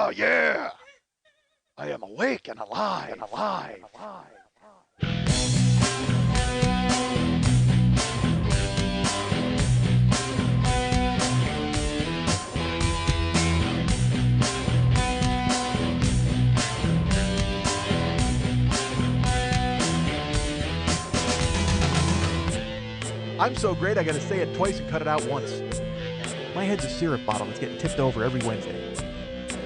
Oh, yeah. I am awake and alive. I'm so great, I gotta say it twice and cut it out once. My head's a syrup bottle that's getting tipped over every Wednesday.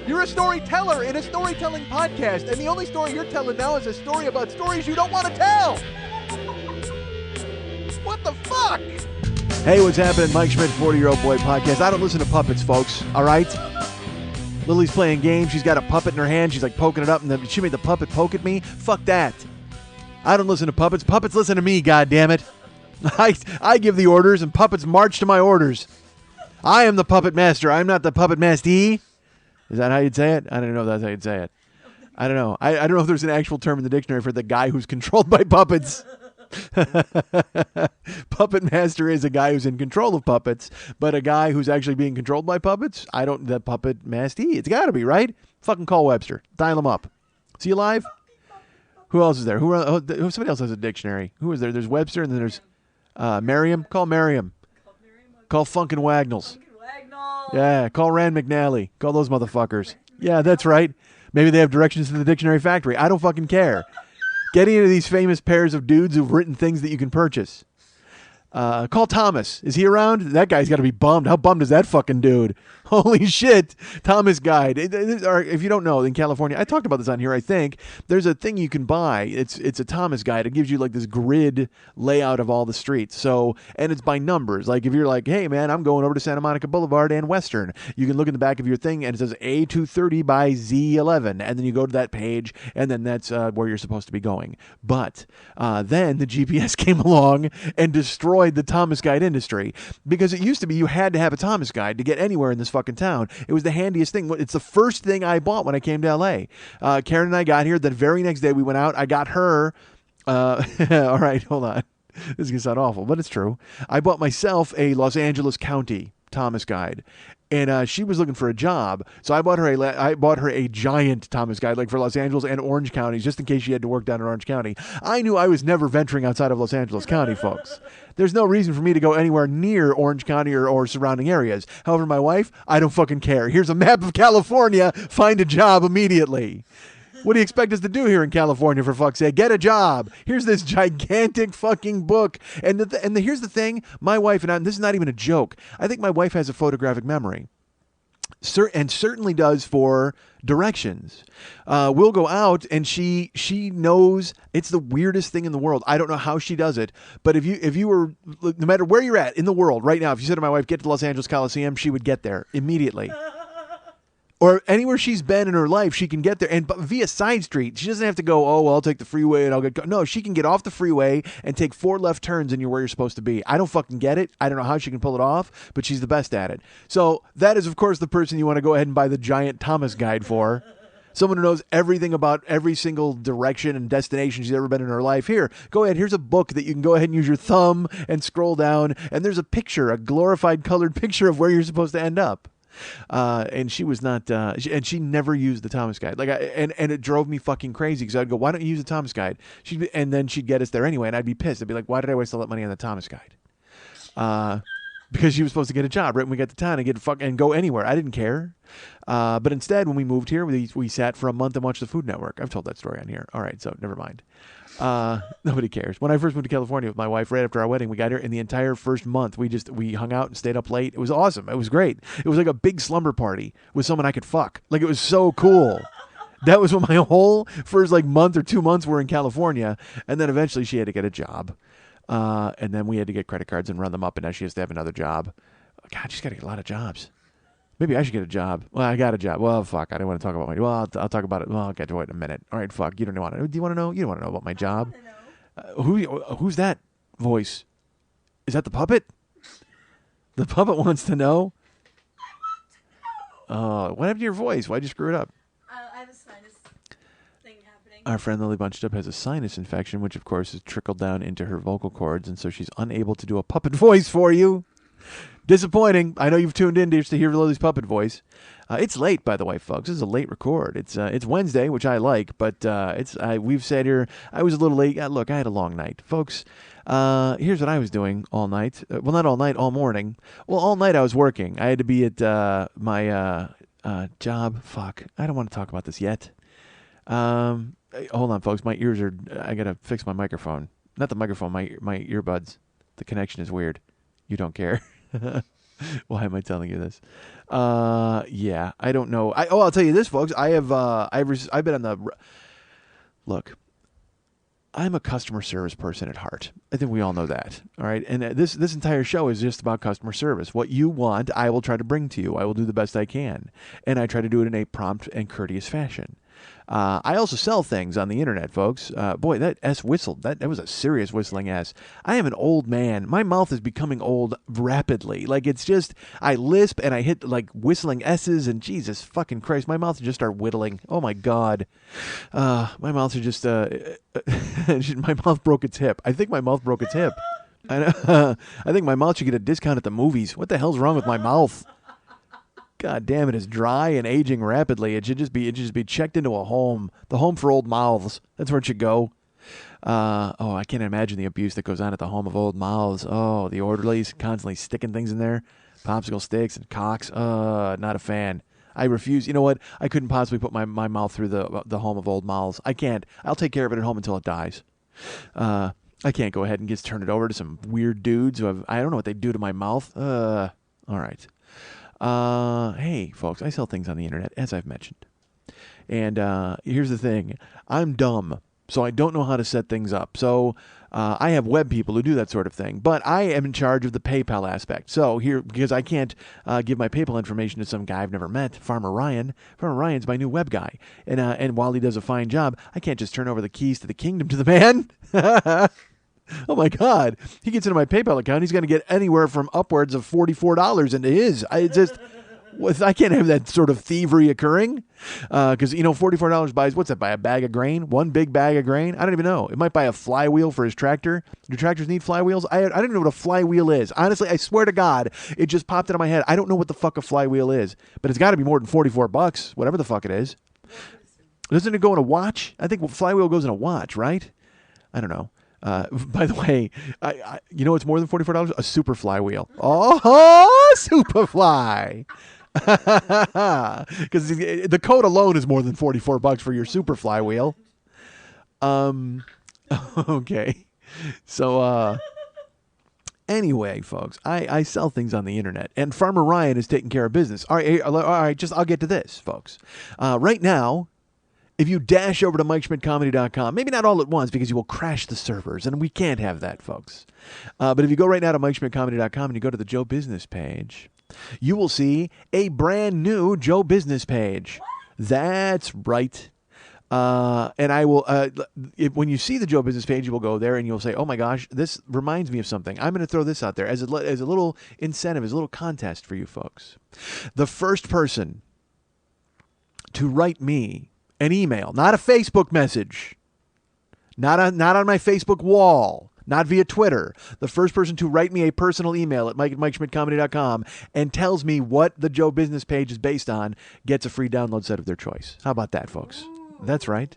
You're a storyteller in a storytelling podcast, and the only story you're telling now is a story about stories you don't want to tell. What the fuck? Hey, what's happening? Mike Schmidt, 40-Year-Old Boy Podcast. I don't listen to puppets, folks, all right? Lily's playing games. She's got a puppet in her hand. She's like poking it up, and then she made the puppet poke at me. Fuck that. I don't listen to puppets. Puppets listen to me, goddammit. I give the orders, and puppets march to my orders. I am the puppet master. I'm not the puppet mastee. Is that how you'd say it? I don't know if that's how you'd say it. I don't know. I don't know if there's an actual term in the dictionary for the guy who's controlled by puppets. Puppet master is a guy who's in control of puppets, but a guy who's actually being controlled by puppets, the puppet mastee. It's got to be, right? Fucking call Webster. Dial him up. Is he alive? Who else is there? Somebody else has a dictionary. Who is there? There's Webster, and then there's Merriam. Call Merriam. Call Funkin' Wagnalls. Yeah, call Rand McNally. Call those motherfuckers. Yeah, that's right. Maybe they have directions to the dictionary factory. I don't fucking care. Getting into these famous pairs of dudes who've written things that you can purchase. Call Thomas. Is he around? That guy's got to be bummed. How bummed is that fucking dude? Holy shit. Thomas Guide. If you don't know, in California, I talked about this on here, I think. There's a thing you can buy. It's a Thomas Guide. It gives you like this grid layout of all the streets. So, and it's by numbers. Like if you're like, hey man, I'm going over to Santa Monica Boulevard and Western. You can look in the back of your thing and it says A230 by Z11. And then you go to that page and then that's where you're supposed to be going. But then the GPS came along and destroyed the Thomas Guide industry, because it used to be you had to have a Thomas Guide to get anywhere in this fucking town. It was the handiest thing. It's the first thing I bought when I came to LA. Karen and I got here. The very next day we went out. I got her. All right, hold on. This is going to sound awful, but it's true. I bought myself a Los Angeles County Thomas Guide. And she was looking for a job, so I bought her a giant Thomas Guide, like for Los Angeles and Orange counties, just in case she had to work down in Orange County. I knew I was never venturing outside of Los Angeles County, folks. There's no reason for me to go anywhere near Orange County or surrounding areas. However, my wife, I don't fucking care. Here's a map of California. Find a job immediately. What do you expect us to do here in California, for fuck's sake? Get a job. Here's this gigantic fucking book. And here's the thing. My wife and this is not even a joke. I think my wife has a photographic memory. And certainly does for directions. We'll go out and she knows. It's the weirdest thing in the world. I don't know how she does it, but if you were, no matter where you're at in the world right now, if you said to my wife, get to Los Angeles Coliseum, she would get there immediately. Or anywhere she's been in her life, she can get there. And via side street, she doesn't have to go, oh, well, I'll take the freeway and I'll get... No, she can get off the freeway and take 4 left turns and you're where you're supposed to be. I don't fucking get it. I don't know how she can pull it off, but she's the best at it. So that is, of course, the person you want to go ahead and buy the giant Thomas Guide for. Someone who knows everything about every single direction and destination she's ever been in her life. Here, go ahead. Here's a book that you can go ahead and use your thumb and scroll down. And there's a picture, a glorified colored picture of where you're supposed to end up. And she was not, and she never used the Thomas Guide. And it drove me fucking crazy because I'd go, why don't you use the Thomas Guide? And then she'd get us there anyway, and I'd be pissed. I'd be like, why did I waste all that money on the Thomas Guide? Because she was supposed to get a job right when we got to town and go anywhere. I didn't care. But instead, when we moved here, we sat for a month and watched the Food Network. I've told that story on here. All right, so never mind. Nobody cares. When I first moved to California with my wife, right after our wedding, we got here, and the entire first month we hung out and stayed up late. It was awesome. It was great. It was like a big slumber party with someone I could fuck. Like, it was so cool. That was what my whole first month or 2 months were in California, and then eventually she had to get a job, and then we had to get credit cards and run them up, and now she has to have another job. God, she's got to get a lot of jobs. Maybe I should get a job. Well, I got a job. Well, fuck. I didn't want to talk about my... Well, I'll talk about it. Well, I'll get to it in a minute. All right, fuck. You don't want to... Do you want to know? You don't want to know about my job. Who's that voice? Is that the puppet? The puppet wants to know? What happened to your voice? Why'd you screw it up? I have a sinus thing happening. Our friend Lily Bunched Up has a sinus infection, which, of course, has trickled down into her vocal cords, and so she's unable to do a puppet voice for you. Disappointing. I know you've tuned in just to hear Lily's puppet voice. It's late, by the way, folks. This is a late record. It's Wednesday, which I like, but we've said here I was a little late. Look, I had a long night, folks. Here's what I was doing all night. Well, not all night, all morning. Well, all night I was working. I had to be at my job. Fuck, I don't want to talk about this yet. Hold on, folks. My ears are. I gotta fix my microphone. Not the microphone. My earbuds. The connection is weird. You don't care. Why am I telling you this? Yeah, I don't know. I'll tell you this, folks. I've been on the. Look, I'm a customer service person at heart. I think we all know that. All right, and this entire show is just about customer service. What you want, I will try to bring to you. I will do the best I can, and I try to do it in a prompt and courteous fashion. I also sell things on the internet, folks. Boy, that S whistled. That was a serious whistling S. I am an old man. My mouth is becoming old rapidly. Like, it's just, I lisp and I hit, like, whistling S's, and Jesus fucking Christ, my mouth just start whittling. Oh, my God. My mouth is just, my mouth broke its hip. I think my mouth broke its hip. I think my mouth should get a discount at the movies. What the hell's wrong with my mouth? God damn it, it's dry and aging rapidly. It should just be checked into a home. The home for old mouths. That's where it should go. I can't imagine the abuse that goes on at the home of old mouths. Oh, the orderlies constantly sticking things in there. Popsicle sticks and cocks. Not a fan. I refuse. You know what? I couldn't possibly put my mouth through the home of old mouths. I can't. I'll take care of it at home until it dies. I can't go ahead and just turn it over to some weird dudes who I don't know what they do to my mouth. All right. Hey, folks, I sell things on the internet, as I've mentioned. And here's the thing. I'm dumb, so I don't know how to set things up. So I have web people who do that sort of thing. But I am in charge of the PayPal aspect. So here, because I can't give my PayPal information to some guy I've never met, Farmer Ryan. Farmer Ryan's my new web guy. And while he does a fine job, I can't just turn over the keys to the kingdom to the man. Oh, my God. He gets into my PayPal account. He's going to get anywhere from upwards of $44 into his. I can't have that sort of thievery occurring. Because, $44 buys, what's that, buy a bag of grain? One big bag of grain? I don't even know. It might buy a flywheel for his tractor. Do tractors need flywheels? I don't even know what a flywheel is. Honestly, I swear to God, it just popped into my head. I don't know what the fuck a flywheel is. But it's got to be more than $44, whatever the fuck it is. Doesn't it go in a watch? I think flywheel goes in a watch, right? I don't know. By the way, you know it's more than $44? A super flywheel. Oh, Superfly. Because the code alone is more than $44 for your super flywheel. Okay. So, anyway, folks, I sell things on the internet, and Farmer Ryan is taking care of business. All right, I'll get to this, folks. Right now, if you dash over to MikeSchmidtComedy.com, maybe not all at once because you will crash the servers, and we can't have that, folks. But if you go right now to MikeSchmidtComedy.com and you go to the Joe Business page, you will see a brand new Joe Business page. That's right. And I will, when you see the Joe Business page, you will go there and you'll say, oh my gosh, this reminds me of something. I'm going to throw this out there as a little incentive, as a little contest for you folks. The first person to write me an email, not a Facebook message, not on my Facebook wall, not via Twitter. The first person to write me a personal email at mike@MikeSchmidtComedy.com and tells me what the Joe Business page is based on gets a free download set of their choice. How about that, folks? That's right.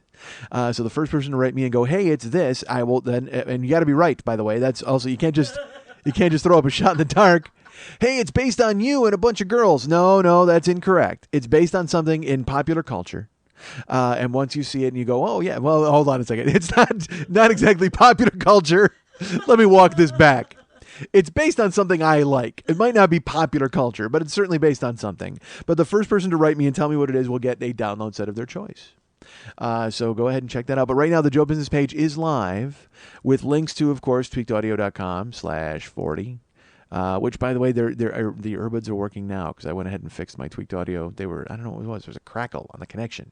So the first person to write me and go, hey, it's this, I will then, and you got to be right, by the way. That's also, you can't just throw up a shot in the dark. Hey, it's based on you and a bunch of girls. No, that's incorrect. It's based on something in popular culture. And once you see it and you go, oh yeah, well, hold on a second. It's not exactly popular culture. Let me walk this back. It's based on something I like. It might not be popular culture, but it's certainly based on something. But the first person to write me and tell me what it is will get a download set of their choice. So go ahead and check that out. But right now, the Joe Business page is live with links to, of course, tweakedaudio.com/40. Which, by the way, the earbuds are working now because I went ahead and fixed my tweaked audio. I don't know what it was. There was a crackle on the connection.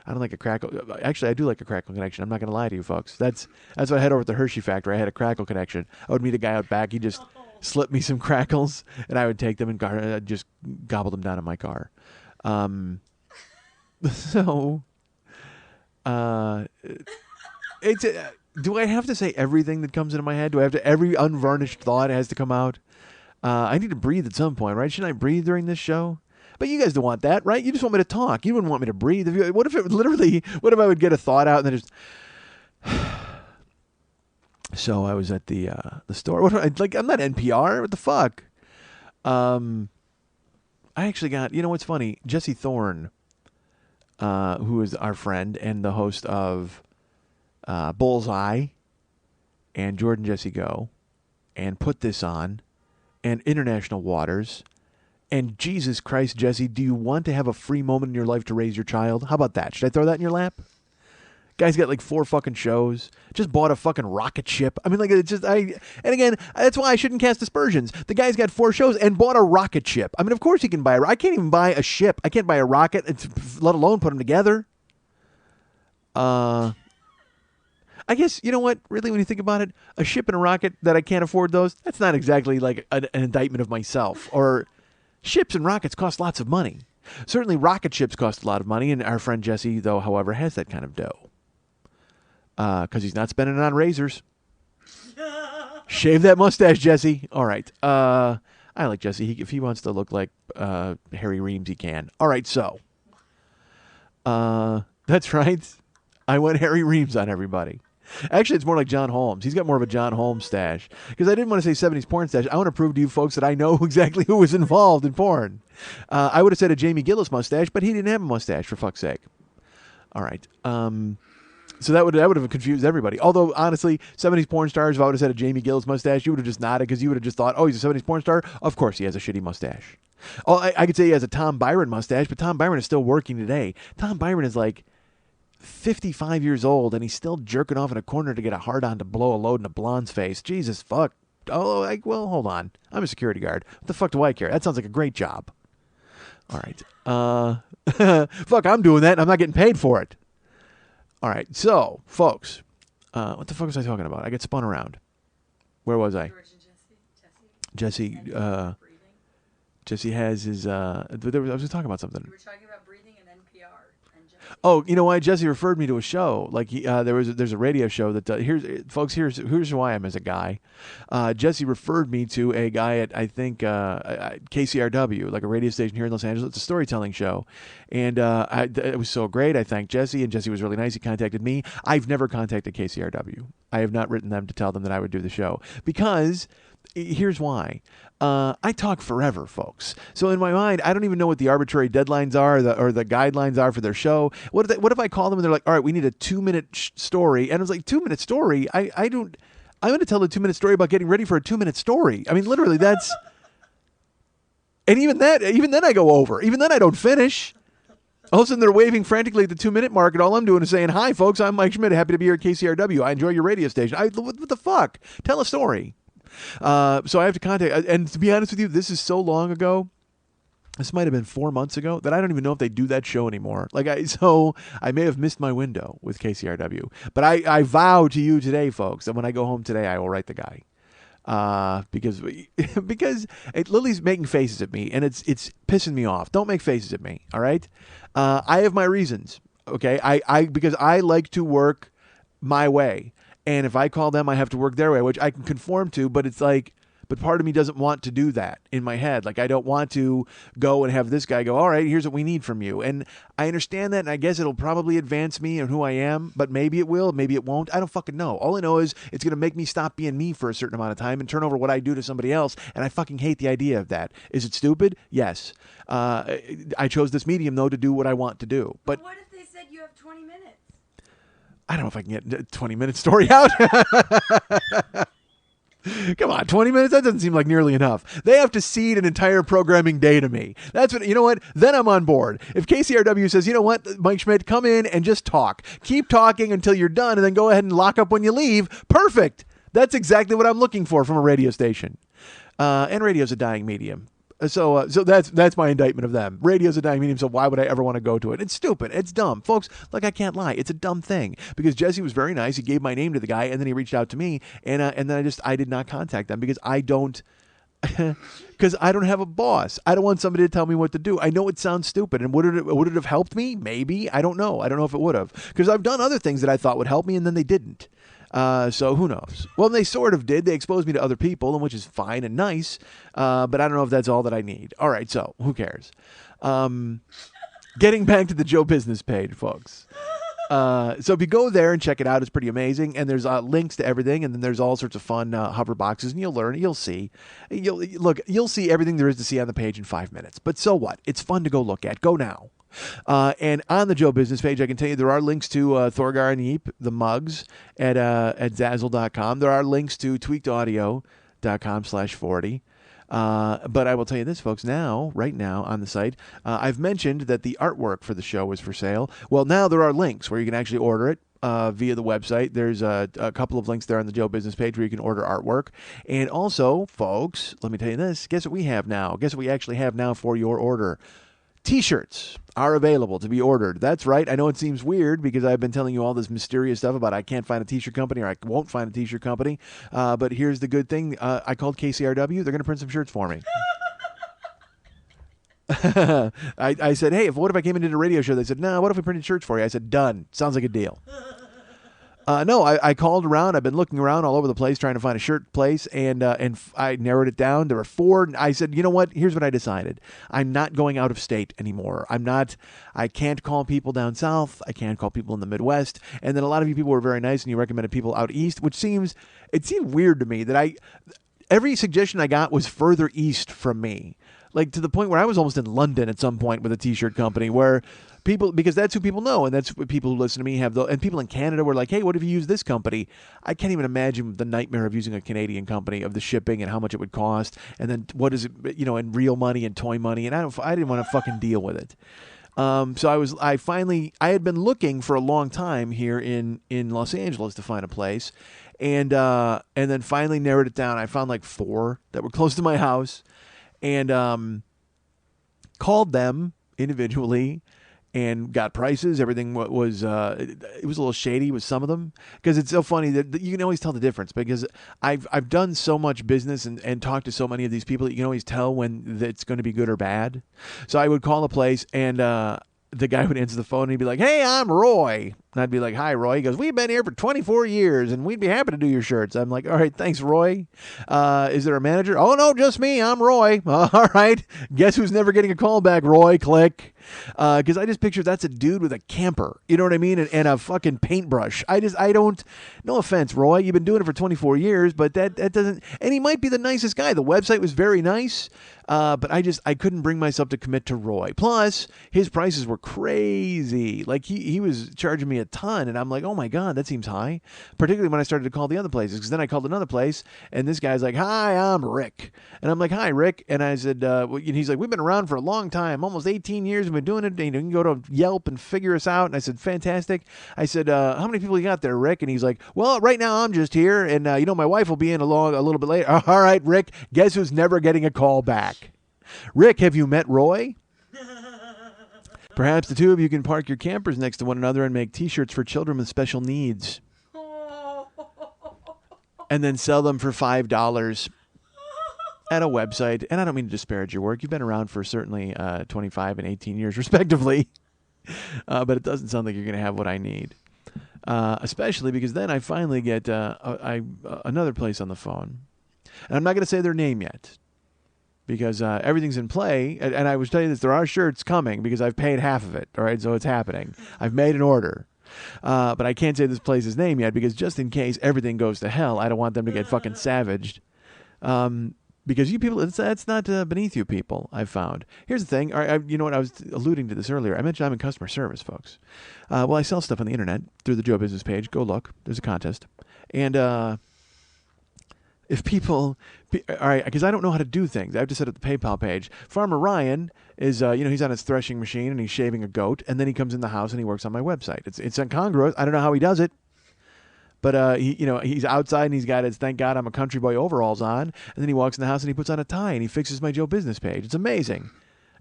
I don't like a crackle. Actually, I do like a crackle connection. I'm not going to lie to you, folks. That's why I head over to the Hershey factory. I had a crackle connection. I would meet a guy out back. He just slipped me some crackles, and I would take them and just gobble them down in my car. Do I have to say everything that comes into my head? Do I have to, every unvarnished thought has to come out? I need to breathe at some point, right? Shouldn't I breathe during this show? But you guys don't want that, right? You just want me to talk. You wouldn't want me to breathe. What if I would get a thought out and then just... So I was at the store. I'm not NPR. What the fuck? I actually got... You know what's funny? Jesse Thorne, who is our friend and the host of Bullseye and Jordan Jesse Go and Put This On and International Waters... And Jesus Christ, Jesse, do you want to have a free moment in your life to raise your child? How about that? Should I throw that in your lap? Guy's got like 4 fucking shows. Just bought a fucking rocket ship. I mean, like, it's just, and again, that's why I shouldn't cast aspersions. The guy's got 4 shows and bought a rocket ship. I mean, of course he can buy I can't even buy a ship. I can't buy a rocket, let alone put them together. I guess, you know what? Really, when you think about it, a ship and a rocket that I can't afford those, that's not exactly like an indictment of myself. Or ships and rockets cost lots of money. Certainly rocket ships cost a lot of money, and our friend Jesse, though, however, has that kind of dough. Because he's not spending it on razors. Shave that mustache, Jesse. All right. I like Jesse. If he wants to look like Harry Reams, he can. All right, so. That's right. I went Harry Reams on everybody. Actually, it's more like John Holmes. He's got more of a John Holmes stash. Because I didn't want to say 70s porn stash. I want to prove to you folks that I know exactly who was involved in porn. I would have said a Jamie Gillis mustache, but he didn't have a mustache, for fuck's sake. All right. So that would have confused everybody. Although, honestly, 70s porn stars, if I would have said a Jamie Gillis mustache, you would have just nodded because you would have just thought, oh, he's a 70s porn star? Of course he has a shitty mustache. Oh, I could say he has a Tom Byron mustache, but Tom Byron is still working today. Tom Byron is like 55 years old, and he's still jerking off in a corner to get a hard-on to blow a load in a blonde's face. Jesus, fuck. Oh, well, hold on. I'm a security guard. What the fuck do I care? That sounds like a great job. All right. Fuck, I'm doing that, and I'm not getting paid for it. All right, so, folks, what the fuck was I talking about? I get spun around. Where was I? George and Jesse. Jesse has his, I was talking about something. You were talking about breathing and NPR. And Jesse. Oh, you know why? Jesse referred me to a show. Like there's a radio show that here's who I am as a guy. Jesse referred me to a guy at I think KCRW, like a radio station here in Los Angeles. It's a storytelling show, and it was so great. I thanked Jesse, and Jesse was really nice. He contacted me. I've never contacted KCRW. I have not written them to tell them that I would do the show because. Here's why. I talk forever, folks. So in my mind, I don't even know what the arbitrary deadlines are or the guidelines are for their show. What if I call them and they're like, all right, we need a 2-minute story. And I was like, 2-minute story? I'm going to tell a 2-minute story about getting ready for a 2-minute story. I mean, literally, that's... And even then I go over. Even then I don't finish. All of a sudden they're waving frantically at the 2-minute mark, and all I'm doing is saying, hi, folks, I'm Mike Schmidt. Happy to be here at KCRW. I enjoy your radio station. What the fuck? Tell a story. So I have to contact, and to be honest with you, this is so long ago. This might have been 4 months ago that I don't even know if they do that show anymore. So I may have missed my window with KCRW. But I vow to you today, folks, that when I go home today, I will write the guy. Because Lily's making faces at me, and it's pissing me off. Don't make faces at me, all right? I have my reasons, okay? Because I like to work my way. And if I call them, I have to work their way, which I can conform to, but it's like, but part of me doesn't want to do that in my head. Like, I don't want to go and have this guy go, all right, here's what we need from you. And I understand that, and I guess it'll probably advance me and who I am, but maybe it will, maybe it won't. I don't fucking know. All I know is it's going to make me stop being me for a certain amount of time and turn over what I do to somebody else, and I fucking hate the idea of that. Is it stupid? Yes. I chose this medium, though, to do what I want to do. But what if they said you have 20 minutes? I don't know if I can get a 20-minute story out. Come on, 20 minutes? That doesn't seem like nearly enough. They have to seed an entire programming day to me. That's what, you know what? Then I'm on board. If KCRW says, you know what, Mike Schmidt, come in and just talk. Keep talking until you're done and then go ahead and lock up when you leave. Perfect. That's exactly what I'm looking for from a radio station. And radio's a dying medium. So that's my indictment of them. Radio's a dying medium, so why would I ever want to go to it? It's stupid. It's dumb. Folks, like, I can't lie. It's a dumb thing. Because Jesse was very nice. He gave my name to the guy, and then he reached out to me, and then I did not contact them because I don't have a boss. I don't want somebody to tell me what to do. I know it sounds stupid, and would it have helped me? Maybe. I don't know. I don't know if it would have. Because I've done other things that I thought would help me, and then they didn't. So who knows? Well, they sort of did. They exposed me to other people, and which is fine and nice. But I don't know if that's all that I need. All right, so who cares? Getting back to the Joe Business page, folks. So if you go there and check it out, it's pretty amazing. And there's links to everything, and then there's all sorts of fun hover boxes, and you'll learn. You'll see. You'll see everything there is to see on the page in 5 minutes. But so what? It's fun to go look at. Go now. And on the Joe Business page, I can tell you there are links to Thorgar and Yeep, the mugs, at Zazzle.com. There are links to tweakedaudio.com/40. But I will tell you this, folks, right now on the site, I've mentioned that the artwork for the show is for sale. Well, now there are links where you can actually order it via the website. There's a couple of links there on the Joe Business page where you can order artwork. And also, folks, let me tell you this. Guess what we have now? Guess what we actually have now for your order? T-shirts are available to be ordered. That's right. I know it seems weird because I've been telling you all this mysterious stuff about I can't find a T-shirt company or I won't find a T-shirt company. But here's the good thing. I called KCRW. They're going to print some shirts for me. I said, hey, what if I came and did a radio show? They said, no, what if we printed shirts for you? I said, done. Sounds like a deal. No, I called around. I've been looking around all over the place trying to find a shirt place, and I narrowed it down. There were 4. I said, you know what? Here's what I decided. I'm not going out of state anymore. I can't call people down south. I can't call people in the Midwest. And then a lot of you people were very nice, and you recommended people out east, which seemed weird to me that every suggestion I got was further east from me. Like to the point where I was almost in London at some point with a T-shirt company where people, because that's who people know, and that's what people who listen to me have. And people in Canada were like, hey, what if you use this company? I can't even imagine the nightmare of using a Canadian company, of the shipping and how much it would cost. And then what is it, in real money and toy money. And I didn't want to fucking deal with it. So I had been looking for a long time here in Los Angeles to find a place. And then finally narrowed it down. I found like 4 that were close to my house. And called them individually and got prices. Everything was it was a little shady with some of them, because it's so funny that you can always tell the difference, because I've done so much business and talked to so many of these people that you can always tell when it's going to be good or bad. So I would call a place and the guy would answer the phone and he'd be like, hey, I'm Roy. And I'd be like, hi, Roy. He goes, we've been here for 24 years and we'd be happy to do your shirts. I'm like, all right, thanks, Roy. Is there a manager? Oh, no, just me. I'm Roy. All right. Guess who's never getting a call back, Roy? Click. Because I just picture that's a dude with a camper, you know what I mean? And a fucking paintbrush. I don't, no offense, Roy. You've been doing it for 24 years, but that doesn't, and he might be the nicest guy. The website was very nice. But I couldn't bring myself to commit to Roy. Plus, his prices were crazy. Like he was charging me a ton, and I'm like, oh my God, that seems high. Particularly when I started to call the other places, because then I called another place, and this guy's like, hi, I'm Rick. And I'm like, hi, Rick. And I said, and he's like, we've been around for a long time, almost 18 years. We've been doing it. You can go to Yelp and figure us out. And I said, fantastic. I said, how many people you got there, Rick? And he's like, well, right now I'm just here, and my wife will be in a little bit later. All right, Rick. Guess who's never getting a call back? Rick, have you met Roy? Perhaps the two of you can park your campers next to one another and make T-shirts for children with special needs. And then sell them for $5 at a website. And I don't mean to disparage your work. You've been around for certainly 25 and 18 years, respectively. But it doesn't sound like you're going to have what I need. Especially because then I finally get another place on the phone. And I'm not going to say their name yet, because everything's in play. And I was telling you this, there are shirts coming because I've paid half of it. All right, so it's happening. I've made an order. But I can't say this place's name yet, because just in case everything goes to hell, I don't want them to get fucking savaged. Because you people, that's not beneath you people, I've found. Here's the thing. You know what? I was alluding to this earlier. I mentioned I'm in customer service, folks. Well, I sell stuff on the internet through the Joe Business page. Go look. There's a contest. And if people, all right, because I don't know how to do things. I have to set up the PayPal page. Farmer Ryan is, he's on his threshing machine and he's shaving a goat, and then he comes in the house and he works on my website. It's incongruous. I don't know how he does it. But he's outside and he's got his "Thank God I'm a Country Boy" overalls on, and then he walks in the house and he puts on a tie and he fixes my Joe Business page. It's amazing.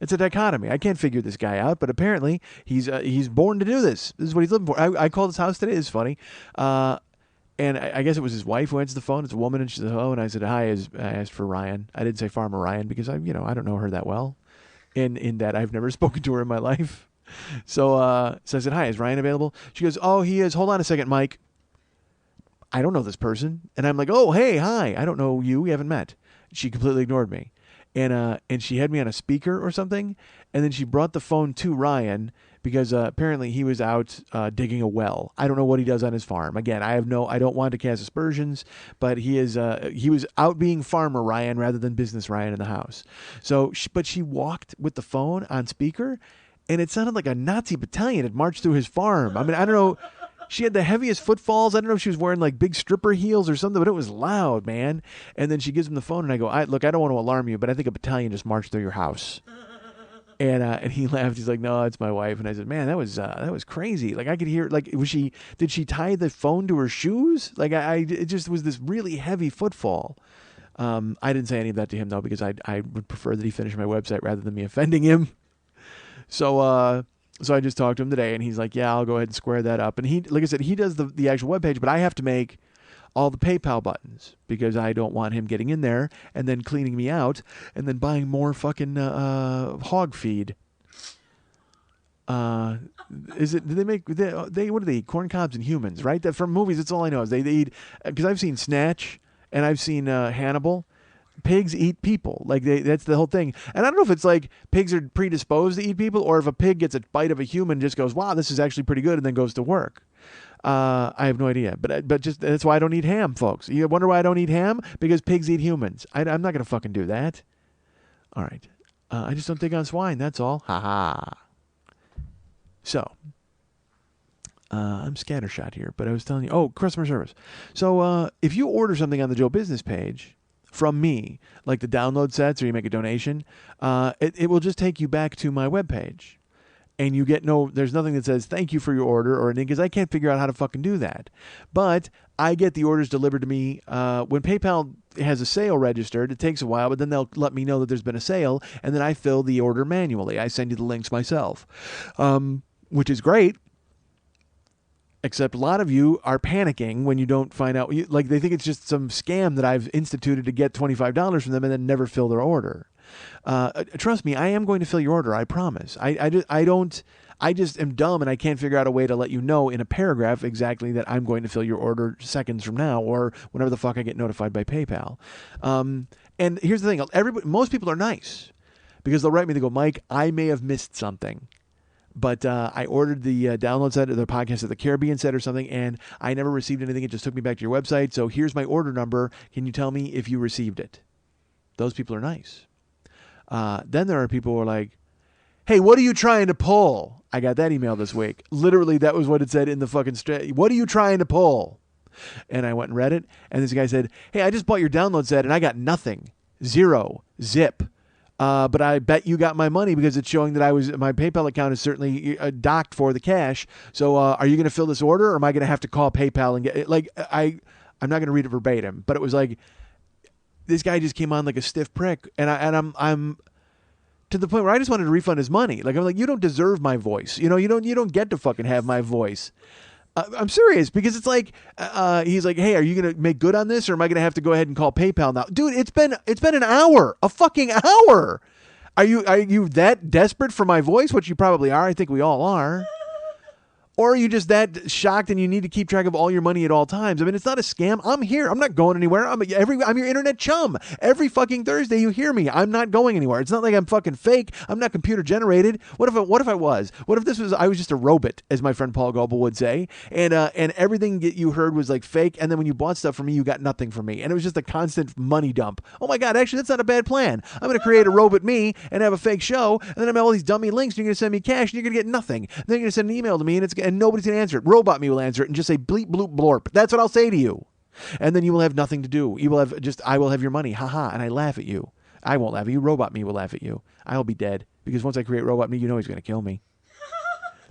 It's a dichotomy. I can't figure this guy out, but apparently he's born to do this. This is what he's living for. I called his house today. It's funny. And I guess it was his wife who answered the phone. It's a woman, and she said, hello. And I said, hi. I asked for Ryan. I didn't say Farmer Ryan because I don't know her that well. In that I've never spoken to her in my life. So I said, hi, is Ryan available? She goes, oh, he is. Hold on a second, Mike. I don't know this person. And I'm like, oh, hey, hi. I don't know you. We haven't met. She completely ignored me. And she had me on a speaker or something. And then she brought the phone to Ryan because apparently he was out digging a well. I don't know what he does on his farm. Again, I don't want to cast aspersions, but he was out being farmer Ryan rather than business Ryan in the house. So, but she walked with the phone on speaker, and it sounded like a Nazi battalion had marched through his farm. I mean, I don't know. She had the heaviest footfalls. I don't know if she was wearing like big stripper heels or something, but it was loud, man. And then she gives him the phone, and I go, look, I don't want to alarm you, but I think a battalion just marched through your house. And he laughed. He's like, no, it's my wife. And I said, man, that was crazy. Like I could hear, like, did she tie the phone to her shoes? Like it just was this really heavy footfall. I didn't say any of that to him though, because I would prefer that he finish my website rather than me offending him. So I just talked to him today, and he's like, yeah, I'll go ahead and square that up. And he, like I said, he does the actual webpage, but I have to make all the PayPal buttons because I don't want him getting in there and then cleaning me out and then buying more fucking hog feed. Do they make they what do they eat? Corn cobs and humans, right? That from movies, that's all I know is they eat, because I've seen Snatch and I've seen Hannibal. Pigs eat people. Like that's the whole thing. And I don't know if it's like pigs are predisposed to eat people, or if a pig gets a bite of a human and just goes, wow, this is actually pretty good, and then goes to work. I have no idea. But just that's why I don't eat ham, folks. You wonder why I don't eat ham? Because pigs eat humans. I'm not going to fucking do that. All right. I just don't think on swine. That's all. Ha ha. So, I'm scattershot here, but I was telling you, customer service. So, if you order something on the Joe Business page from me, like the download sets or you make a donation, it will just take you back to my webpage. And you get there's nothing that says thank you for your order or anything, because I can't figure out how to fucking do that. But I get the orders delivered to me when PayPal has a sale registered. It takes a while, but then they'll let me know that there's been a sale, and then I fill the order manually. I send you the links myself, which is great. Except a lot of you are panicking when you don't find out. Like they think it's just some scam that I've instituted to get $25 from them and then never fill their order. Trust me, I am going to fill your order. I promise. I just am dumb and I can't figure out a way to let you know in a paragraph exactly that I'm going to fill your order seconds from now or whenever the fuck I get notified by PayPal. And here's the thing. Most people are nice because they'll write me. They go, Mike, I may have missed something. But I ordered the download set of the podcast at the Caribbean set or something, and I never received anything. It just took me back to your website. So here's my order number. Can you tell me if you received it? Those people are nice. Then there are people who are like, hey, what are you trying to pull? I got that email this week. Literally, that was what it said in the fucking what are you trying to pull? And I went and read it, and this guy said, hey, I just bought your download set, and I got nothing. Zero. Zip. But I bet you got my money because it's showing that my PayPal account is certainly docked for the cash. So are you going to fill this order, or am I going to have to call PayPal and get it? Like I'm not going to read it verbatim, but it was like this guy just came on like a stiff prick, and I'm to the point where I just wanted to refund his money. Like I'm like, you don't deserve my voice. You don't get to fucking have my voice. I'm serious, because it's like he's like, hey, are you gonna make good on this, or am I gonna have to go ahead and call PayPal now, dude? It's been an hour, a fucking hour. Are you that desperate for my voice? Which you probably are. I think we all are. Or are you just that shocked and you need to keep track of all your money at all times? I mean, it's not a scam. I'm here. I'm not going anywhere. I'm your internet chum. Every fucking Thursday you hear me. I'm not going anywhere. It's not like I'm fucking fake. I'm not computer generated. What if I was? What if I was just a robot, as my friend Paul Goebel would say, and everything that you heard was like fake, and then when you bought stuff from me, you got nothing from me, and it was just a constant money dump. Oh my God, actually, that's not a bad plan. I'm going to create a robot me and have a fake show, and then I'm have all these dummy links, and you're going to send me cash, and you're going to get nothing. And then you're going to send an email to me, and nobody's going to answer it. Robot me will answer it and just say bleep, bloop, blorp. That's what I'll say to you. And then you will have nothing to do. I will have your money. Haha. And I laugh at you. I won't laugh at you. Robot me will laugh at you. I'll be dead. Because once I create Robot me, you know he's going to kill me.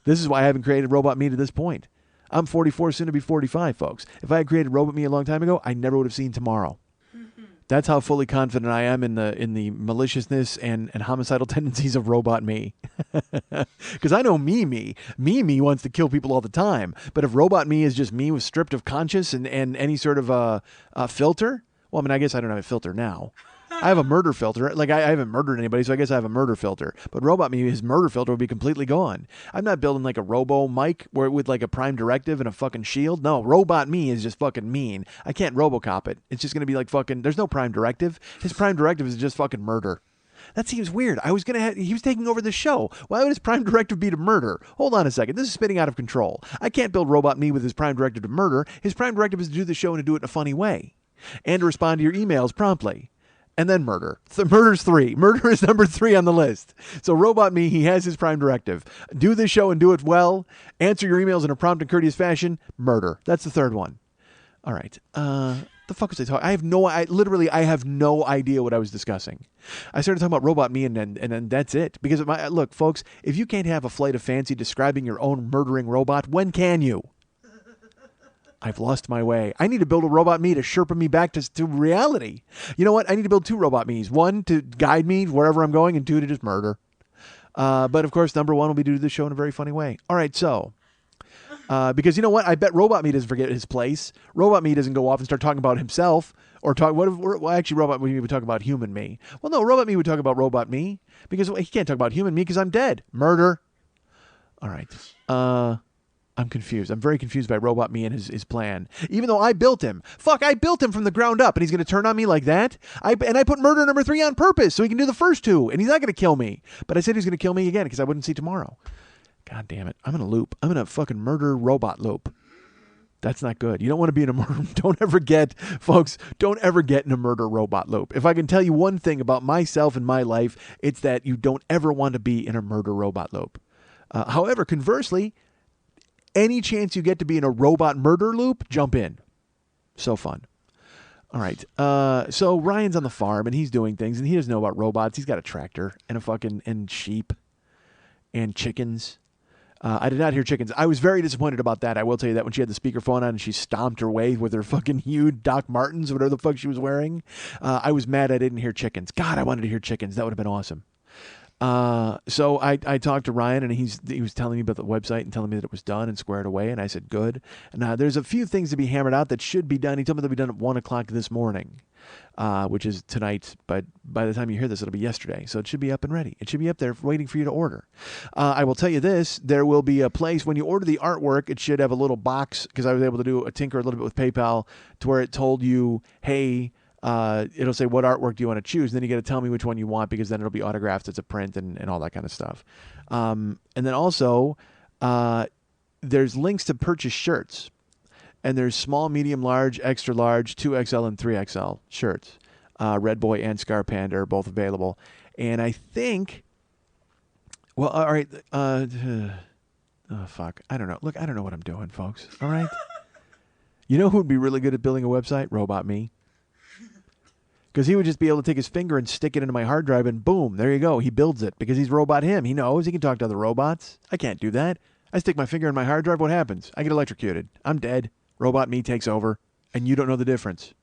This is why I haven't created Robot me to this point. I'm 44, soon to be 45, folks. If I had created Robot me a long time ago, I never would have seen tomorrow. That's how fully confident I am in the maliciousness and homicidal tendencies of Robot me. Because I know me wants to kill people all the time. But if Robot me is just me with stripped of conscience and any sort of filter, well, I mean, I guess I don't have a filter now. I have a murder filter. Like, I haven't murdered anybody, so I guess I have a murder filter. But Robot Me, his murder filter would be completely gone. I'm not building like a robo mic with like a prime directive and a fucking shield. No, Robot Me is just fucking mean. I can't Robocop it. It's just going to be like fucking, there's no prime directive. His prime directive is just fucking murder. That seems weird. I was he was taking over the show. Why would his prime directive be to murder? Hold on a second. This is spinning out of control. I can't build Robot Me with his prime directive to murder. His prime directive is to do the show and to do it in a funny way. And to respond to your emails promptly. And then murder. Murder's 3. Murder is number 3 on the list. So Robot Me, he has his prime directive. Do this show and do it well. Answer your emails in a prompt and courteous fashion. Murder. That's the third one. All right. The fuck was I talking? I have no idea what I was discussing. I started talking about Robot Me and then that's it. Because look, folks, if you can't have a flight of fancy describing your own murdering robot, when can you? I've lost my way. I need to build a Robot Me to Sherpa me back to reality. You know what? I need to build 2 Robot Me's. 1 to guide me wherever I'm going, and 2 to just murder. But of course, number 1 will be to do the show in a very funny way. All right, so. Because you know what? I bet Robot Me doesn't forget his place. Robot Me doesn't go off and start talking about himself or talk. Actually, Robot Me would talk about Human Me. Well, no, Robot Me would talk about Robot Me because he can't talk about Human Me because I'm dead. Murder. All right. I'm confused. I'm very confused by Robot Me and his plan. Even though I built him. Fuck, I built him from the ground up, and he's going to turn on me like that? I put murder number 3 on purpose so he can do the first 2, and he's not going to kill me. But I said he's going to kill me again because I wouldn't see tomorrow. God damn it. I'm in a loop. I'm in a fucking murder robot loop. That's not good. You don't want to be in a murder. Don't ever get in a murder robot loop. If I can tell you one thing about myself and my life, it's that you don't ever want to be in a murder robot loop. However, conversely, any chance you get to be in a robot murder loop, jump in. So fun. All right. So Ryan's on the farm and he's doing things and he doesn't know about robots. He's got a tractor and sheep and chickens. I did not hear chickens. I was very disappointed about that. I will tell you that when she had the speakerphone on and she stomped her way with her fucking huge Doc Martens, whatever the fuck she was wearing. I was mad I didn't hear chickens. God, I wanted to hear chickens. That would have been awesome. So I talked to Ryan and he was telling me about the website and telling me that it was done and squared away. And I said, good. And there's a few things to be hammered out that should be done. He told me they'll be done at 1:00 this morning, which is tonight. But by the time you hear this, it'll be yesterday. So it should be up and ready. It should be up there waiting for you to order. I will tell you this. There will be a place when you order the artwork. It should have a little box because I was able to tinker a little bit with PayPal to where it told you, hey, it'll say, what artwork do you want to choose? And then you got to tell me which one you want because then it'll be autographed as a print and all that kind of stuff. And then also, there's links to purchase shirts. And there's small, medium, large, extra large, 2XL and 3XL shirts. Red Boy and Scar Panda are both available. And I think, well, all right. Oh, fuck. I don't know. Look, I don't know what I'm doing, folks. All right. You know who would be really good at building a website? Robot Me. Because he would just be able to take his finger and stick it into my hard drive and boom, there you go. He builds it because he's Robot him. He knows he can talk to other robots. I can't do that. I stick my finger in my hard drive. What happens? I get electrocuted. I'm dead. Robot Me takes over and you don't know the difference.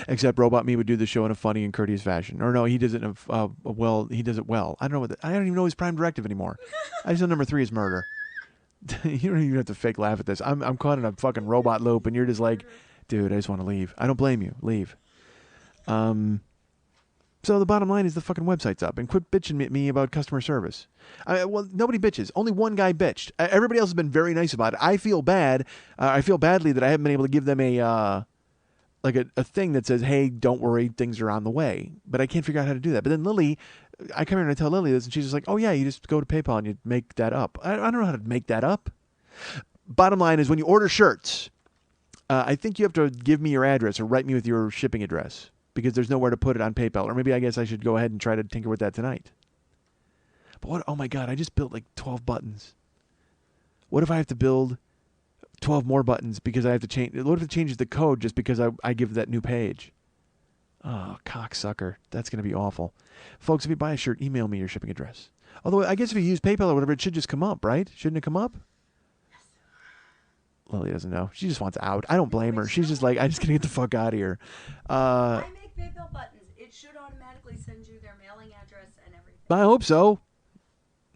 Except Robot Me would do the show in a funny and courteous fashion. Or no, he does it in he does it well. I don't know I don't even know his prime directive anymore. I just know number 3 is murder. You don't even have to fake laugh at this. I'm caught in a fucking robot loop and you're just like, dude, I just want to leave. I don't blame you. Leave. So the bottom line is the fucking website's up and quit bitching at me about customer service. Well, nobody bitches. Only one guy bitched. Everybody else has been very nice about it. I feel bad. I feel badly that I haven't been able to give them a thing that says, hey, don't worry, things are on the way. But I can't figure out how to do that. But then Lily, I come here and I tell Lily this and she's just like, oh yeah, you just go to PayPal and you make that up. I don't know how to make that up. Bottom line is when you order shirts, I think you have to give me your address or write me with your shipping address. Because there's nowhere to put it on PayPal. Or maybe I guess I should go ahead and try to tinker with that tonight. But what? Oh my God, I just built like 12 buttons. What if I have to build 12 more buttons because I have to change? What if it changes the code just because I give that new page? Oh, cocksucker. That's going to be awful. Folks, if you buy a shirt, email me your shipping address. Although I guess if you use PayPal or whatever, it should just come up, right? Shouldn't it come up? Lily doesn't know. She just wants out. I don't blame her. She's just like, I just got to get the fuck out of here. I make PayPal buttons. It should automatically send you their mailing address and everything. I hope so.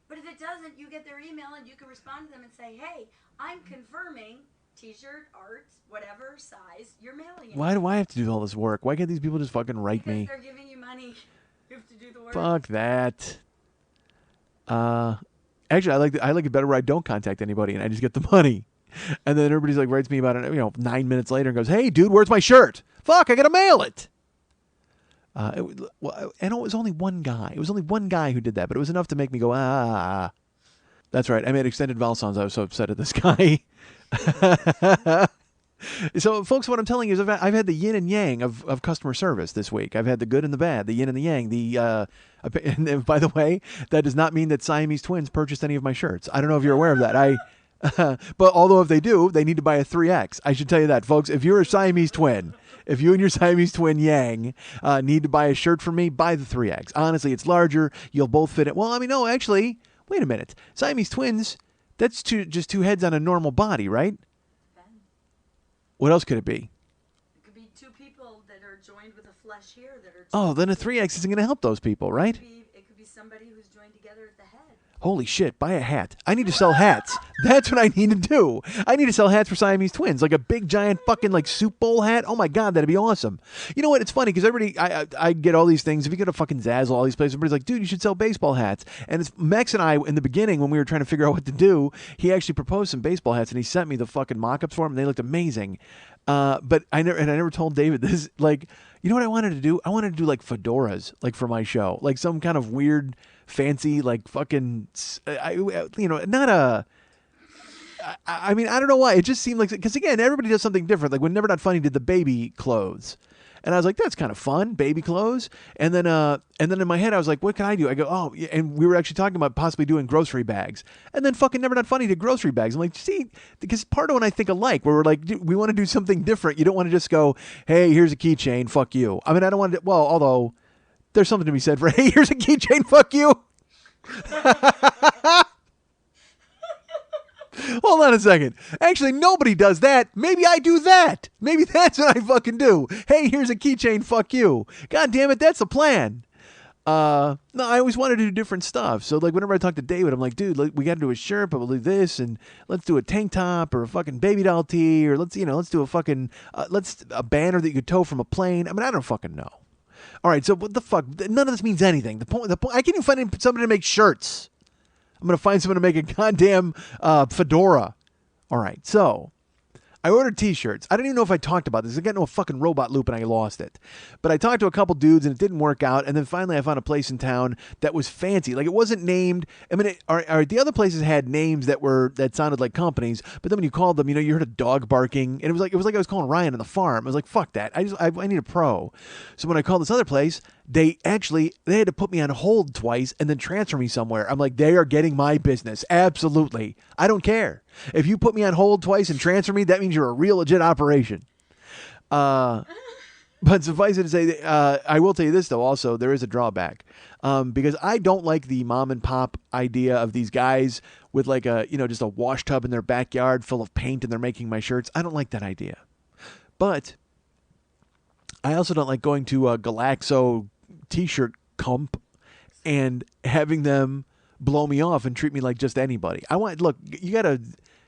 But if it doesn't, you get their email and you can respond to them and say, hey, I'm confirming T-shirt, art, whatever size, you're mailing it. Why do I have to do all this work? Why can't these people just fucking write Because me? they're giving you money. You have to do the work. Fuck that. Actually, I like it better where I don't contact anybody and I just get the money. And then everybody's like writes me about it, 9 minutes later and goes, "Hey, dude, where's my shirt? Fuck, I gotta mail it." And it was only one guy. It was only one guy who did that, but it was enough to make me go, ah. That's right. I made extended vowel sounds. I was so upset at this guy. So, folks, what I'm telling you is I've had the yin and yang of customer service this week. I've had the good and the bad, the yin and the yang. And by the way, that does not mean that Siamese twins purchased any of my shirts. I don't know if you're aware of that. But although if they do, they need to buy a 3X. I should tell you that, folks. If you're a Siamese twin, if you and your Siamese twin Yang need to buy a shirt from me, buy the 3X. Honestly, it's larger. You'll both fit it. Well, I mean, no, actually, wait a minute. Siamese twins, that's just two heads on a normal body, right? What else could it be? It could be two people that are joined with a flesh here that are. Oh, then a 3X isn't going to help those people, right? It could be somebody who's joined together at the head. Holy shit, buy a hat. I need to sell hats. That's what I need to do. I need to sell hats for Siamese twins. Like a big, giant fucking like soup bowl hat. Oh my God, that'd be awesome. You know what? It's funny because everybody, I get all these things. If you go to fucking Zazzle, all these places, everybody's like, dude, you should sell baseball hats. And it's Max and I, in the beginning, when we were trying to figure out what to do, he actually proposed some baseball hats and he sent me the fucking mock-ups for them and they looked amazing. But I never told David this. Like, you know what I wanted to do? I wanted to do like fedoras, like for my show, like some kind of weird, fancy, like fucking, not a. I mean, I don't know why. It just seemed like, because again, everybody does something different. Like when Never Not Funny did the baby clothes. And I was like, that's kind of fun, baby clothes. And then in my head, I was like, what can I do? I go, oh, yeah. And we were actually talking about possibly doing grocery bags. And then fucking Never Not Funny did grocery bags. I'm like, see, because Pardo and I think alike, where we're like, we want to do something different. You don't want to just go, hey, here's a keychain, fuck you. I mean, I don't want to, well, although there's something to be said for, hey, here's a keychain, fuck you. Hold on a second. Actually, nobody does that. Maybe I do that. Maybe that's what I fucking do. Hey, here's a keychain. Fuck you. God damn it. That's the plan. No, I always wanted to do different stuff. So, like, whenever I talk to David, I'm like, dude, we got to do a shirt, but we'll do this, and let's do a tank top or a fucking baby doll tee, or let's do a fucking, a banner that you could tow from a plane. I mean, I don't fucking know. All right, so what the fuck? None of this means anything. The point. I can't even find somebody to make shirts. I'm going to find someone to make a goddamn fedora. All right, so I ordered T-shirts. I don't even know if I talked about this. I got into a fucking robot loop and I lost it. But I talked to a couple dudes and it didn't work out. And then finally I found a place in town that was fancy. Like it wasn't named. I mean, the other places had names that sounded like companies. But then when you called them, you heard a dog barking. And it was like I was calling Ryan on the farm. I was like, fuck that. I need a pro. So when I called this other place, they had to put me on hold twice and then transfer me somewhere. I'm like, they are getting my business. Absolutely. I don't care. If you put me on hold twice and transfer me, that means you're a real legit operation. But suffice it to say, I will tell you this, though, also, there is a drawback. Because I don't like the mom and pop idea of these guys with like just a wash tub in their backyard full of paint and they're making my shirts. I don't like that idea. But I also don't like going to a Galaxo T-shirt comp and having them blow me off and treat me like just anybody. Look, you got to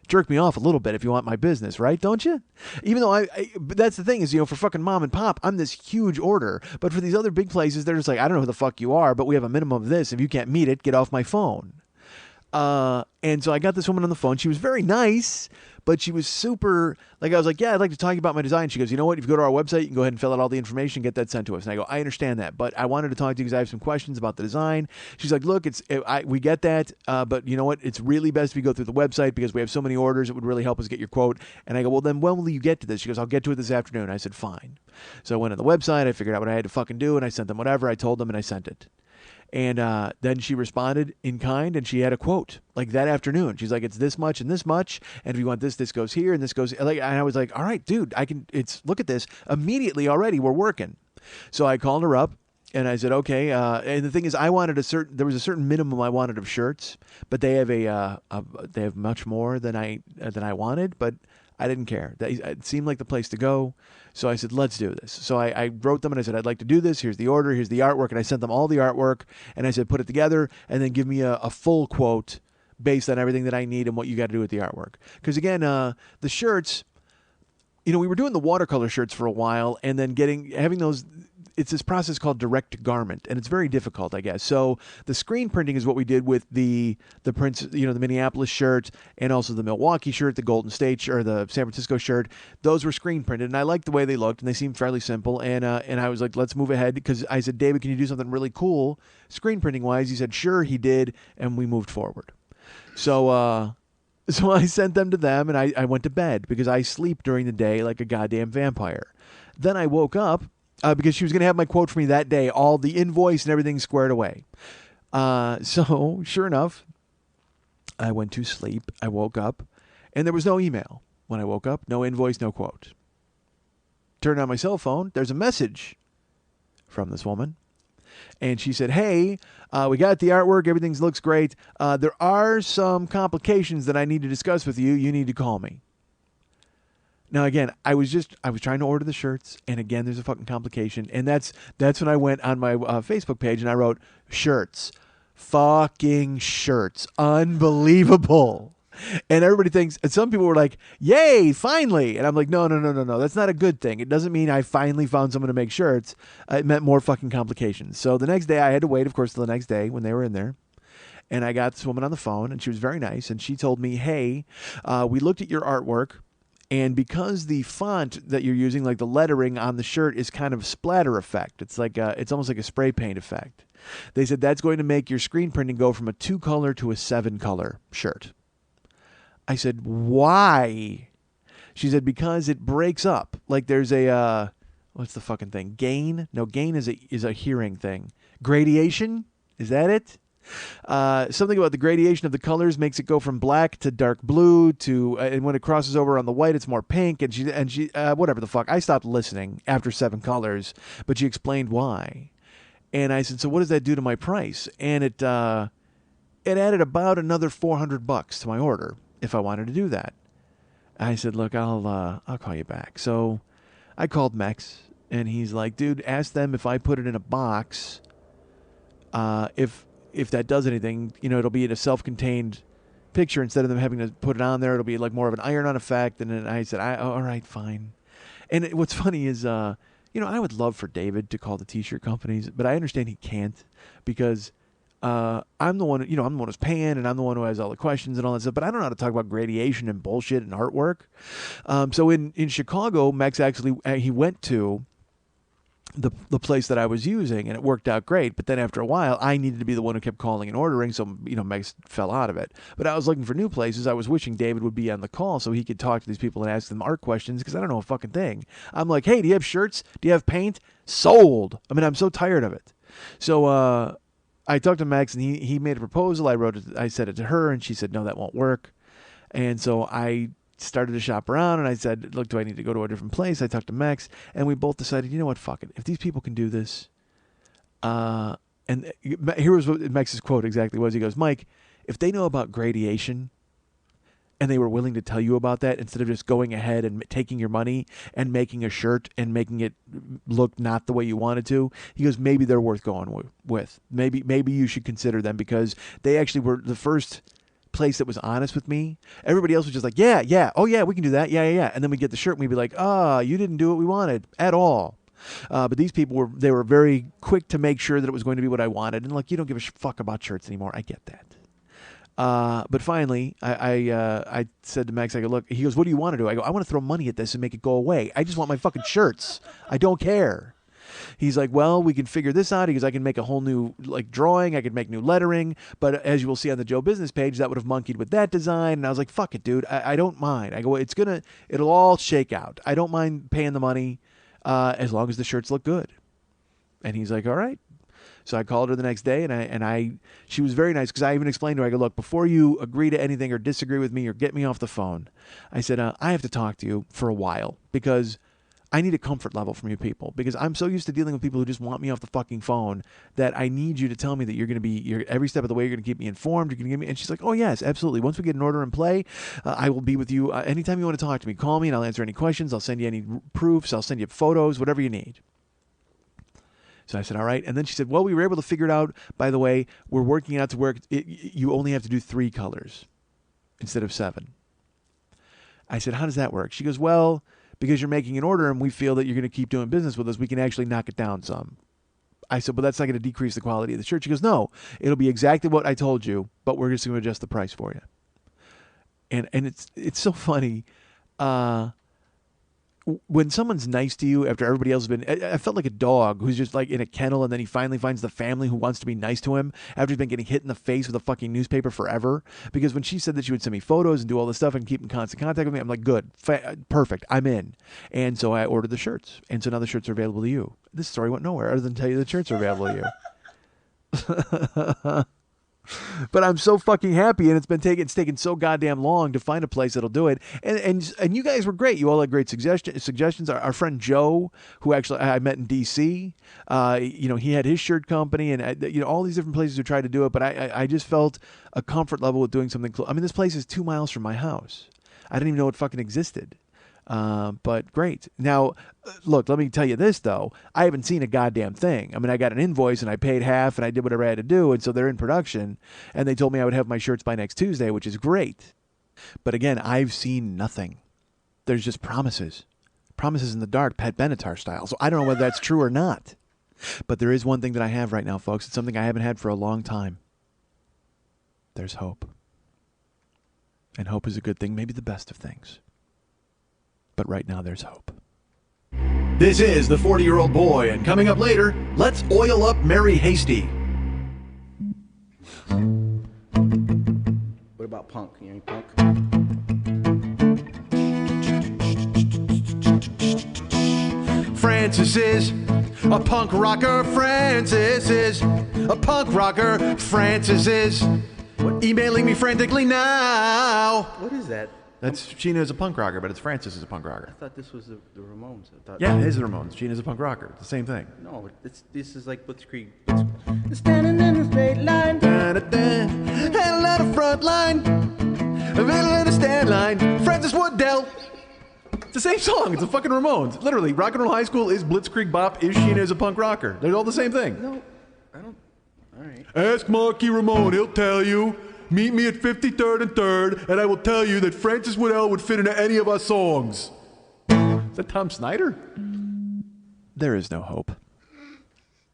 jerk me off a little bit if you want my business, right? Don't you? Even though but that's the thing is, for fucking mom and pop, I'm this huge order. But for these other big places, they're just like, I don't know who the fuck you are, but we have a minimum of this. If you can't meet it, get off my phone. And so I got this woman on the phone. She was very nice, but she was super, like, I was like, yeah, I'd like to talk about my design. She goes, you know what? If you go to our website, you can go ahead and fill out all the information, get that sent to us. And I go, I understand that, but I wanted to talk to you because I have some questions about the design. She's like, look, we get that, but you know what? It's really best if you go through the website because we have so many orders. It would really help us get your quote. And I go, well, then when will you get to this? She goes, I'll get to it this afternoon. I said, fine. So I went on the website. I figured out what I had to fucking do, and I sent them whatever. I told them, and I sent it. And then she responded in kind, and she had a quote like that afternoon. She's like, "It's this much and this much, and if you want this, this goes here, and this goes." Like, and I was like, "All right, dude, I can." Look at this immediately already. We're working. So I called her up, and I said, "Okay." And the thing is, there was a certain minimum I wanted of shirts, but they have they have much more than I wanted, but I didn't care. It seemed like the place to go. So I said, let's do this. So I wrote them and I said, I'd like to do this. Here's the order. Here's the artwork. And I sent them all the artwork. And I said, put it together and then give me a full quote based on everything that I need and what you got to do with the artwork. Because again, the shirts, we were doing the watercolor shirts for a while, and then having those. It's this process called direct to garment, and it's very difficult, I guess. So the screen printing is what we did with the prints, the Minneapolis shirt, and also the Milwaukee shirt, the Golden State or the San Francisco shirt. Those were screen printed, and I liked the way they looked, and they seemed fairly simple. And I was like, let's move ahead, because I said, David, can you do something really cool screen printing wise? He said, sure. He did, and we moved forward. So I sent them to them, and I went to bed because I sleep during the day like a goddamn vampire. Then I woke up. Because she was going to have my quote for me that day, all the invoice and everything squared away. So, sure enough, I went to sleep. I woke up, and there was no email. When I woke up, no invoice, no quote. Turned on my cell phone. There's a message from this woman. And she said, hey, we got the artwork. Everything looks great. There are some complications that I need to discuss with you. You need to call me. Now, again, I was trying to order the shirts, and again, there's a fucking complication. And that's when I went on my Facebook page, and I wrote, shirts. Fucking shirts. Unbelievable. And everybody thinks, and some people were like, yay, finally. And I'm like, no. That's not a good thing. It doesn't mean I finally found someone to make shirts. It meant more fucking complications. So the next day, I had to wait, of course, till the next day when they were in there. And I got this woman on the phone, and she was very nice. And she told me, hey, we looked at your artwork. And because the font that you're using, like the lettering on the shirt, is kind of splatter effect. It's like it's almost like a spray paint effect. They said that's going to make your screen printing go from a 2-color to a 7-color shirt. I said, why? She said, because it breaks up. Like there's a, what's the fucking thing? Gain? No, gain is a hearing thing. Gradation? Is that it? Something about the gradation of the colors makes it go from black to dark blue to, and when it crosses over on the white, it's more pink. And she, whatever the fuck. I stopped listening after 7 colors, but she explained why. And I said, so what does that do to my price? And it added about another $400 to my order if I wanted to do that. I said, look, I'll call you back. So I called Mex, and he's like, dude, ask them if I put it in a box, if that does anything, it'll be in a self-contained picture instead of them having to put it on there. It'll be like more of an iron-on effect. And then I said, all right, fine. And what's funny is, I would love for David to call the T-shirt companies, but I understand he can't because I'm the one, I'm the one who's paying, and I'm the one who has all the questions and all that stuff. But I don't know how to talk about gradation and bullshit and artwork. So in Chicago, Mex actually he went to the place that I was using, and it worked out great. But then after a while, I needed to be the one who kept calling and ordering, so Mex fell out of it. But I was looking for new places. I was wishing David would be on the call so he could talk to these people and ask them art questions, because I don't know a fucking thing. I'm like, hey, do you have shirts? Do you have paint? Sold. I mean, I'm so tired of it. So I talked to Mex, and he made a proposal. I said it to her, and she said, no, that won't work. And so I started to shop around, and I said, look, do I need to go to a different place? I talked to Mex, and we both decided, you know what, fuck it. If these people can do this, and here was what Mex's quote exactly was. He goes, Mike, if they know about gradation, and they were willing to tell you about that instead of just going ahead and taking your money and making a shirt and making it look not the way you wanted to, he goes, maybe they're worth going with. Maybe you should consider them, because they actually were the first place that was honest with me. Everybody else was just like, yeah, oh yeah, we can do that, yeah. And then we get the shirt, and we'd be like, you didn't do what we wanted at all. But these people were very quick to make sure that it was going to be what I wanted. And like, you don't give a fuck about shirts anymore. I get that. But finally, I said to Mex, I go, look, he goes, what do you want to do? I go, I want to throw money at this and make it go away. I just want my fucking shirts. I don't care. He's like, well, we can figure this out. He goes, I can make a whole new drawing. I could make new lettering. But as you will see on the Joe Business page, that would have monkeyed with that design. And I was like, fuck it, dude. I don't mind. I go, it'll all shake out. I don't mind paying the money as long as the shirts look good. And he's like, all right. So I called her the next day, and she was very nice, because I even explained to her, I go, look, before you agree to anything or disagree with me or get me off the phone, I said, I have to talk to you for a while, because I need a comfort level from you people, because I'm so used to dealing with people who just want me off the fucking phone that I need you to tell me that you're every step of the way, you're going to keep me informed. You're going to give me, and she's like, oh yes, absolutely. Once we get an order in play, I will be with you. Anytime you want to talk to me, call me and I'll answer any questions. I'll send you any proofs. I'll send you photos, whatever you need. So I said, all right. And then she said, well, we were able to figure it out. By the way, we're working out to work. You only have to do 3 colors instead of 7. I said, how does that work? She goes, well, because you're making an order and we feel that you're going to keep doing business with us, we can actually knock it down some. I said, but that's not going to decrease the quality of the shirt. She goes, no, it'll be exactly what I told you, but we're just going to adjust the price for you. And it's so funny. When someone's nice to you after everybody else has been, I felt like a dog who's just like in a kennel and then he finally finds the family who wants to be nice to him after he's been getting hit in the face with a fucking newspaper forever. Because when she said that she would send me photos and do all this stuff and keep in constant contact with me, I'm like, good, perfect, I'm in. And so I ordered the shirts. And so now the shirts are available to you. This story went nowhere other than tell you the shirts are available to you. But I'm so fucking happy, and it's taken so goddamn long to find a place that'll do it. And you guys were great. You all had great suggestions. Our friend Joe, who actually I met in D.C., he had his shirt company, and all these different places who tried to do it. But I just felt a comfort level with doing something. I mean, this place is 2 miles from my house. I didn't even know it fucking existed. But great. Now, look, let me tell you this, though. I haven't seen a goddamn thing. I mean, I got an invoice and I paid half and I did whatever I had to do. And so they're in production and they told me I would have my shirts by next Tuesday, which is great. But again, I've seen nothing. There's just promises. Promises in the dark, Pat Benatar style. So I don't know whether that's true or not. But there is one thing that I have right now, folks. It's something I haven't had for a long time. There's hope. And hope is a good thing, maybe the best of things. But right now, there's hope. This is the 40-Year-Old Boy, and coming up later, let's oil up Mary Hasty. What about punk? You know punk? Francis is a punk rocker. Francis is a punk rocker. Francis is emailing me frantically now. What is that? That's Sheena is a punk rocker, but it's Francis is a punk rocker. I thought this was the Ramones. Yeah, it is the Ramones. Sheena is a punk rocker. It's the same thing. No, this is like Blitzkrieg. Standing in a straight line. Had a lot of front line. A middle and a stand line. Francis Woodell. It's the same song. It's a fucking Ramones. Literally, Rock and Roll High School is Blitzkrieg Bop. Is Sheena is a punk rocker. They're all the same thing. No, I don't. All right. Ask Marky Ramone. He'll tell you. Meet me at 53rd and 3rd, and I will tell you that Francis Woodell would fit into any of our songs. Is that Tom Snyder? There is no hope.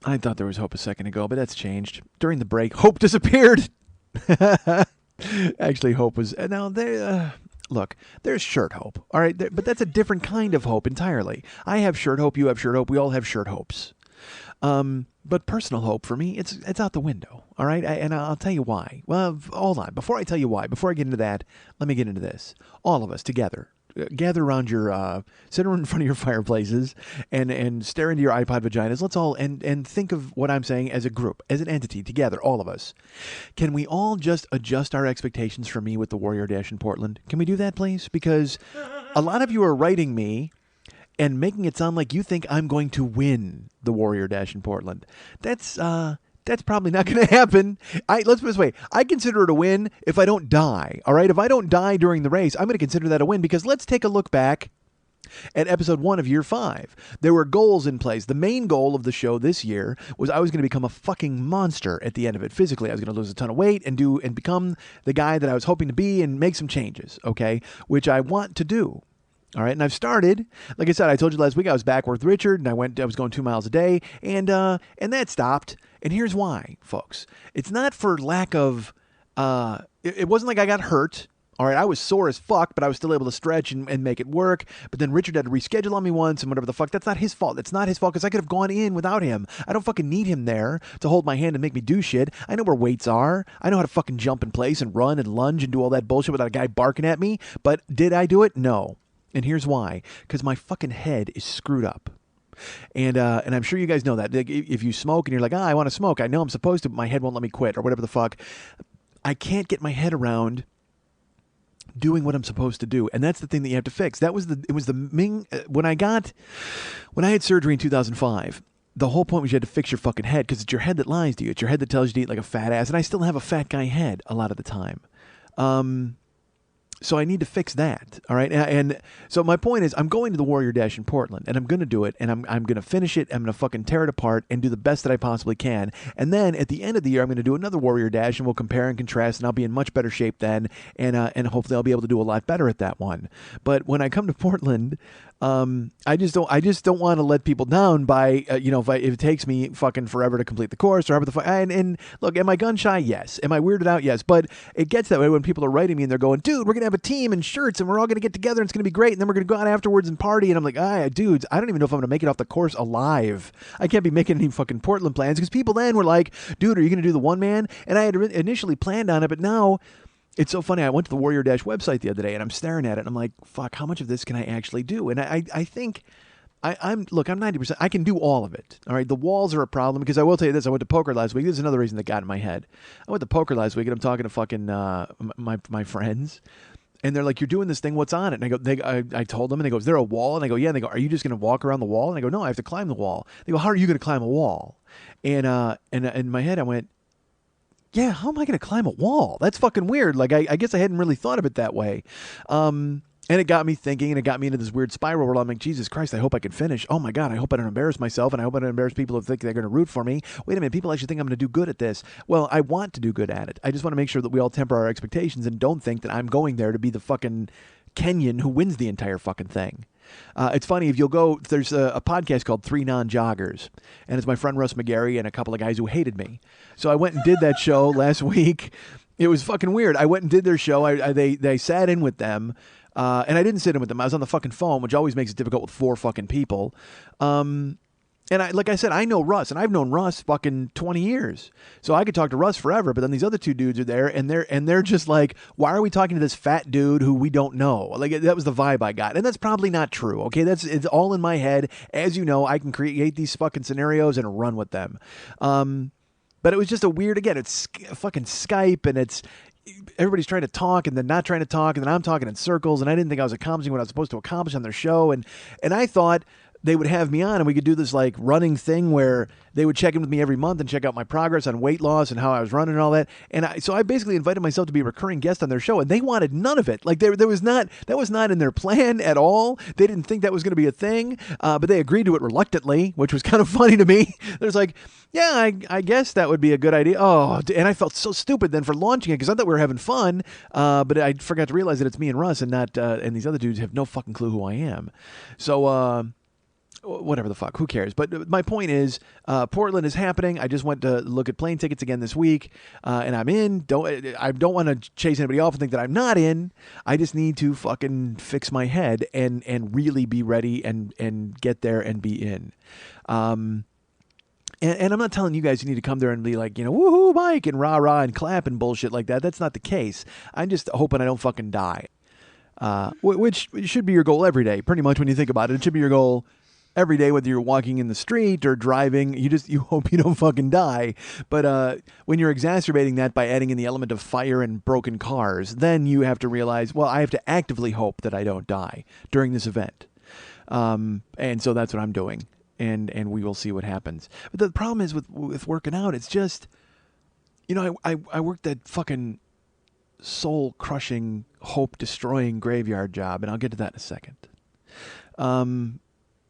I thought there was hope a second ago, but that's changed. During the break, hope disappeared. Actually, hope was... Now, look, there's shirt hope, all right? But that's a different kind of hope entirely. I have shirt hope, you have shirt hope, we all have shirt hopes. But personal hope for me, it's out the window, all right? And I'll tell you why. Well, hold on. Before I tell you why, before I get into that, let me get into this. All of us together, gather around your, sit in front of your fireplaces and stare into your iPod vaginas. Let's all, and think of what I'm saying as a group, as an entity, together, all of us. Can we all just adjust our expectations for me with the Warrior Dash in Portland? Can we do that, please? Because a lot of you are writing me and making it sound like you think I'm going to win the Warrior Dash in Portland. That's probably not going to happen. Let's put it this way. I consider it a win if I don't die. All right? If I don't die during the race, I'm going to consider that a win because let's take a look back at episode 1 of year 5. There were goals in place. The main goal of the show this year was I was going to become a fucking monster at the end of it physically. I was going to lose a ton of weight and become the guy that I was hoping to be and make some changes, okay? Which I want to do. All right, and I've started. Like I said, I told you last week I was back with Richard, and I was going 2 miles a day, and that stopped. And here's why, folks. It's not for lack of. It wasn't like I got hurt. All right, I was sore as fuck, but I was still able to stretch and make it work. But then Richard had to reschedule on me once and whatever the fuck. That's not his fault. It's not his fault because I could have gone in without him. I don't fucking need him there to hold my hand and make me do shit. I know where weights are. I know how to fucking jump in place and run and lunge and do all that bullshit without a guy barking at me. But did I do it? No. And here's why. Because my fucking head is screwed up. And I'm sure you guys know that. If you smoke and you're like, I want to smoke. I know I'm supposed to, but my head won't let me quit or whatever the fuck. I can't get my head around doing what I'm supposed to do. And that's the thing that you have to fix. When I had surgery in 2005, the whole point was you had to fix your fucking head because it's your head that lies to you. It's your head that tells you to eat like a fat ass. And I still have a fat guy head a lot of the time. So I need to fix that. All right. And so my point is I'm going to the Warrior Dash in Portland and I'm going to do it and I'm going to finish it. I'm going to fucking tear it apart and do the best that I possibly can. And then at the end of the year, I'm going to do another Warrior Dash and we'll compare and contrast and I'll be in much better shape then. And hopefully I'll be able to do a lot better at that one. But when I come to Portland, I just don't want to let people down by, if it takes me fucking forever to complete the course or however the fuck. And look, am I gun shy? Yes. Am I weirded out? Yes. But it gets that way when people are writing me and they're going, dude, we're going to have a team and shirts and we're all going to get together and it's going to be great. And then we're going to go out afterwards and party. And I'm like, dudes, I don't even know if I'm going to make it off the course alive. I can't be making any fucking Portland plans because people then were like, dude, are you going to do the one man? And I had initially planned on it, but now it's so funny. I went to the Warrior Dash website the other day and I'm staring at it and I'm like, fuck, how much of this can I actually do? And I think I'm 90%. I can do all of it. All right. The walls are a problem because I will tell you this. I went to poker last week. This is another reason that got in my head. I went to poker last week and I'm talking to fucking my friends. And they're like, you're doing this thing. What's on it? And I told them and they go, is there a wall? And I go, yeah. And they go, are you just going to walk around the wall? And I go, no, I have to climb the wall. They go, how are you going to climb a wall? And in my head, I went, yeah, how am I going to climb a wall? That's fucking weird. Like, I guess I hadn't really thought of it that way. And it got me thinking, and it got me into this weird spiral where I'm like, Jesus Christ, I hope I can finish. Oh my God, I hope I don't embarrass myself, and I hope I don't embarrass people who think they're going to root for me. Wait a minute, people actually think I'm going to do good at this. Well, I want to do good at it. I just want to make sure that we all temper our expectations and don't think that I'm going there to be the fucking Kenyan who wins the entire fucking thing. It's funny, if you'll go, there's a podcast called Three Non-Joggers, and it's my friend Russ McGarry and a couple of guys who hated me. So I went and did that show last week. It was fucking weird. I went and did their show. They sat in with them. And I didn't sit in with them. I was on the fucking phone, which always makes it difficult with 4 fucking people. And like I said, I know Russ, and I've known Russ fucking 20 years. So I could talk to Russ forever, but then these other 2 dudes are there, and they're just like, why are we talking to this fat dude who we don't know? Like, that was the vibe I got. And that's probably not true, okay? It's all in my head. As you know, I can create these fucking scenarios and run with them. But it was just a weird, again, it's fucking Skype, and it's everybody's trying to talk and then not trying to talk, and then I'm talking in circles, and I didn't think I was accomplishing what I was supposed to accomplish on their show, and I thought they would have me on and we could do this like running thing where they would check in with me every month and check out my progress on weight loss and how I was running and all that. And so I basically invited myself to be a recurring guest on their show, and they wanted none of it. Like that was not in their plan at all. They didn't think that was going to be a thing, but they agreed to it reluctantly, which was kind of funny to me. There's like, yeah, I guess that would be a good idea. Oh, and I felt so stupid then for launching it because I thought we were having fun, but I forgot to realize that it's me and Russ and not and these other dudes have no fucking clue who I am. So whatever the fuck, who cares? But my point is, Portland is happening. I just went to look at plane tickets again this week, and I'm in. I don't want to chase anybody off and think that I'm not in. I just need to fucking fix my head and really be ready and get there and be in. And I'm not telling you guys you need to come there and be like, woohoo, Mike, and rah-rah and clap and bullshit like that. That's not the case. I'm just hoping I don't fucking die, which should be your goal every day. Pretty much when you think about it, it should be your goal every day, whether you're walking in the street or driving. You hope you don't fucking die. But when you're exacerbating that by adding in the element of fire and broken cars, then you have to realize, well, I have to actively hope that I don't die during this event. And so that's what I'm doing. And we will see what happens. But the problem is with working out, it's just, I worked that fucking soul-crushing, hope-destroying graveyard job, and I'll get to that in a second.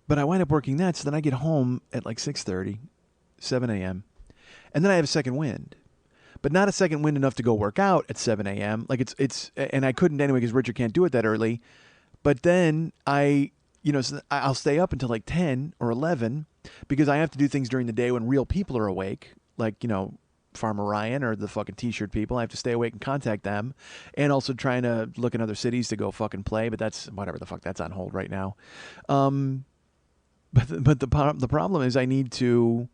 But I wind up working that, so then I get home at like 6:30, 7 a.m., and then I have a second wind. But not a second wind enough to go work out at 7 a.m. Like it's and I couldn't anyway because Richard can't do it that early. But then I'll stay up until like 10 or 11 because I have to do things during the day when real people are awake, like, Farmer Ryan or the fucking t-shirt people. I have to stay awake and contact them, and also trying to look in other cities to go fucking play, but that's whatever the fuck, that's on hold right now. But the problem is I need to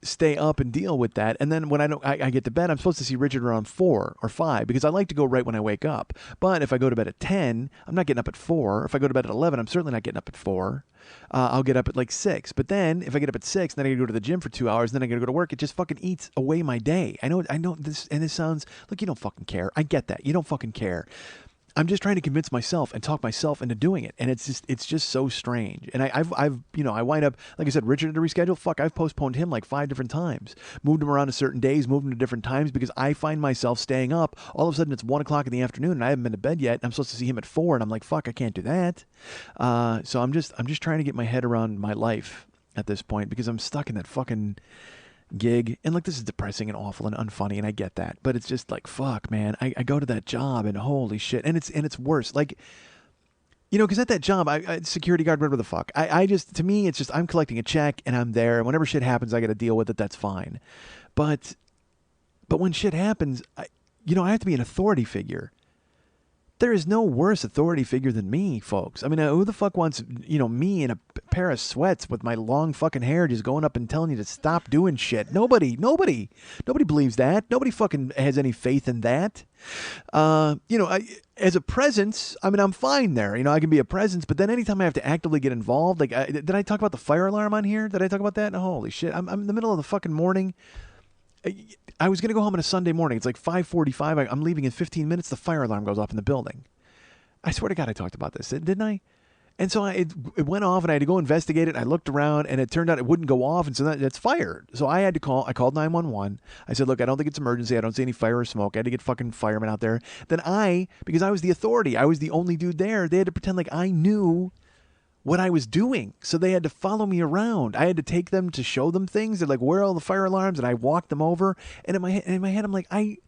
stay up and deal with that. And then when I get to bed, I'm supposed to see Richard around 4 or 5 because I like to go right when I wake up. But if I go to bed at 10, I'm not getting up at 4. If I go to bed at 11, I'm certainly not getting up at 4. I'll get up at like 6. But then if I get up at 6, then I got to go to the gym for 2 hours, and then I got to go to work. It just fucking eats away my day. I know this, and this sounds, look, you don't fucking care. I get that. You don't fucking care. I'm just trying to convince myself and talk myself into doing it, and it's just so strange. And I've I wind up, like I said, Richard had to reschedule. Fuck, I've postponed him like 5 different times, moved him around to certain days, moved him to different times because I find myself staying up. All of a sudden, it's 1 o'clock in the afternoon, and I haven't been to bed yet. And I'm supposed to see him at 4, and I'm like, fuck, I can't do that. So I'm just trying to get my head around my life at this point because I'm stuck in that fucking gig, and like this is depressing and awful and unfunny, and I get that, but it's just like, fuck, man, I go to that job and holy shit, and it's worse, like, because at that job, I security guard, whatever the fuck, I just, to me, it's just, I'm collecting a check and I'm there, and whenever shit happens, I got to deal with it. That's fine, but when shit happens, I have to be an authority figure. There is no worse authority figure than me, folks. I mean, who the fuck wants, me in a pair of sweats with my long fucking hair just going up and telling you to stop doing shit? Nobody believes that. Nobody fucking has any faith in that. As a presence, I mean, I'm fine there. I can be a presence, but then anytime I have to actively get involved, like, did I talk about the fire alarm on here? Did I talk about that? Holy shit. I'm in the middle of the fucking morning. I was going to go home on a Sunday morning. It's like 5:45. I'm leaving in 15 minutes. The fire alarm goes off in the building. I swear to God I talked about this, didn't I? And so it went off, and I had to go investigate it. I looked around, and it turned out it wouldn't go off, and so that's fire. So I had to call. I called 911. I said, look, I don't think it's emergency. I don't see any fire or smoke. I had to get fucking firemen out there. Then because I was the authority, I was the only dude there, they had to pretend like I knew what I was doing. So they had to follow me around. I had to take them to show them things. They're like, where are all the fire alarms? And I walked them over. And in my head, I'm like, I'm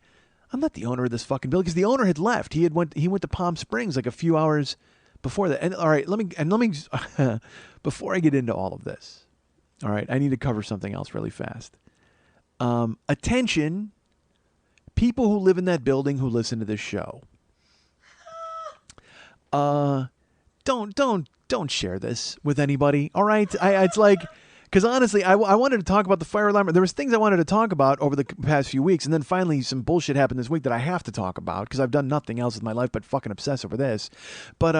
not the owner of this fucking building, because the owner had left. He went to Palm Springs like a few hours before that. And all right, let me before I get into all of this, all right, I need to cover something else really fast. Attention, people who live in that building who listen to this show. Don't share this with anybody, all right? It's like, because honestly, I wanted to talk about the fire alarm. There was things I wanted to talk about over the past few weeks, and then finally some bullshit happened this week that I have to talk about because I've done nothing else with my life but fucking obsess over this. But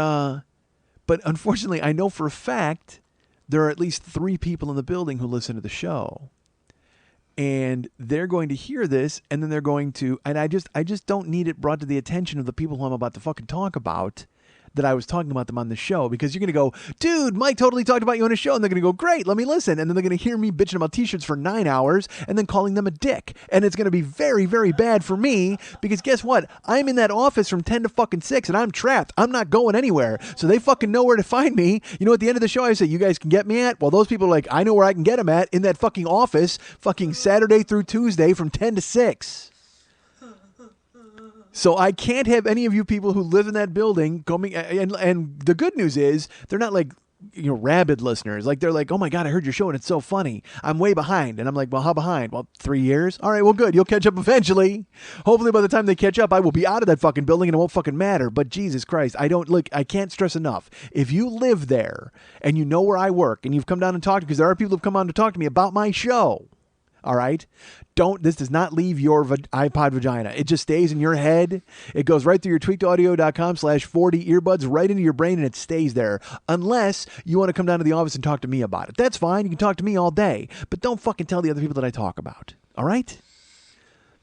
unfortunately, I know for a fact there are at least 3 people in the building who listen to the show. And they're going to hear this, and then they're going to, and I just don't need it brought to the attention of the people who I'm about to fucking talk about, that I was talking about them on the show, because you're going to go, dude, Mike totally talked about you on his show, and they're going to go, great, let me listen. And then they're going to hear me bitching about t-shirts for 9 hours and then calling them a dick. And it's going to be very, very bad for me, because guess what? I'm in that office from 10 to fucking 6, and I'm trapped. I'm not going anywhere. So they fucking know where to find me. At the end of the show, I say, you guys can get me at? Well, those people are like, I know where I can get them at, in that fucking office, fucking Saturday through Tuesday from 10 to 6. So I can't have any of you people who live in that building coming. And the good news is they're not like, rabid listeners. Like, they're like, oh my God, I heard your show and it's so funny. I'm way behind. And I'm like, well, how behind? Well, 3 years. All right, well, good. You'll catch up eventually. Hopefully by the time they catch up, I will be out of that fucking building and it won't fucking matter. But Jesus Christ, I can't stress enough. If you live there and you know where I work and you've come down and talked, because there are people who've come on to talk to me about my show. All right. This does not leave your iPod vagina. It just stays in your head. It goes right through your tweakedaudio.com/40 earbuds right into your brain, and it stays there. Unless you want to come down to the office and talk to me about it. That's fine. You can talk to me all day, but don't fucking tell the other people that I talk about. All right.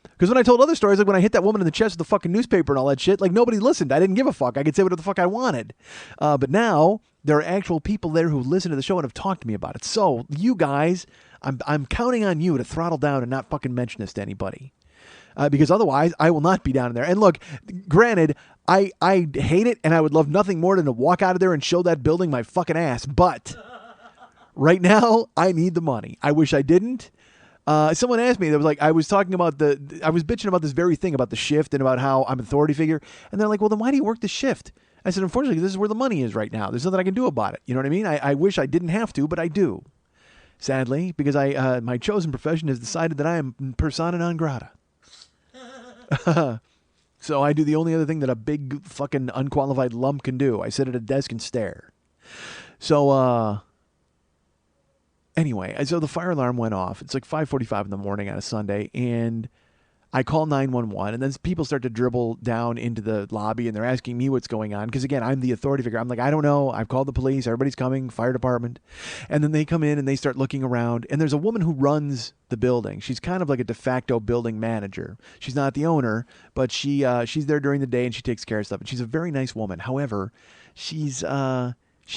Because when I told other stories, like when I hit that woman in the chest with the fucking newspaper and all that shit, like nobody listened. I didn't give a fuck. I could say whatever the fuck I wanted. But now there are actual people there who listen to the show and have talked to me about it. So you guys, I'm counting on you to throttle down and not fucking mention this to anybody. Because otherwise I will not be down there. And look, granted, I hate it and I would love nothing more than to walk out of there and show that building my fucking ass. But right now I need the money. I wish I didn't. Someone asked me, that was like, I was talking about I was bitching about this very thing about the shift and about how I'm an authority figure. And they're like, well, then why do you work the shift? I said, unfortunately, this is where the money is right now. There's nothing I can do about it. You know what I mean? I wish I didn't have to, but I do. Sadly, because my chosen profession has decided that I am persona non grata. So I do the only other thing that a big fucking unqualified lump can do. I sit at a desk and stare. So, anyway, so the fire alarm went off. It's like 5:45 in the morning on a Sunday, and I call 911, and then people start to dribble down into the lobby, and they're asking me what's going on because, again, I'm the authority figure. I'm like, I don't know. I've called the police. Everybody's coming, fire department. And then they come in, and they start looking around, and there's a woman who runs the building. She's kind of like a de facto building manager. She's not the owner, but she's there during the day, and she takes care of stuff. And she's a very nice woman. However, she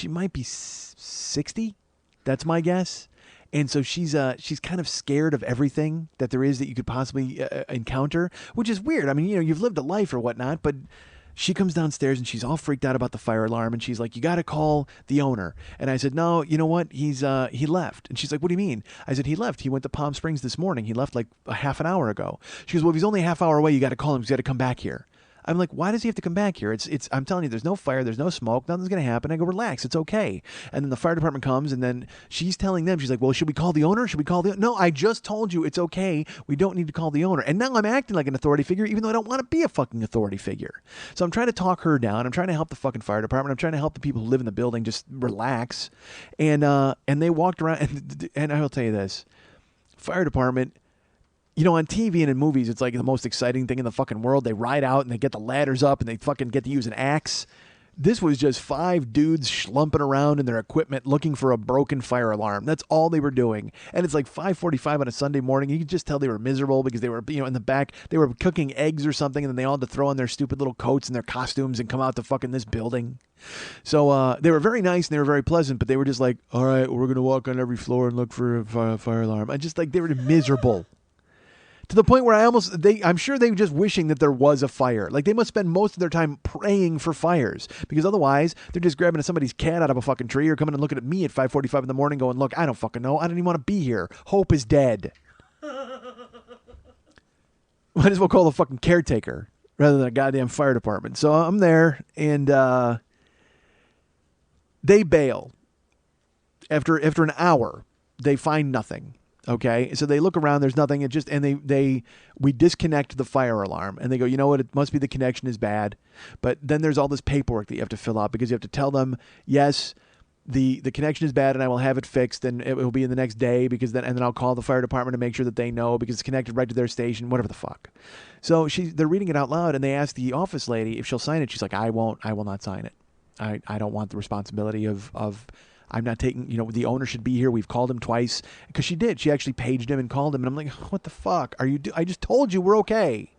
might be 60. That's my guess. And so she's kind of scared of everything that there is that you could possibly encounter, which is weird. I mean, you've lived a life or whatnot, but she comes downstairs and she's all freaked out about the fire alarm, and she's like, "You got to call the owner." And I said, "No, you know what? He left." And she's like, "What do you mean?" I said, "He left. He went to Palm Springs this morning. He left like a half an hour ago." She goes, "Well, if he's only a half hour away, you got to call him. He's got to come back here." I'm like, why does he have to come back here? I'm telling you, there's no fire, there's no smoke, nothing's going to happen. I go, relax, it's okay. And then the fire department comes, and then she's telling them, she's like, well, should we call the owner? No, I just told you it's okay. We don't need to call the owner. And now I'm acting like an authority figure, even though I don't want to be a fucking authority figure. So I'm trying to talk her down. I'm trying to help the fucking fire department. I'm trying to help the people who live in the building just relax. And they walked around, and I will tell you this, fire department, on TV and in movies, it's like the most exciting thing in the fucking world. They ride out and they get the ladders up and they fucking get to use an axe. This was just 5 dudes schlumping around in their equipment looking for a broken fire alarm. That's all they were doing. And it's like 5:45 on a Sunday morning. You could just tell they were miserable because they were, in the back, they were cooking eggs or something, and then they all had to throw on their stupid little coats and their costumes and come out to fucking this building. So they were very nice and they were very pleasant, but they were just like, all right, we're going to walk on every floor and look for a fire alarm. I just like, they were miserable. To the point where I'm sure they were just wishing that there was a fire. Like, they must spend most of their time praying for fires, because otherwise they're just grabbing somebody's cat out of a fucking tree or coming and looking at me at 5:45 in the morning going, look, I don't fucking know. I don't even want to be here. Hope is dead. Might as well call the fucking caretaker rather than a goddamn fire department. So I'm there, and they bail. After an hour, they find nothing. Okay, so they look around. There's nothing. We disconnect the fire alarm, and they go, you know what? It must be the connection is bad. But then there's all this paperwork that you have to fill out, because you have to tell them, yes, the connection is bad, and I will have it fixed, and it will be in the next day, and then I'll call the fire department to make sure that they know, because it's connected right to their station, whatever the fuck. So they're reading it out loud, and they ask the office lady if she'll sign it. She's like, I will not sign it. I don't want the responsibility of I'm not taking, the owner should be here. We've called him twice. Because she did. She actually paged him and called him. And I'm like, what the fuck? I just told you we're okay.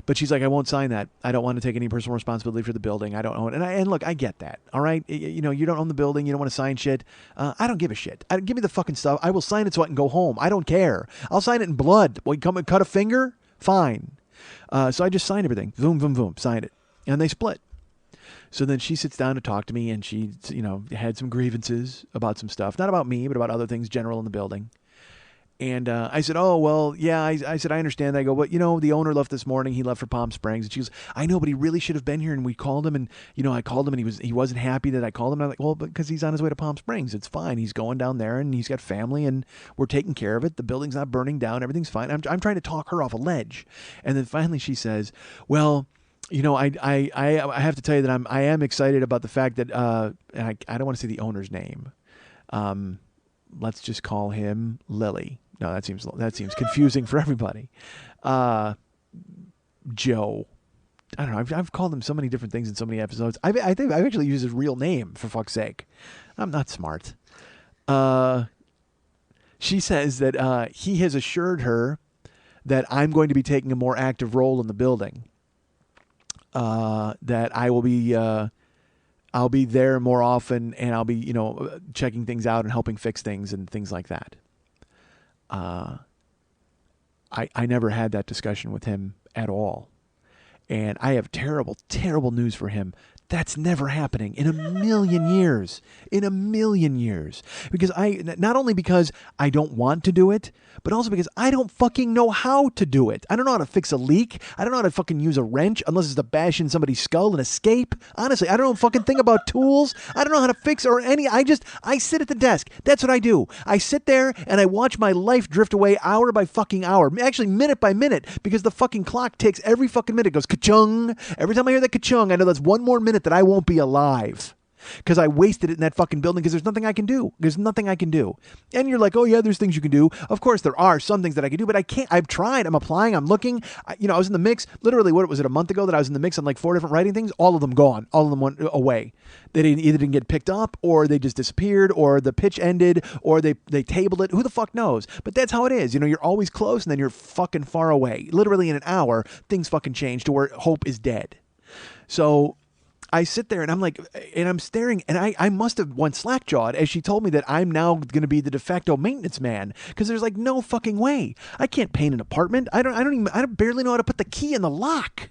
But she's like, I won't sign that. I don't want to take any personal responsibility for the building. I don't own it. And look, I get that. All right. You don't own the building. You don't want to sign shit. I don't give a shit. Give me the fucking stuff. I will sign it so I can go home. I don't care. I'll sign it in blood. Well, you come and cut a finger? Fine. So I just signed everything. Boom, boom, boom. Signed it. And they split. So then she sits down to talk to me, and she, had some grievances about some stuff. Not about me, but about other things general in the building. And I said, oh, well, yeah. I said, I understand that. I go, well, the owner left this morning. He left for Palm Springs. And she goes, I know, but he really should have been here. And we called him, and, I called him, and he wasn't happy that I called him. And I'm like, well, because he's on his way to Palm Springs. It's fine. He's going down there, and he's got family, and we're taking care of it. The building's not burning down. Everything's fine. I'm trying to talk her off a ledge. And then finally she says, well, I have to tell you that I am excited about the fact that and I don't want to say the owner's name. Let's just call him Lily. No, that seems confusing for everybody. Joe. I don't know. I've called him so many different things in so many episodes. I think I've actually used his real name, for fuck's sake. I'm not smart. She says that he has assured her that I'm going to be taking a more active role in the building. That I will be, I'll be there more often, and I'll be, checking things out and helping fix things and things like that. I never had that discussion with him at all. And I have terrible, terrible news for him. That's never happening in a million years. In a million years. Because not only because I don't want to do it, but also because I don't fucking know how to do it. I don't know how to fix a leak. I don't know how to fucking use a wrench unless it's to bash in somebody's skull and escape. Honestly, I don't know fucking thing about tools. I don't know how to fix or any. I sit at the desk. That's what I do. I sit there and I watch my life drift away hour by fucking hour. Actually, minute by minute, because the fucking clock ticks every fucking minute. It goes ka-chung. Every time I hear that ka-chung, I know that's one more minute that I won't be alive. because I wasted it in that fucking building because there's nothing I can do. There's nothing I can do. And you're like, oh yeah, there's things you can do. Of course there are some things that I can do, but I can't. I've tried. I'm applying. I'm looking. I was in the mix. Literally, what was it, a month ago that I was in the mix on like 4 different writing things? All of them gone. All of them went away. They either didn't get picked up, or they just disappeared, or the pitch ended, or they tabled it. Who the fuck knows? But that's how it is. You're always close, and then you're fucking far away. Literally in an hour, things fucking change to where hope is dead. So I sit there and I'm like, and I'm staring, and I must have went slack-jawed as she told me that I'm now going to be the de facto maintenance man, because there's like no fucking way. I can't paint an apartment. I barely know how to put the key in the lock.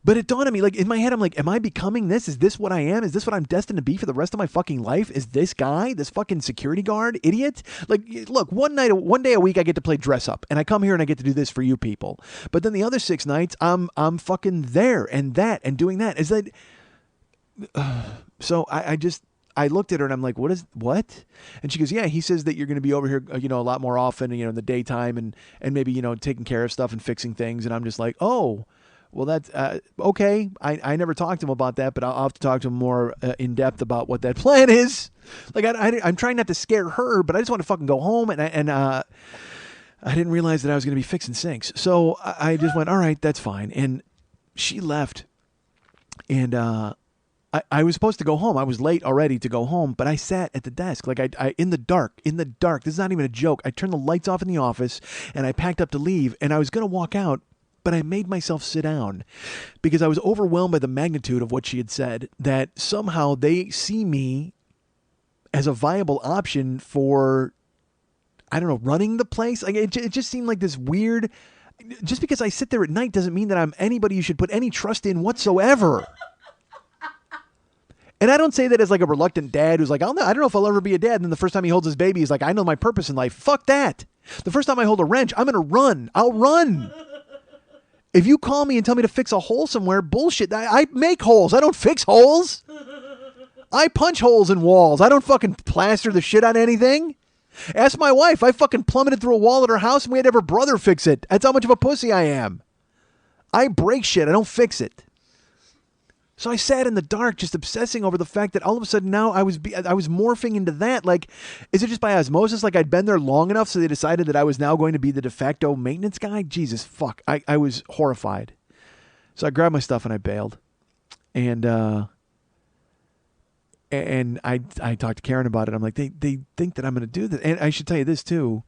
But it dawned on me, like in my head, I'm like, am I becoming this? Is this what I am? Is this what I'm destined to be for the rest of my fucking life? Is this guy, this fucking security guard idiot? Like, look, one day a week I get to play dress up, and I come here and I get to do this for you people. But then the other 6 nights, I'm fucking there and that and doing that. Is that? So I looked at her and I'm like, what? And she goes, yeah, he says that you're going to be over here, a lot more often, in the daytime and maybe, taking care of stuff and fixing things. And I'm just like, oh. Well, that's okay. I never talked to him about that, but I'll have to talk to him more in depth about what that plan is. Like, I'm trying not to scare her, but I just want to fucking go home. And I didn't realize that I was going to be fixing sinks. So I just went, all right, that's fine. And she left. And I was supposed to go home. I was late already to go home, but I sat at the desk, like I in the dark. This is not even a joke. I turned the lights off in the office, and I packed up to leave, and I was going to walk out. But I made myself sit down because I was overwhelmed by the magnitude of what she had said, that somehow they see me as a viable option for, I don't know, running the place. Like it just seemed like this weird, just because I sit there at night doesn't mean that I'm anybody you should put any trust in whatsoever. And I don't say that as like a reluctant dad who's like, I don't know if I'll ever be a dad. And then the first time he holds his baby, he's like, I know my purpose in life. Fuck that. The first time I hold a wrench, I'm going to run. I'll run. If you call me and tell me to fix a hole somewhere, bullshit. I make holes. I don't fix holes. I punch holes in walls. I don't fucking plaster the shit on anything. Ask my wife. I fucking plummeted through a wall at her house and we had to have her brother fix it. That's how much of a pussy I am. I break shit. I don't fix it. So I sat in the dark just obsessing over the fact that all of a sudden now I was morphing into that. Like, is it just by osmosis? Like I'd been there long enough so they decided that I was now going to be the de facto maintenance guy? Jesus, fuck. I was horrified. So I grabbed my stuff and I bailed. And I talked to Karen about it. I'm like, they think that I'm going to do this. And I should tell you this too.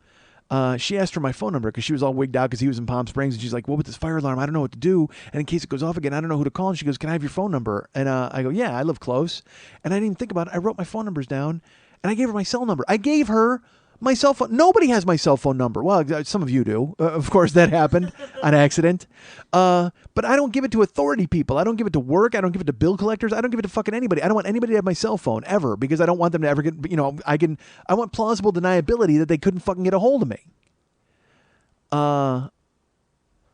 She asked for my phone number because she was all wigged out because he was in Palm Springs. And she's like, well, with this fire alarm, I don't know what to do. And in case it goes off again, I don't know who to call. And she goes, can I have your phone number? And I go, yeah, I live close. And I didn't even think about it. I wrote my phone numbers down and I gave her my cell number. I gave her my cell phone. Nobody has my cell phone number. Well, some of you do. Of course, that happened on accident. But I don't give it to authority people. I don't give it to work. I don't give it to bill collectors. I don't give it to fucking anybody. I don't want anybody to have my cell phone ever because I don't want them to ever get, I want plausible deniability that they couldn't fucking get a hold of me. But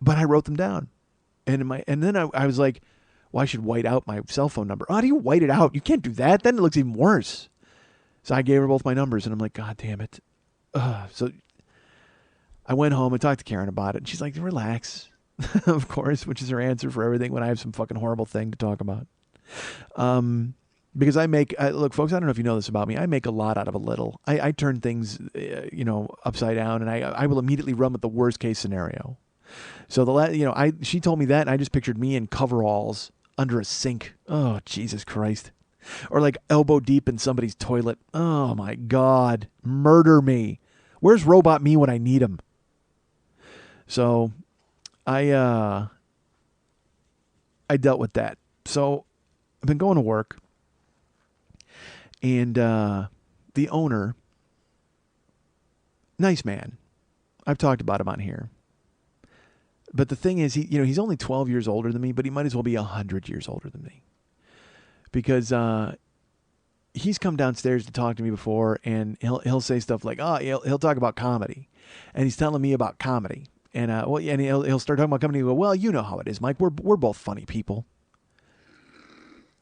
I wrote them down. And then I was like, well, I should white out my cell phone number. How do you white it out? You can't do that. Then it looks even worse. So I gave her both my numbers and I'm like, God damn it. So I went home and talked to Karen about it. And she's like, relax, of course, which is her answer for everything when I have some fucking horrible thing to talk about. Because look, folks, I don't know if you know this about me. I make a lot out of a little. I turn things, upside down, and I will immediately run with the worst case scenario. So she told me that, and I just pictured me in coveralls under a sink. Oh, Jesus Christ. Or like elbow deep in somebody's toilet. Oh my God. Murder me. Where's Robot Me when I need him? So I dealt with that. So I've been going to work. And the owner, nice man. I've talked about him on here. But the thing is, he's only 12 years older than me, but he might as well be 100 years older than me. Because he's come downstairs to talk to me before, and he'll say stuff like, he'll talk about comedy. And he's telling me about comedy. And and he'll start talking about comedy and go, well, you know how it is, Mike. We're both funny people.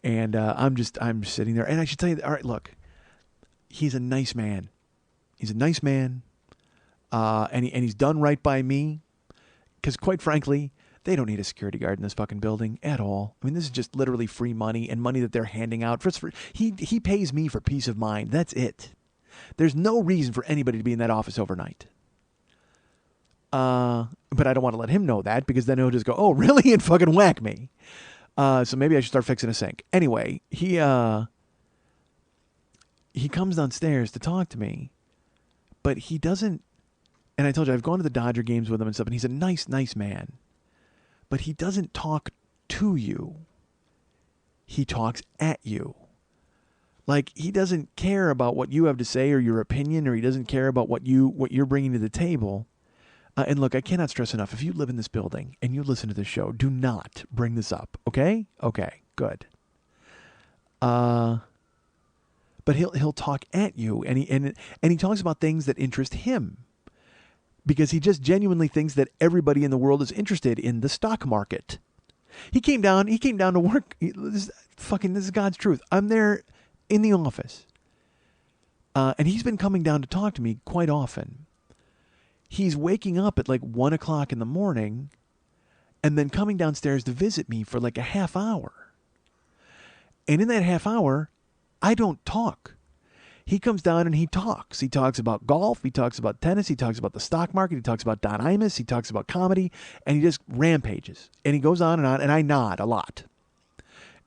And I'm sitting there, and I should tell you, all right, look, he's a nice man. He's a nice man, and he's done right by me. Because quite frankly, They don't need a security guard in this fucking building at all. I mean, this is just literally free money and money that they're handing out. He pays me for peace of mind. That's it. There's no reason for anybody to be in that office overnight. But I don't want to let him know that, because then he'll just go, oh, really? And fucking whack me. So maybe I should start fixing a sink. Anyway, he comes downstairs to talk to me, but he doesn't. And I told you, I've gone to the Dodger games with him and stuff, and he's a nice, nice man. But he doesn't talk to you. He talks at you. Like, he doesn't care about what you have to say or your opinion, or he doesn't care about what you're bringing to the table. And look, I cannot stress enough, if you live in this building and you listen to this show, do not bring this up, okay? Okay, good. But he'll talk at you, and he talks about things that interest him, because he just genuinely thinks that everybody in the world is interested in the stock market. He came down to work. This is God's truth. I'm there in the office, and he's been coming down to talk to me quite often. He's waking up at like 1 o'clock in the morning and then coming downstairs to visit me for like a half hour. And in that half hour, I don't talk. He comes down and he talks. He talks about golf. He talks about tennis. He talks about the stock market. He talks about Don Imus. He talks about comedy. And he just rampages. And he goes on, and I nod a lot.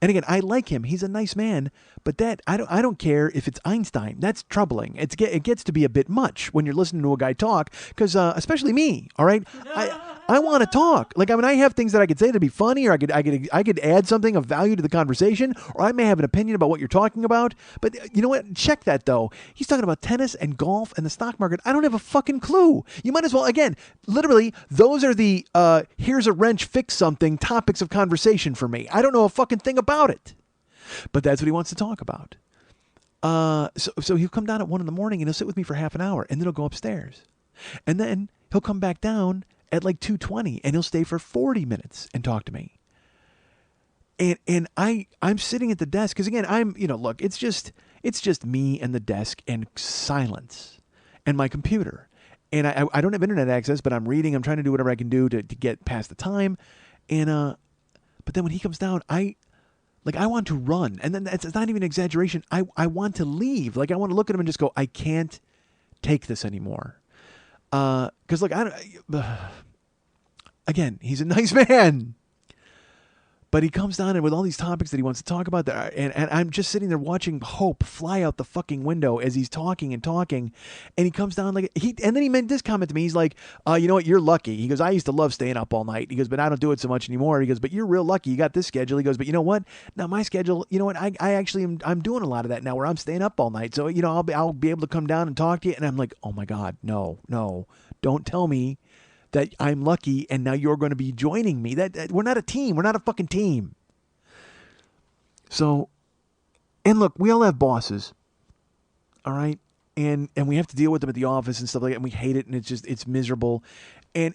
And again, I like him. He's a nice man. But that I don't care if it's Einstein. That's troubling. It gets to be a bit much when you're listening to a guy talk, because especially me. All right, I want to talk. Like, I mean, I have things that I could say to be funny, or I could add something of value to the conversation, or I may have an opinion about what you're talking about. But you know what? Check that though. He's talking about tennis and golf and the stock market. I don't have a fucking clue. You might as well, again, literally, those are the here's a wrench, fix something topics of conversation for me. I don't know a fucking thing about it. But that's what he wants to talk about. So he'll come down at 1 in the morning and he'll sit with me for half an hour, and then he'll go upstairs. And then he'll come back down at like 2:20 and he'll stay for 40 minutes and talk to me. And I'm sitting at the desk, because again, look, it's just me and the desk and silence and my computer. And I don't have internet access, but I'm reading, I'm trying to do whatever I can do to get past the time. And but then when he comes down, I want to run. And then it's not even an exaggeration. I want to leave. Like, I want to look at him and just go, I can't take this anymore. Because, look, again, he's a nice man. But he comes down and with all these topics that he wants to talk about, and I'm just sitting there watching hope fly out the fucking window as he's talking and talking. And he comes down and then he made this comment to me. He's like, you know what? You're lucky. He goes, I used to love staying up all night. He goes, but I don't do it so much anymore. He goes, but you're real lucky. You got this schedule. He goes, but you know what? Now my schedule, you know what? I actually I'm doing a lot of that now, where I'm staying up all night. So, I'll be able to come down and talk to you. And I'm like, oh my God, no, don't tell me that I'm lucky and now you're going to be joining me. That we're not a team. We're not a fucking team. So, and look, we all have bosses. All right? And we have to deal with them at the office and stuff like that, and we hate it, and it's miserable.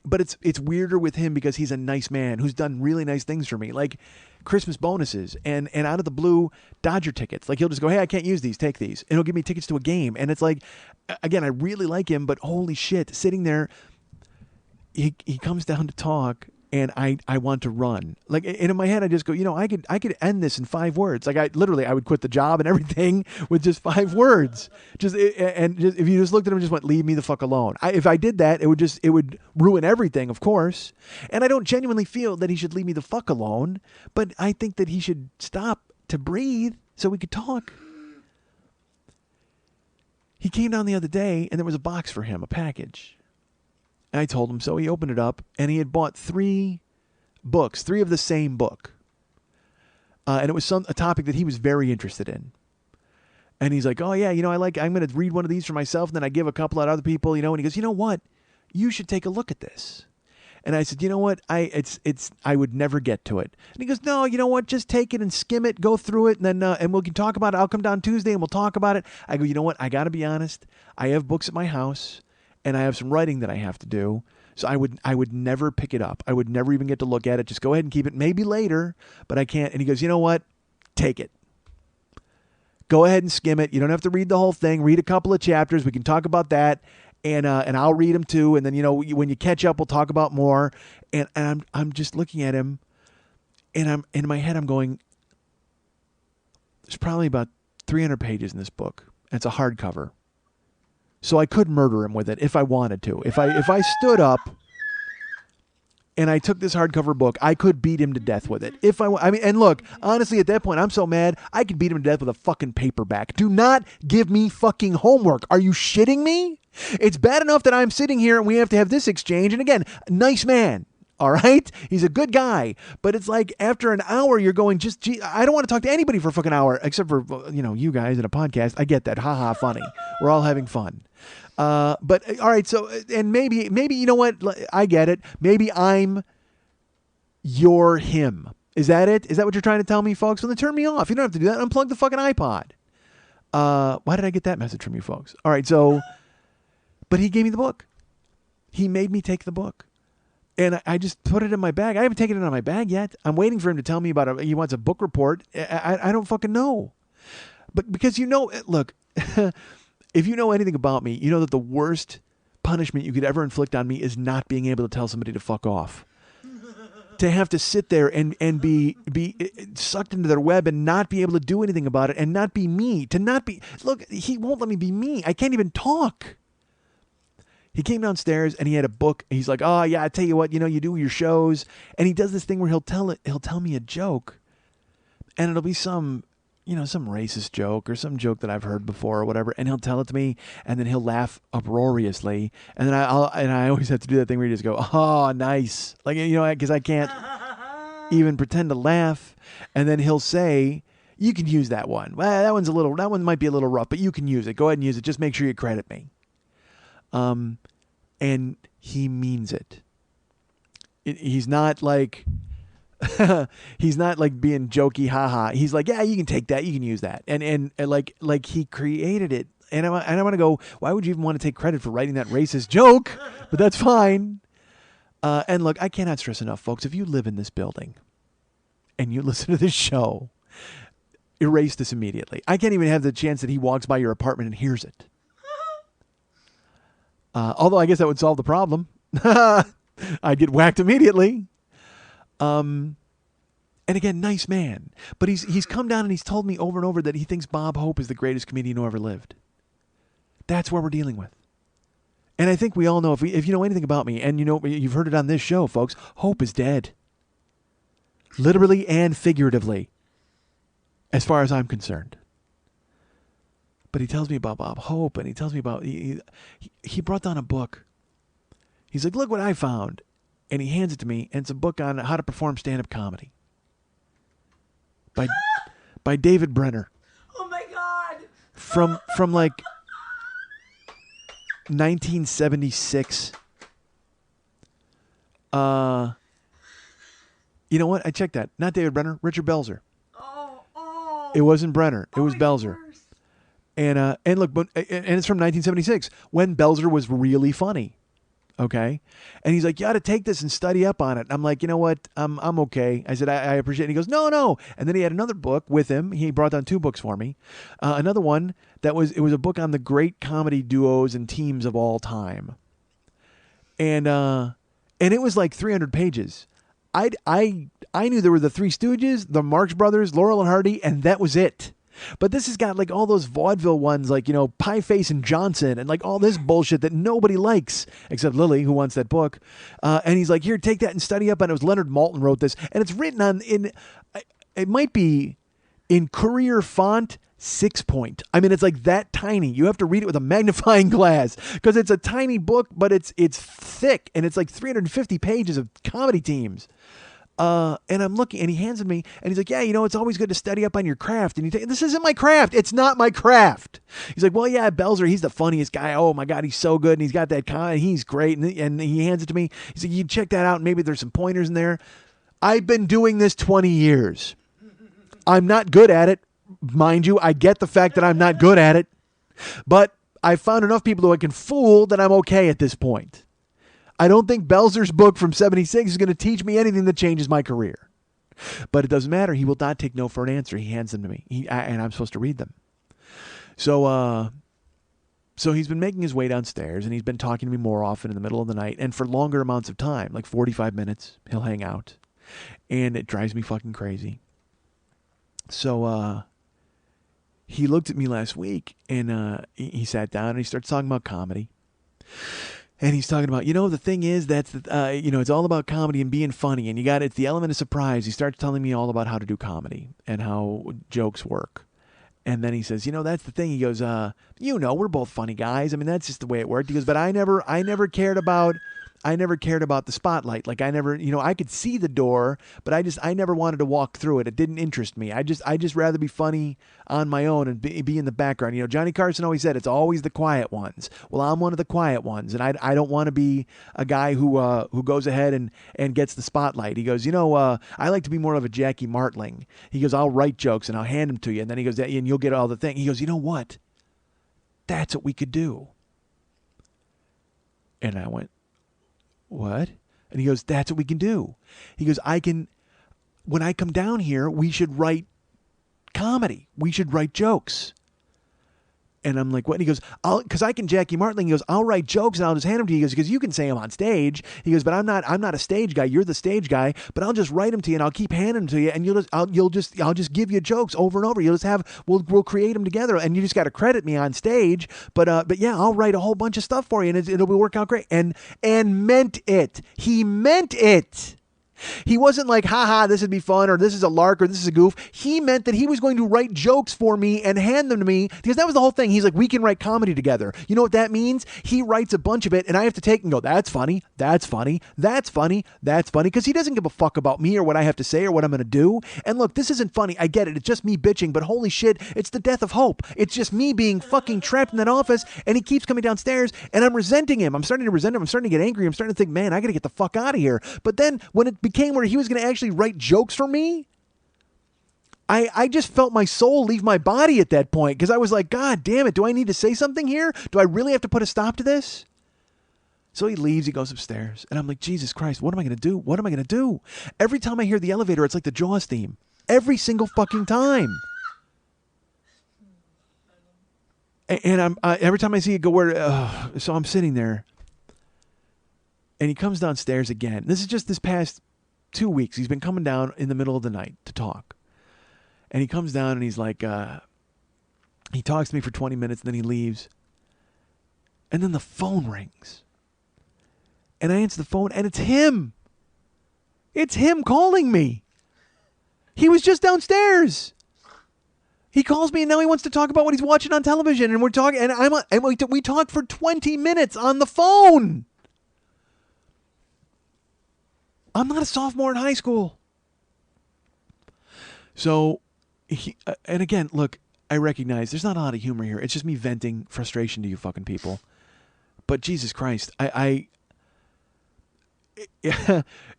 But it's weirder with him, because he's a nice man who's done really nice things for me, like Christmas bonuses and out of the blue Dodger tickets. Like, he'll just go, hey, I can't use these, take these. And he'll give me tickets to a game. And it's like, again, I really like him, but holy shit, sitting there, he comes down to talk, and I want to run. Like, and in my head, I just go, I could end this in 5 words. Like, I would quit the job and everything with just 5 words. If you just looked at him and just went, leave me the fuck alone. If I did that, it would ruin everything, of course. And I don't genuinely feel that he should leave me the fuck alone, but I think that he should stop to breathe so we could talk. He came down the other day, and there was a box for him, a package. And I told him so. He opened it up, and he had bought 3 books, 3 of the same book. And it was a topic that he was very interested in. And he's like, oh, yeah, I'm going to read one of these for myself, and then I give a couple out to other people, and he goes, you know what? You should take a look at this. And I said, you know what? I would never get to it. And he goes, no, you know what? Just take it and skim it, go through it, and then and we can talk about it. I'll come down Tuesday, and we'll talk about it. I go, you know what? I got to be honest. I have books at my house, and I have some writing that I have to do. So I would never pick it up. I would never even get to look at it. Just go ahead and keep it. Maybe later, but I can't. And he goes, you know what? Take it. Go ahead and skim it. You don't have to read the whole thing. Read a couple of chapters. We can talk about that. and I'll read them too. And then, when you catch up, we'll talk about more. And I'm just looking at him, and I'm in my head, I'm going, there's probably about 300 pages in this book. And it's a hardcover. So I could murder him with it if I wanted to. If I stood up and I took this hardcover book, I could beat him to death with it. And look, honestly, at that point, I'm so mad, I could beat him to death with a fucking paperback. Do not give me fucking homework. Are you shitting me? It's bad enough that I'm sitting here and we have to have this exchange. And again, nice man. All right? He's a good guy. But it's like after an hour, you're going, gee, I don't want to talk to anybody for a fucking hour, except for, you guys in a podcast. I get that. Ha ha, funny. We're all having fun. But all right. So, and maybe, you know what? I get it. Maybe I'm your him. Is that it? Is that what you're trying to tell me, folks? Well, then turn me off. You don't have to do that. Unplug the fucking iPod. Why did I get that message from you folks? All right. So, but he gave me the book. He made me take the book. And I just put it in my bag. I haven't taken it out of my bag yet. I'm waiting for him to tell me about it. He wants a book report. I don't fucking know. But because look, if you know anything about me, you know that the worst punishment you could ever inflict on me is not being able to tell somebody to fuck off. To have to sit there and be sucked into their web and not be able to do anything about it and not be me. Look, he won't let me be me. I can't even talk. He came downstairs and he had a book. He's like, oh yeah, I tell you what, you do your shows. And he does this thing where he'll tell me a joke, and it'll be some racist joke or some joke that I've heard before or whatever. And he'll tell it to me, and then he'll laugh uproariously. And then I always have to do that thing where you just go, oh, nice. Like, because I can't even pretend to laugh. And then he'll say, you can use that one. Well, that one might be a little rough, but you can use it. Go ahead and use it. Just make sure you credit me. And he means it. He's not like, he's not like being jokey, haha. He's like, yeah, you can take that. You can use that. And like he created it. And I want to go, why would you even want to take credit for writing that racist joke? But that's fine. And look, I cannot stress enough, folks, if you live in this building and you listen to this show, erase this immediately. I can't even have the chance that he walks by your apartment and hears it. Although I guess that would solve the problem. I'd get whacked immediately. And again, nice man. But he's come down and he's told me over and over that he thinks Bob Hope is the greatest comedian who ever lived. That's what we're dealing with. And I think we all know, if you know anything about me, and you've heard it on this show, folks, Hope is dead. Literally and figuratively, as far as I'm concerned. But he tells me about Bob Hope, and he tells me about, he brought down a book. He's like, look what I found. And he hands it to me, and it's a book on how to perform stand-up comedy. By David Brenner. Oh my God. From like 1976. You know what? I checked that. Not David Brenner, Richard Belzer. Oh. It wasn't Brenner. It was Belzer. Worse. And look, and it's from 1976 when Belzer was really funny. Okay. And he's like, you ought to take this and study up on it. I'm like, you know what? I'm okay. I said, I appreciate it. He goes, no. And then he had another book with him. He brought down 2 books for me. Another one it was a book on the great comedy duos and teams of all time. And it was like 300 pages. I knew there were the Three Stooges, the Marx Brothers, Laurel and Hardy, and that was it. But this has got like all those vaudeville ones, like, Pie Face and Johnson and like all this bullshit that nobody likes except Lily, who wants that book. And he's like, here, take that and study up on it. It was Leonard Maltin wrote this, and it's written it might be in Courier font 6-point. I mean, it's like that tiny. You have to read it with a magnifying glass because it's a tiny book, but it's thick, and it's like 350 pages of comedy teams. And I'm looking, and he hands it me, and he's like, yeah, it's always good to study up on your craft. And this isn't my craft. It's not my craft. He's like, well, yeah, Belzer, he's the funniest guy. Oh my God, he's so good. And he's got that kind, he's great. And he hands it to me. He's like, you check that out. And maybe there's some pointers in there. I've been doing this 20 years. I'm not good at it. Mind you, I get the fact that I'm not good at it, but I found enough people who I can fool that I'm okay at this point. I don't think Belzer's book from 76 is going to teach me anything that changes my career. But it doesn't matter. He will not take no for an answer. He hands them to me. And I'm supposed to read them. So So he's been making his way downstairs, and he's been talking to me more often in the middle of the night and for longer amounts of time, like 45 minutes. He'll hang out, and it drives me fucking crazy. So he looked at me last week, and he sat down and he starts talking about comedy. And he's talking about, the thing is that's, it's all about comedy and being funny, and it's the element of surprise. He starts telling me all about how to do comedy and how jokes work. And then he says, that's the thing. He goes, we're both funny guys. I mean, that's just the way it worked. He goes, but I never cared about the spotlight. Like I never, I could see the door, but I never wanted to walk through it. It didn't interest me. I just rather be funny on my own and be in the background. Johnny Carson always said it's always the quiet ones. Well, I'm one of the quiet ones, and I don't want to be a guy who goes ahead and gets the spotlight. He goes, I like to be more of a Jackie Martling. He goes, I'll write jokes and I'll hand them to you, and then he goes, and you'll get all the thing. He goes, you know what? That's what we could do. And I went, what? And he goes, that's what we can do. He goes, when I come down here, we should write comedy. We should write jokes. And I'm like, what? And he goes, because I can Jackie Martling. He goes, I'll write jokes and I'll just hand them to you. He goes, because you can say them on stage. He goes, but I'm not a stage guy. You're the stage guy. But I'll just write them to you and I'll keep handing them to you. And I'll just give you jokes over and over. We'll create them together. And you just got to credit me on stage. But yeah, I'll write a whole bunch of stuff for you and it'll work out great. And meant it. He meant it. He wasn't like, haha, this would be fun, or this is a lark, or this is a goof. He meant that he was going to write jokes for me and hand them to me, because that was the whole thing. He's like, we can write comedy together. You know what that means? He writes a bunch of it, and I have to take and go, that's funny, that's funny, that's funny, that's funny, because he doesn't give a fuck about me or what I have to say or what I'm going to do. And look, this isn't funny. I get it. It's just me bitching, but holy shit, it's the death of hope. It's just me being fucking trapped in that office, and he keeps coming downstairs, and I'm resenting him. I'm starting to resent him. I'm starting to get angry. I'm starting to think, man, I got to get the fuck out of here. But then when it became where he was going to actually write jokes for me, I just felt my soul leave my body at that point, because I was like, God damn it, do I need to say something here? Do I really have to put a stop to this? So he leaves, he goes upstairs, and I'm like, Jesus Christ, what am I going to do? What am I going to do? Every time I hear the elevator, it's like the Jaws theme. Every single fucking time. And I'm every time I see it go so I'm sitting there, and he comes downstairs again. This is just this past 2 weeks. He's been coming down in the middle of the night to talk. And he comes down and he's like, he talks to me for 20 minutes and then he leaves. And then the phone rings. And I answer the phone and it's him. It's him calling me. He was just downstairs. He calls me and now he wants to talk about what he's watching on television. And we're talking, and we talked for 20 minutes on the phone. I'm not a sophomore in high school. So, and again, look, I recognize there's not a lot of humor here. It's just me venting frustration to you fucking people. But Jesus Christ, you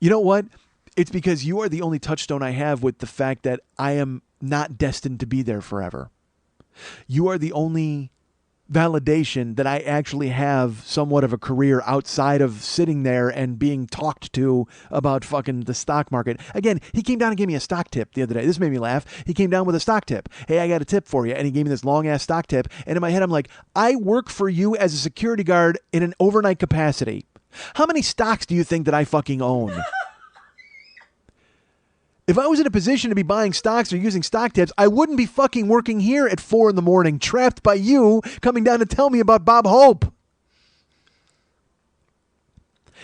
know what? It's because you are the only touchstone I have with the fact that I am not destined to be there forever. You are the only validation that I actually have somewhat of a career outside of sitting there and being talked to about fucking the stock market. Again, he came down and gave me a stock tip the other day. This made me laugh. He came down with a stock tip. Hey, I got a tip for you. And he gave me this long ass stock tip. And in my head, I'm like, I work for you as a security guard in an overnight capacity. How many stocks do you think that I fucking own? If I was in a position to be buying stocks or using stock tips, I wouldn't be fucking working here at 4 a.m, trapped by you coming down to tell me about Bob Hope.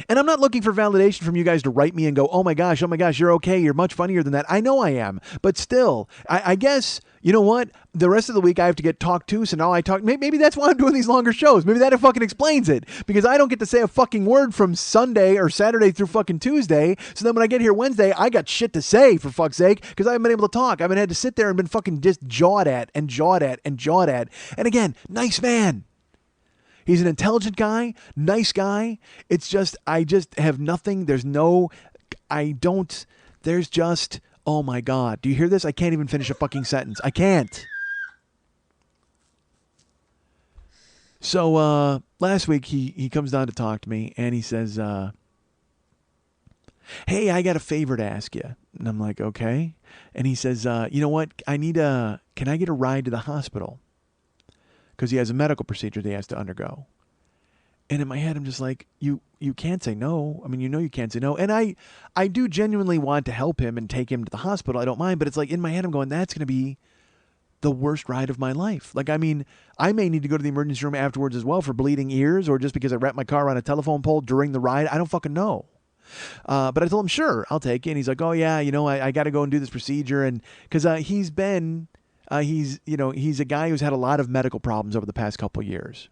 And I'm not looking for validation from you guys to write me and go, oh my gosh, you're okay. You're much funnier than that. I know I am. But still, I guess, you know what? The rest of the week I have to get talked to. So now I talk. Maybe that's why I'm doing these longer shows. Maybe that fucking explains it. Because I don't get to say a fucking word from Sunday or Saturday through fucking Tuesday. So then when I get here Wednesday, I got shit to say, for fuck's sake. Because I haven't been able to talk. I haven't had to sit there and been fucking just jawed at. And again, nice man. He's an intelligent guy, nice guy. It's just, I just have nothing. There's just, oh my God. Do you hear this? I can't even finish a fucking sentence. I can't. So, last week he comes down to talk to me and he says, hey, I got a favor to ask you. And I'm like, okay. And he says, you know what? Can I get a ride to the hospital? because he has a medical procedure that he has to undergo. And in my head, I'm just like, you can't say no. I mean, you can't say no. And I do genuinely want to help him and take him to the hospital. I don't mind. But it's like in my head, I'm going, that's going to be the worst ride of my life. Like, I mean, I may need to go to the emergency room afterwards as well for bleeding ears or just because I wrapped my car around a telephone pole during the ride. I don't fucking know. But I told him, sure, I'll take it. And he's like, oh, yeah, I got to go and do this procedure. And because he's a guy who's had a lot of medical problems over the past couple of years.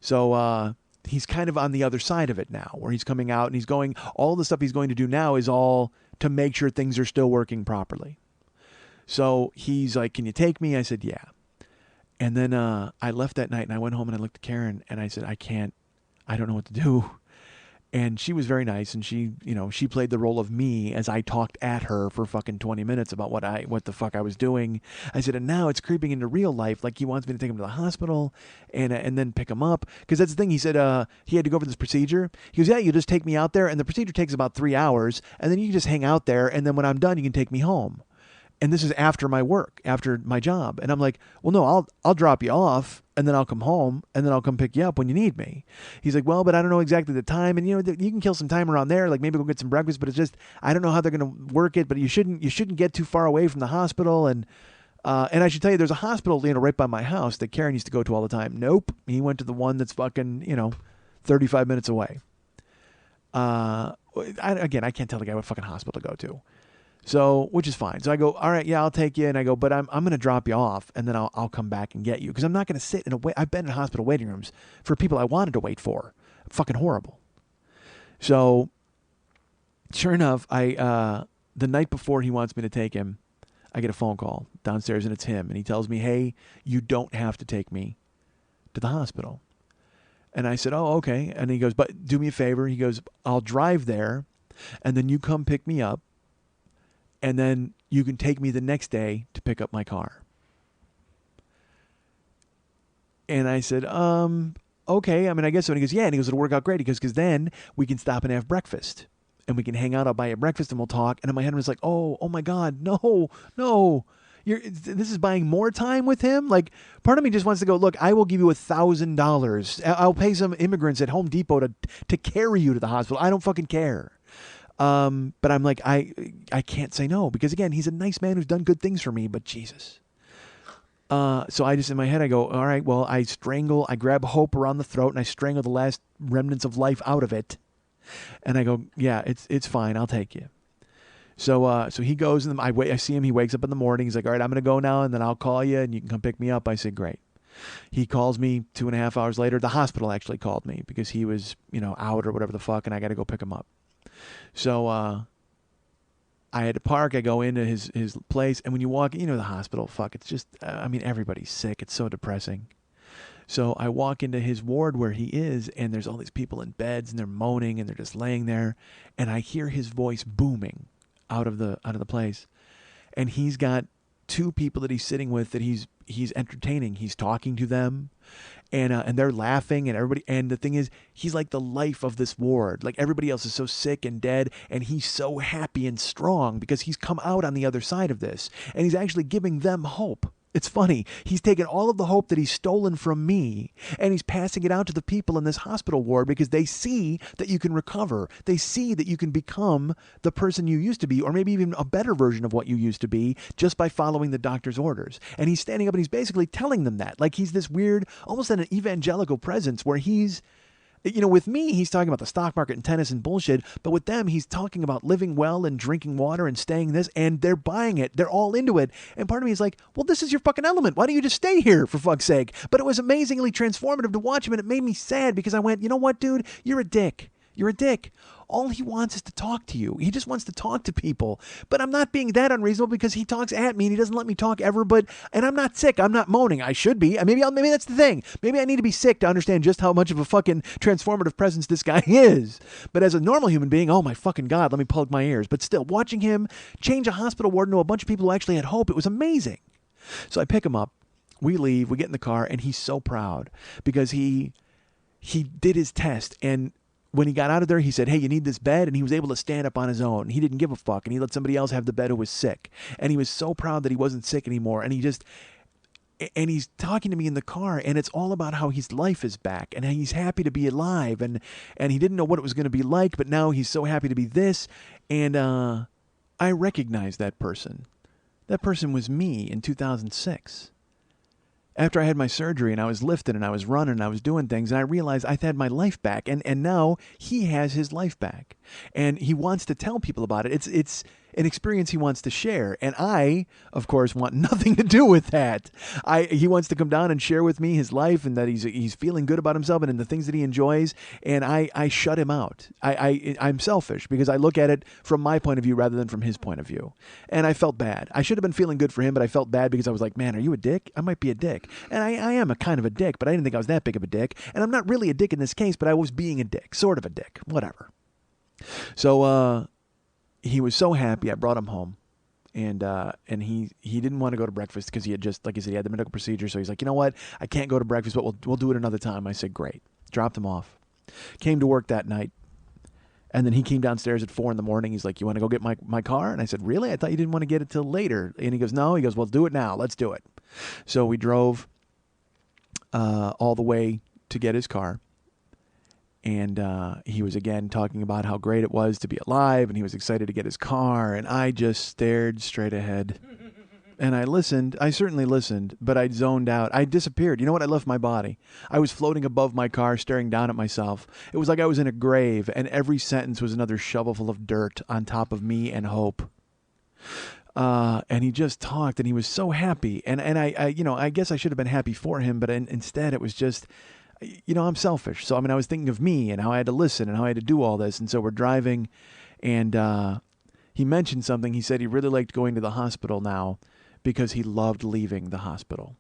So, he's kind of on the other side of it now, where he's coming out and he's going, all the stuff he's going to do now is all to make sure things are still working properly. So he's like, can you take me? I said, yeah. And then I left that night and I went home and I looked at Karen and I said, I don't know what to do. And she was very nice, and she played the role of me as I talked at her for fucking 20 minutes about what the fuck I was doing. I said, and now it's creeping into real life. Like, he wants me to take him to the hospital and then pick him up. Because that's the thing. He said he had to go for this procedure. He goes, yeah, you just take me out there, and the procedure takes about 3 hours, and then you can just hang out there, and then when I'm done, you can take me home. And this is after my work, after my job. And I'm like, well, no, I'll drop you off, and then I'll come home, and then I'll come pick you up when you need me. He's like, well, but I don't know exactly the time. And, you can kill some time around there. Like, maybe go get some breakfast, but it's just, I don't know how they're going to work it, but you shouldn't get too far away from the hospital. And I should tell you, there's a hospital, right by my house that Karen used to go to all the time. Nope. He went to the one that's fucking, 35 minutes away. I can't tell the guy what fucking hospital to go to. So, which is fine. So I go, all right, yeah, I'll take you. And I go, but I'm going to drop you off, and then I'll come back and get you. Because I'm not going to sit I've been in hospital waiting rooms for people I wanted to wait for. Fucking horrible. So, sure enough, the night before he wants me to take him, I get a phone call downstairs, and it's him. And he tells me, hey, you don't have to take me to the hospital. And I said, oh, okay. And he goes, but do me a favor. He goes, I'll drive there, and then you come pick me up. And then you can take me the next day to pick up my car. And I said, okay. I mean, I guess so. And he goes, yeah. And he goes, it'll work out great. Because then we can stop and have breakfast. And we can hang out. I'll buy you breakfast and we'll talk. And in my head, I was like, oh my God, no. This is buying more time with him? Like, part of me just wants to go, look, I will give you $1,000. I'll pay some immigrants at Home Depot to carry you to the hospital. I don't fucking care. But I'm like, I can't say no, because again, he's a nice man who's done good things for me, but Jesus. So I just, in my head, I go, all right, well, I grab Hope around the throat and I strangle the last remnants of life out of it. And I go, yeah, it's fine. I'll take you. So he goes and I see him. He wakes up in the morning. He's like, all right, I'm going to go now and then I'll call you and you can come pick me up. I say, great. He calls me 2.5 hours later. The hospital actually called me because he was, out or whatever the fuck, and I got to go pick him up. So I had to park. I go into his place, and when you walk, the hospital, fuck, it's just, everybody's sick. It's so depressing. So I walk into his ward where he is, and there's all these people in beds, and they're moaning, and they're just laying there, and I hear his voice booming out of the place, and he's got 2 people that he's sitting with that he's entertaining. He's talking to them, and they're laughing, and everybody. And the thing is, he's like the life of this ward. Like, everybody else is so sick and dead, and he's so happy and strong because he's come out on the other side of this, and he's actually giving them hope. It's funny. He's taken all of the hope that he's stolen from me, and he's passing it out to the people in this hospital ward because they see that you can recover. They see that you can become the person you used to be, or maybe even a better version of what you used to be, just by following the doctor's orders. And he's standing up and he's basically telling them that. Like, he's this weird, almost an evangelical presence where he's, with me, he's talking about the stock market and tennis and bullshit, but with them, he's talking about living well and drinking water and staying this, and they're buying it. They're all into it. And part of me is like, well, this is your fucking element. Why don't you just stay here, for fuck's sake? But it was amazingly transformative to watch him, and it made me sad because I went, you know what, dude? You're a dick. You're a dick. All he wants is to talk to you. He just wants to talk to people. But I'm not being that unreasonable because he talks at me and he doesn't let me talk ever. And I'm not sick. I'm not moaning. I should be. Maybe that's the thing. Maybe I need to be sick to understand just how much of a fucking transformative presence this guy is. But as a normal human being, oh my fucking God, let me plug my ears. But still, watching him change a hospital ward into a bunch of people who actually had hope, it was amazing. So I pick him up. We leave. We get in the car, and he's so proud because he did his test, and when he got out of there, he said, hey, you need this bed? And he was able to stand up on his own. He didn't give a fuck, and he let somebody else have the bed who was sick. And he was so proud that he wasn't sick anymore. And and he's talking to me in the car, and it's all about how his life is back and how he's happy to be alive, and he didn't know what it was going to be like, but now he's so happy to be this. And I recognized that person. That person was me in 2006. After I had my surgery and I was lifting and I was running and I was doing things, and I realized I've had my life back, and now he has his life back, and he wants to tell people about it. It's an experience he wants to share, and I, of course, want nothing to do with that. He wants to come down and share with me his life, and that he's feeling good about himself and in the things that he enjoys, and I shut him out. I'm selfish because I look at it from my point of view rather than from his point of view, and I felt bad. I should have been feeling good for him, but I felt bad because I was like, man, are you a dick? I might be a dick, and I am a kind of a dick, but I didn't think I was that big of a dick, and I'm not really a dick in this case, but I was being a dick, sort of a dick, whatever. So he was so happy. I brought him home, and he didn't want to go to breakfast because he had just, like I said, he had the medical procedure. So he's like, you know what? I can't go to breakfast, but we'll do it another time. I said, great. Dropped him off. Came to work that night, and then he came downstairs at 4 a.m. He's like, you want to go get my car? And I said, really? I thought you didn't want to get it till later. And he goes, no. He goes, well, do it now. Let's do it. So we drove all the way to get his car. And he was again talking about how great it was to be alive, and he was excited to get his car, and I just stared straight ahead. And I listened. I certainly listened, but I zoned out. I disappeared. You know what? I left my body. I was floating above my car, staring down at myself. It was like I was in a grave, and every sentence was another shovelful of dirt on top of me and hope. And he just talked, and he was so happy. And I guess I should have been happy for him, but instead it was just... I'm selfish. So, I was thinking of me and how I had to listen and how I had to do all this. And so we're driving, and he mentioned something. He said he really liked going to the hospital now because he loved leaving the hospital,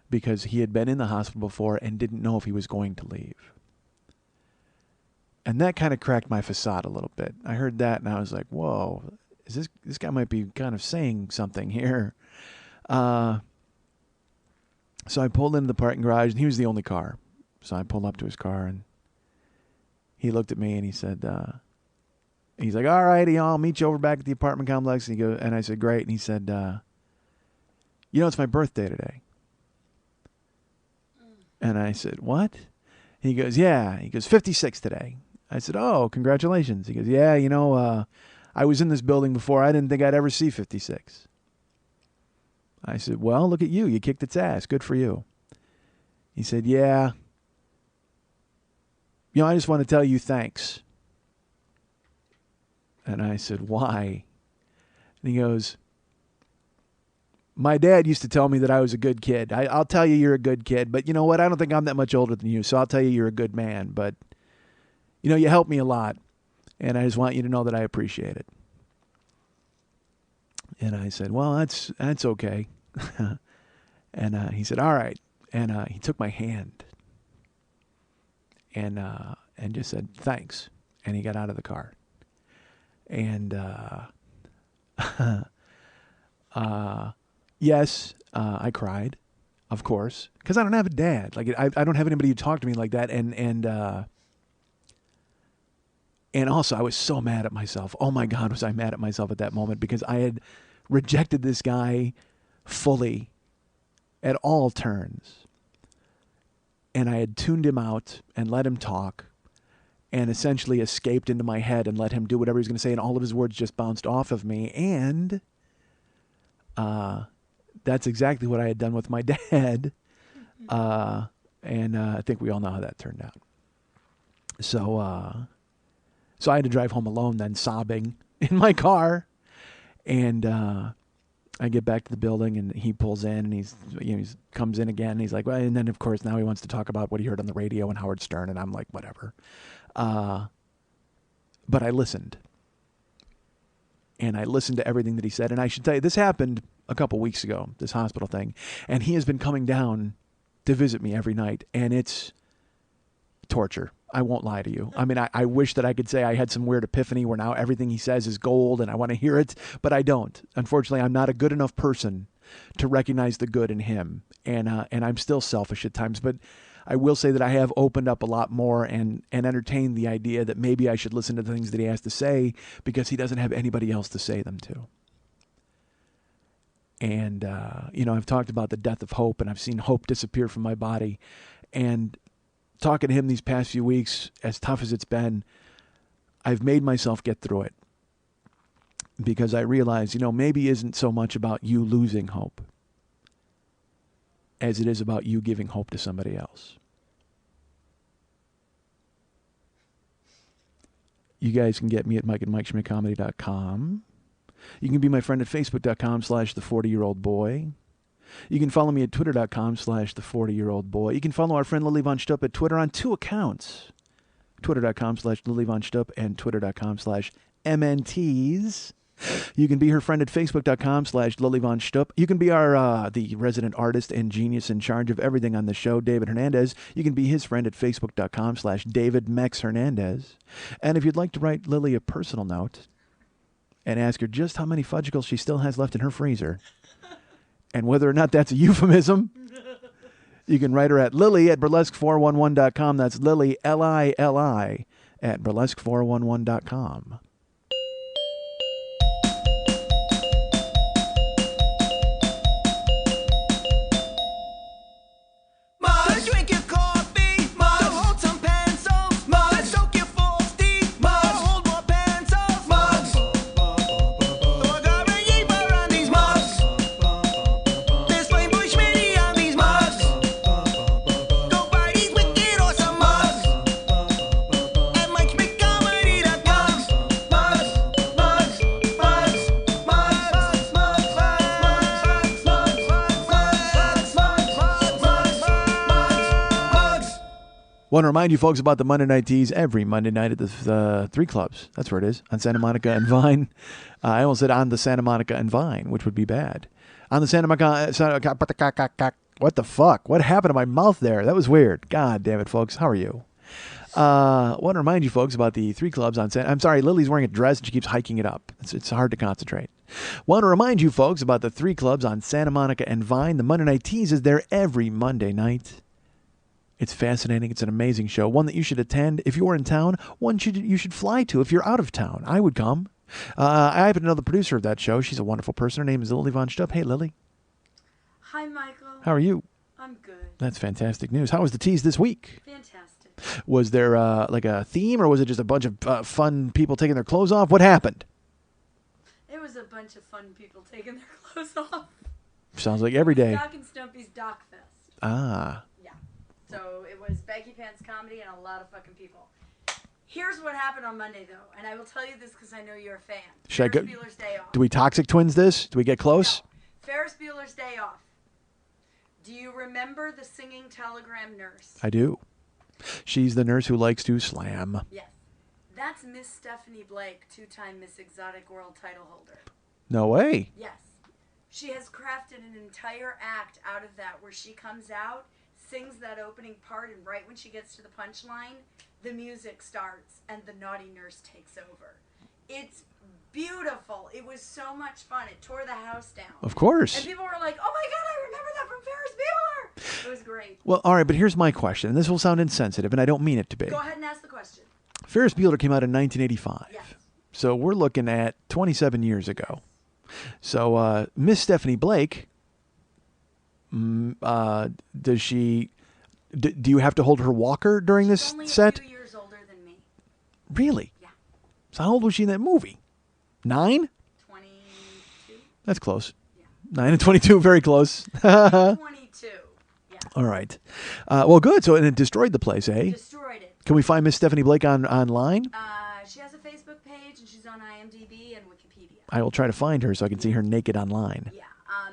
because he had been in the hospital before and didn't know if he was going to leave. And that kind of cracked my facade a little bit. I heard that, and I was like, whoa, this guy might be kind of saying something here. So I pulled into the parking garage, and he was the only car. So I pulled up to his car, and he looked at me, and he said, he's like, all righty, I'll meet you over back at the apartment complex. And I said, great. And he said, it's my birthday today. And I said, what? He goes, yeah. He goes, 56 today. I said, oh, congratulations. He goes, yeah, I was in this building before. I didn't think I'd ever see 56. I said, well, look at you. You kicked its ass. Good for you. He said, yeah. I just want to tell you thanks. And I said, why? And he goes, my dad used to tell me that I was a good kid. I'll tell you you're a good kid, but you know what? I don't think I'm that much older than you, so I'll tell you you're a good man. But, you helped me a lot, and I just want you to know that I appreciate it. And I said, well, that's okay. And he said, all right. And he took my hand and just said, thanks. And he got out of the car. And yes, I cried, of course, because I don't have a dad. Like I don't have anybody who talked to me like that. And also, I was so mad at myself. Oh, my God, was I mad at myself at that moment, because I had rejected this guy fully at all turns. And I had tuned him out and let him talk and essentially escaped into my head and let him do whatever he was going to say, and all of his words just bounced off of me. And that's exactly what I had done with my dad. And I think we all know how that turned out. So I had to drive home alone then, sobbing in my car. And I get back to the building, and he pulls in, and he comes in again. And he's like, well, and then of course now he wants to talk about what he heard on the radio and Howard Stern, and I'm like, whatever. But I listened, and I listened to everything that he said. And I should tell you, this happened a couple weeks ago, this hospital thing, and he has been coming down to visit me every night, and it's torture. I won't lie to you. I mean, I wish that I could say I had some weird epiphany where now everything he says is gold and I want to hear it, but I don't. Unfortunately, I'm not a good enough person to recognize the good in him, and I'm still selfish at times, but I will say that I have opened up a lot more and entertained the idea that maybe I should listen to the things that he has to say because he doesn't have anybody else to say them to. And, I've talked about the death of hope, and I've seen hope disappear from my body. And talking to him these past few weeks, as tough as it's been, I've made myself get through it. Because I realize, maybe it isn't so much about you losing hope as it is about you giving hope to somebody else. You guys can get me at Mike at MikeSchmidtComedy.com. You can be my friend at Facebook.com/the40yearoldboy. You can follow me at Twitter.com/the40yearoldboy. You can follow our friend Lily Von Stupp at Twitter on 2 accounts. Twitter.com/Lily Von Stupp and Twitter.com/MNTs. You can be her friend at Facebook.com/Lily Von Stupp. You can be the resident artist and genius in charge of everything on the show, David Hernandez. You can be his friend at Facebook.com/David Mex Hernandez. And if you'd like to write Lily a personal note and ask her just how many fudgicles she still has left in her freezer and whether or not that's a euphemism, you can write her at Lily at burlesque411.com. That's Lily, Lili, at burlesque411.com. Drink your coffee, Mars. Hold some pencils, Mars. Soak your false teeth, Mars. Hold more pencils, Mars. Throw a Garayever on these mugs. There's Flame Bush Mini on these mugs. Go buy these wicked awesome mugs. At MikeSchmidtComedy.com. Mugs, mugs, mugs, mugs, mugs, Want to remind you folks about the Monday Night Teas every Monday night at the 3 clubs. That's where it is, on Santa Monica and Vine. I almost said on the Santa Monica and Vine, which would be bad. On the Santa Monica... What the fuck? What happened to my mouth there? That was weird. God damn it, folks. How are you? Want to remind you folks about the 3 clubs on Santa... I'm sorry, Lily's wearing a dress and she keeps hiking it up. It's hard to concentrate. Want to remind you folks about the 3 clubs on Santa Monica and Vine. The Monday Night Teas is there every Monday night. It's fascinating. It's an amazing show. One that you should attend. If you're in town, one you should fly to if you're out of town. I would come. I have another producer of that show. She's a wonderful person. Her name is Lily Von Stupp. Hey, Lily. Hi, Michael. How are you? I'm good. That's fantastic news. How was the tease this week? Fantastic. Was there like a theme, or was it just a bunch of fun people taking their clothes off? What happened? It was a bunch of fun people taking their clothes off. Sounds like every day. Doc and Stumpy's Doc Fest. Ah. Yeah. So it was Baggy Pants Comedy and a lot of fucking people. Here's what happened on Monday, though, and I will tell you this because I know you're a fan. Should I go? Ferris Bueller's Day Off. Do we Toxic Twins this? Do we get close? No. Ferris Bueller's Day Off. Do you remember the singing telegram nurse? I do. She's the nurse who likes to slam. Yes. That's Miss Stephanie Blake, 2-time Miss Exotic World title holder. No way. Yes. She has crafted an entire act out of that where she comes out, sings that opening part, and right when she gets to the punchline, the music starts and the naughty nurse takes over. It's beautiful. It was so much fun. It tore the house down. Of course. And people were like, oh my God, I remember that from Ferris Bueller. It was great. Well, all right, but here's my question, and this will sound insensitive, and I don't mean it to be. Go ahead and ask the question. Ferris Bueller came out in 1985. Yes. So we're looking at 27 years ago. So Miss Stephanie Blake, does she... Do you have to hold her walker during this She's only set? a few years older than me. Really? Yeah. So how old was she in that movie? 9? 22? That's close. Yeah. 9 and 22, very close. 22. Yeah. All right. Well, good. So it destroyed the place, eh? Destroyed it. Can we find Miss Stephanie Blake online? She has a Facebook page and she's on IMDb and Wikipedia. I will try to find her so I can see her naked online. Yeah. I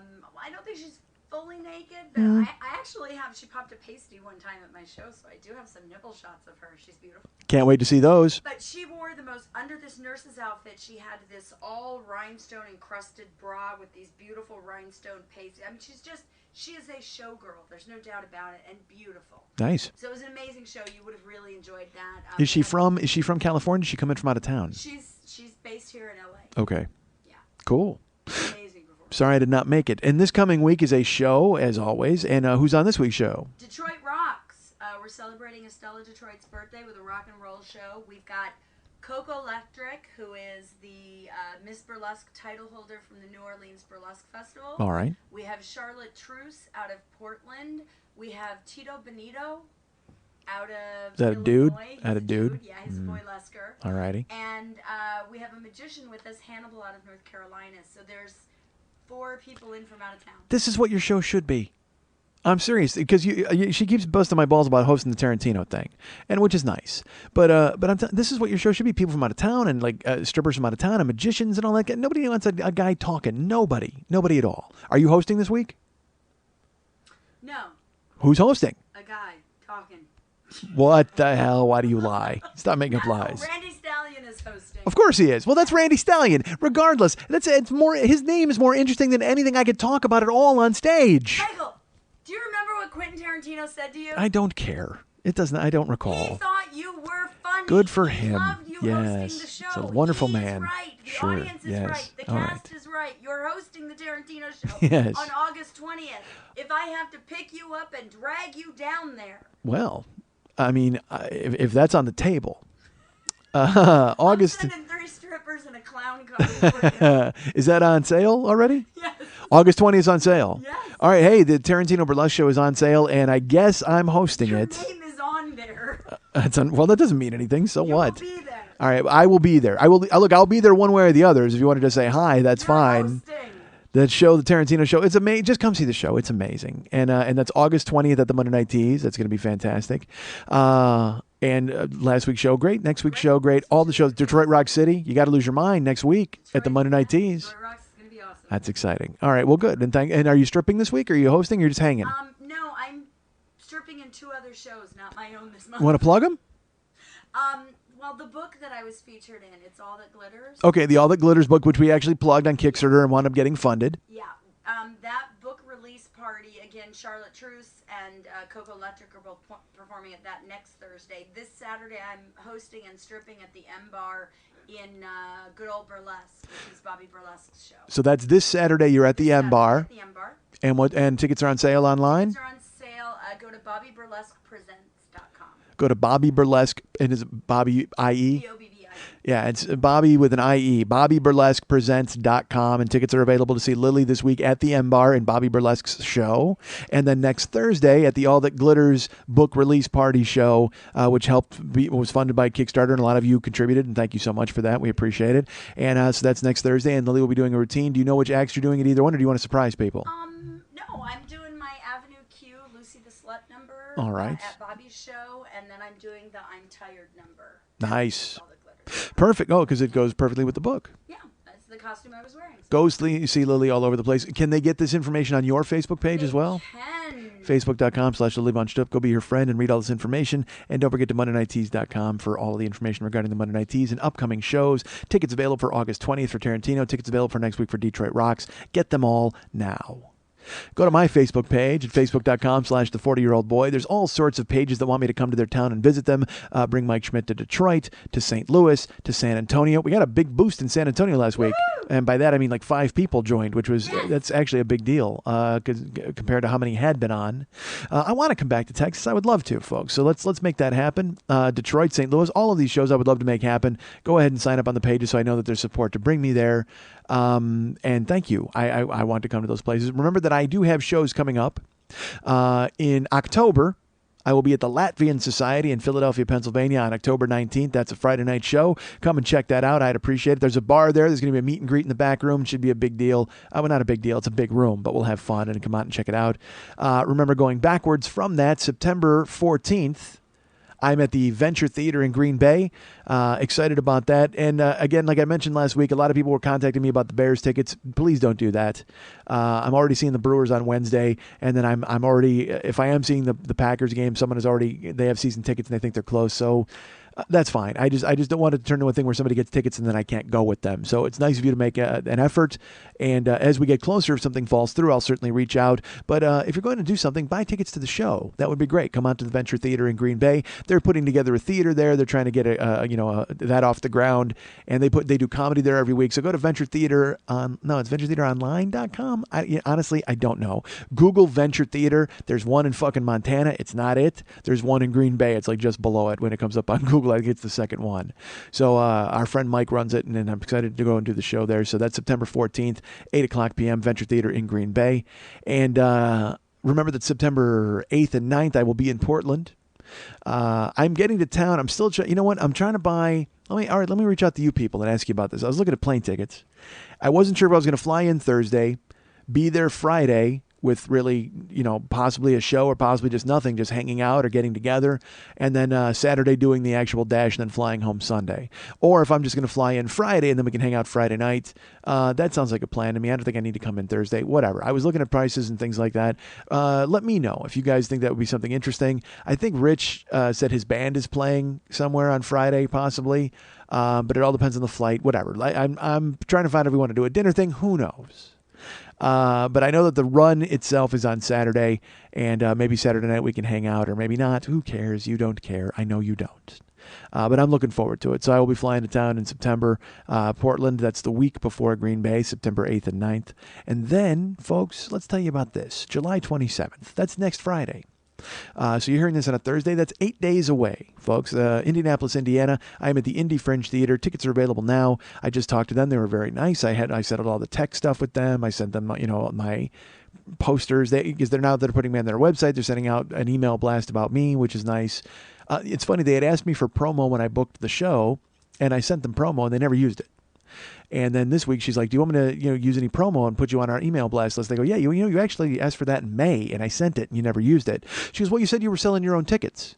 don't think she's fully naked, but I actually have. She popped a pasty one time at my show, so I do have some nipple shots of her. She's beautiful. Can't wait to see those. But she wore the most, under this nurse's outfit, she had this all rhinestone encrusted bra with these beautiful rhinestone pasties. I mean, she is a showgirl. There's no doubt about it, and beautiful. Nice. So it was an amazing show. You would have really enjoyed that. Is she from California? Did she come in from out of town? She's based here in LA. Okay. Yeah. Cool. Amazing performance. Sorry I did not make it. And this coming week is a show, as always. And who's on this week's show? Detroit Rocks. We're celebrating Estella Detroit's birthday with a rock and roll show. We've got Coco Electric, who is the Miss Burlesque title holder from the New Orleans Burlesque Festival. All right. We have Charlotte Truce out of Portland. We have Tito Benito out of Is that a Illinois. dude? He's Out a dude? Yeah, he's a boylesker. All righty. And we have a magician with us, Hannibal, out of North Carolina. So there's 4 people in from out of town. This is what your show should be. I'm serious, because she keeps busting my balls about hosting the Tarantino thing, and which is nice. But this is what your show should be. People from out of town, and like strippers from out of town, and magicians and all that. Nobody wants a guy talking. Nobody at all. Are you hosting this week? No, Who's hosting? a guy talking. What the hell? Why do you lie? Stop making up lies. Randy Stallion is hosting. Of course he is. Well, that's Randy Stallion. Regardless, it's more. His name is more interesting than anything I could talk about at all on stage. Michael, do you remember what Quentin Tarantino said to you? I don't care. It doesn't. I don't He recall. thought you were funny. Good for He him. loved you Yes. hosting the show. He's a wonderful He's man. right. The Sure. audience is Yes. right. The All cast right. is right. You're hosting the Tarantino show Yes. on August 20th. If I have to pick you up and drag you down there, Well, I mean, if that's on the table, August. I'm sending 3 strippers and a clown car for you. Is that on sale already? Yes. August 20th is on sale. Yes. All right. Hey, the Tarantino Burlesque show is on sale, and I guess I'm hosting Your it. name is on there. Well, that doesn't mean anything. So You what? will be there. All right, I will be there. I will look. I'll be there one way or the other. If you wanted to say hi, that's You're fine. hosting. That show, the Tarantino show, it's amazing. Just come see the show. It's amazing, and that's August 20th at the Monday Night Tease. That's going to be fantastic. And last week's show, great. Next week's show, great. All the shows, Detroit Rock City. You got to lose your mind next week at the Monday Night Tease. Detroit Rocks is going to be awesome. That's exciting. All right, well, good. And are you stripping this week? Or are you hosting? Or you're just hanging? No, I'm stripping in 2 other shows, not my own this month. Want to plug them? Well, the book that I was featured in, It's All That Glitters. Okay, the All That Glitters book, which we actually plugged on Kickstarter and wound up getting funded. Yeah. That book release party, again, Charlotte Truce and Coco Electric are both performing at that next Thursday. This Saturday, I'm hosting and stripping at the M Bar in Good Old Burlesque, which is Bobby Burlesque's show. So that's this Saturday. You're at the M Bar. At the M Bar. And tickets are on sale online? Tickets are on sale. Go to BobbyBurlesquePresents.com. Go to Bobby Burlesque, and is it Bobby IE? BOBBI. Yeah, it's Bobby with an IE, BobbyBurlesquePresents.com, and tickets are available to see Lily this week at the M Bar in Bobby Burlesque's show, and then next Thursday at the All That Glitters book release party show, which was funded by Kickstarter, and a lot of you contributed, and thank you so much for that. We appreciate it. And so that's next Thursday, and Lily will be doing a routine. Do you know which acts you're doing at either one, or do you want to surprise people? No, I'm doing my Avenue Q Lucy the Slut number. All right. At Bobby's show, and then I'm doing the I'm Tired number. Nice. All the glitter. Perfect. Oh, because it goes perfectly with the book. Yeah, that's the costume I was wearing. Go see Lily all over the place. Can they get this information on your Facebook page as well? Can. Facebook.com/LilyVonStupp. Go be her friend and read all this information. And don't forget to MondayNightTees.com for all of the information regarding the Monday Night Tees and upcoming shows. Tickets available for August 20th for Tarantino. Tickets available for next week for Detroit Rocks. Get them all now. Go to my Facebook page at facebook.com/the40year-old boy. There's all sorts of pages that want me to come to their town and visit them. Bring Mike Schmidt to Detroit, to St. Louis, to San Antonio. We got a big boost in San Antonio last week. And by that, I mean like 5 people joined, that's actually a big deal compared to how many had been on. I want to come back to Texas. I would love to, folks. So let's make that happen. Detroit, St. Louis, all of these shows I would love to make happen. Go ahead and sign up on the pages so I know that there's support to bring me there. And thank you. I want to come to those places. Remember that I do have shows coming up. In October, I will be at the Latvian Society in Philadelphia, Pennsylvania on October 19th. That's a Friday night show. Come and check that out. I'd appreciate it. There's a bar there. There's going to be a meet and greet in the back room. It should be a big deal. Well, not a big deal. It's a big room, but we'll have fun and come out and check it out. Remember, going backwards from that, September 14th, I'm at the Venture Theater in Green Bay. Excited about that. And again, like I mentioned last week, a lot of people were contacting me about the Bears tickets. Please don't do that. I'm already seeing the Brewers on Wednesday, and then I'm already, if I am seeing the Packers game, they have season tickets and they think they're close. So that's fine. I just don't want it to turn into a thing where somebody gets tickets and then I can't go with them. So it's nice of you to make an effort. And as we get closer, if something falls through, I'll certainly reach out. But if you're going to do something, buy tickets to the show. That would be great. Come out to the Venture Theater in Green Bay. They're putting together a theater there. They're trying to get that off the ground, and they do comedy there every week. So go to Venture Theater it's VentureTheaterOnline.com. Honestly, I don't know. Google Venture Theater. There's one in fucking Montana. It's not it. There's one in Green Bay. It's like just below it when it comes up on Google glad it's the second one. So our friend Mike runs it, and I'm excited to go and do the show there. So that's September 14th, 8 o'clock p.m., Venture Theater in Green Bay. And remember that September 8th and 9th, I will be in Portland. I'm getting to town. I'm still you know what? I'm trying to buy. All right, let me reach out to you people and ask you about this. I was looking at plane tickets. I wasn't sure if I was going to fly in Thursday, be there Friday with really, possibly a show or possibly just nothing, just hanging out or getting together, and then Saturday doing the actual dash and then flying home Sunday. Or if I'm just going to fly in Friday and then we can hang out Friday night, that sounds like a plan to me. I don't think I need to come in Thursday, whatever. I was looking at prices and things like that. Let me know if you guys think that would be something interesting. I think Rich said his band is playing somewhere on Friday, possibly, but it all depends on the flight, whatever. I'm trying to find if we want to do a dinner thing. Who knows? But I know that the run itself is on Saturday, and maybe Saturday night we can hang out, or maybe not. Who cares? You don't care. I know you don't. But I'm looking forward to it. So I will be flying to town in September. Portland, that's the week before Green Bay, September 8th and 9th. And then, folks, let's tell you about this. July 27th. That's next Friday. So you're hearing this on a Thursday. That's 8 days away, folks. Indianapolis, Indiana. I'm at the Indy Fringe Theater. Tickets are available now. I just talked to them. They were very nice. I settled all the tech stuff with them. I sent them, my posters. Because they're putting me on their website. They're sending out an email blast about me, which is nice. It's funny. They had asked me for promo when I booked the show, and I sent them promo, and they never used it. And then this week she's like, "Do you want me to, use any promo and put you on our email blast list?" They go, "Yeah, you actually asked for that in May, and I sent it, and you never used it." She goes, "Well, you said you were selling your own tickets."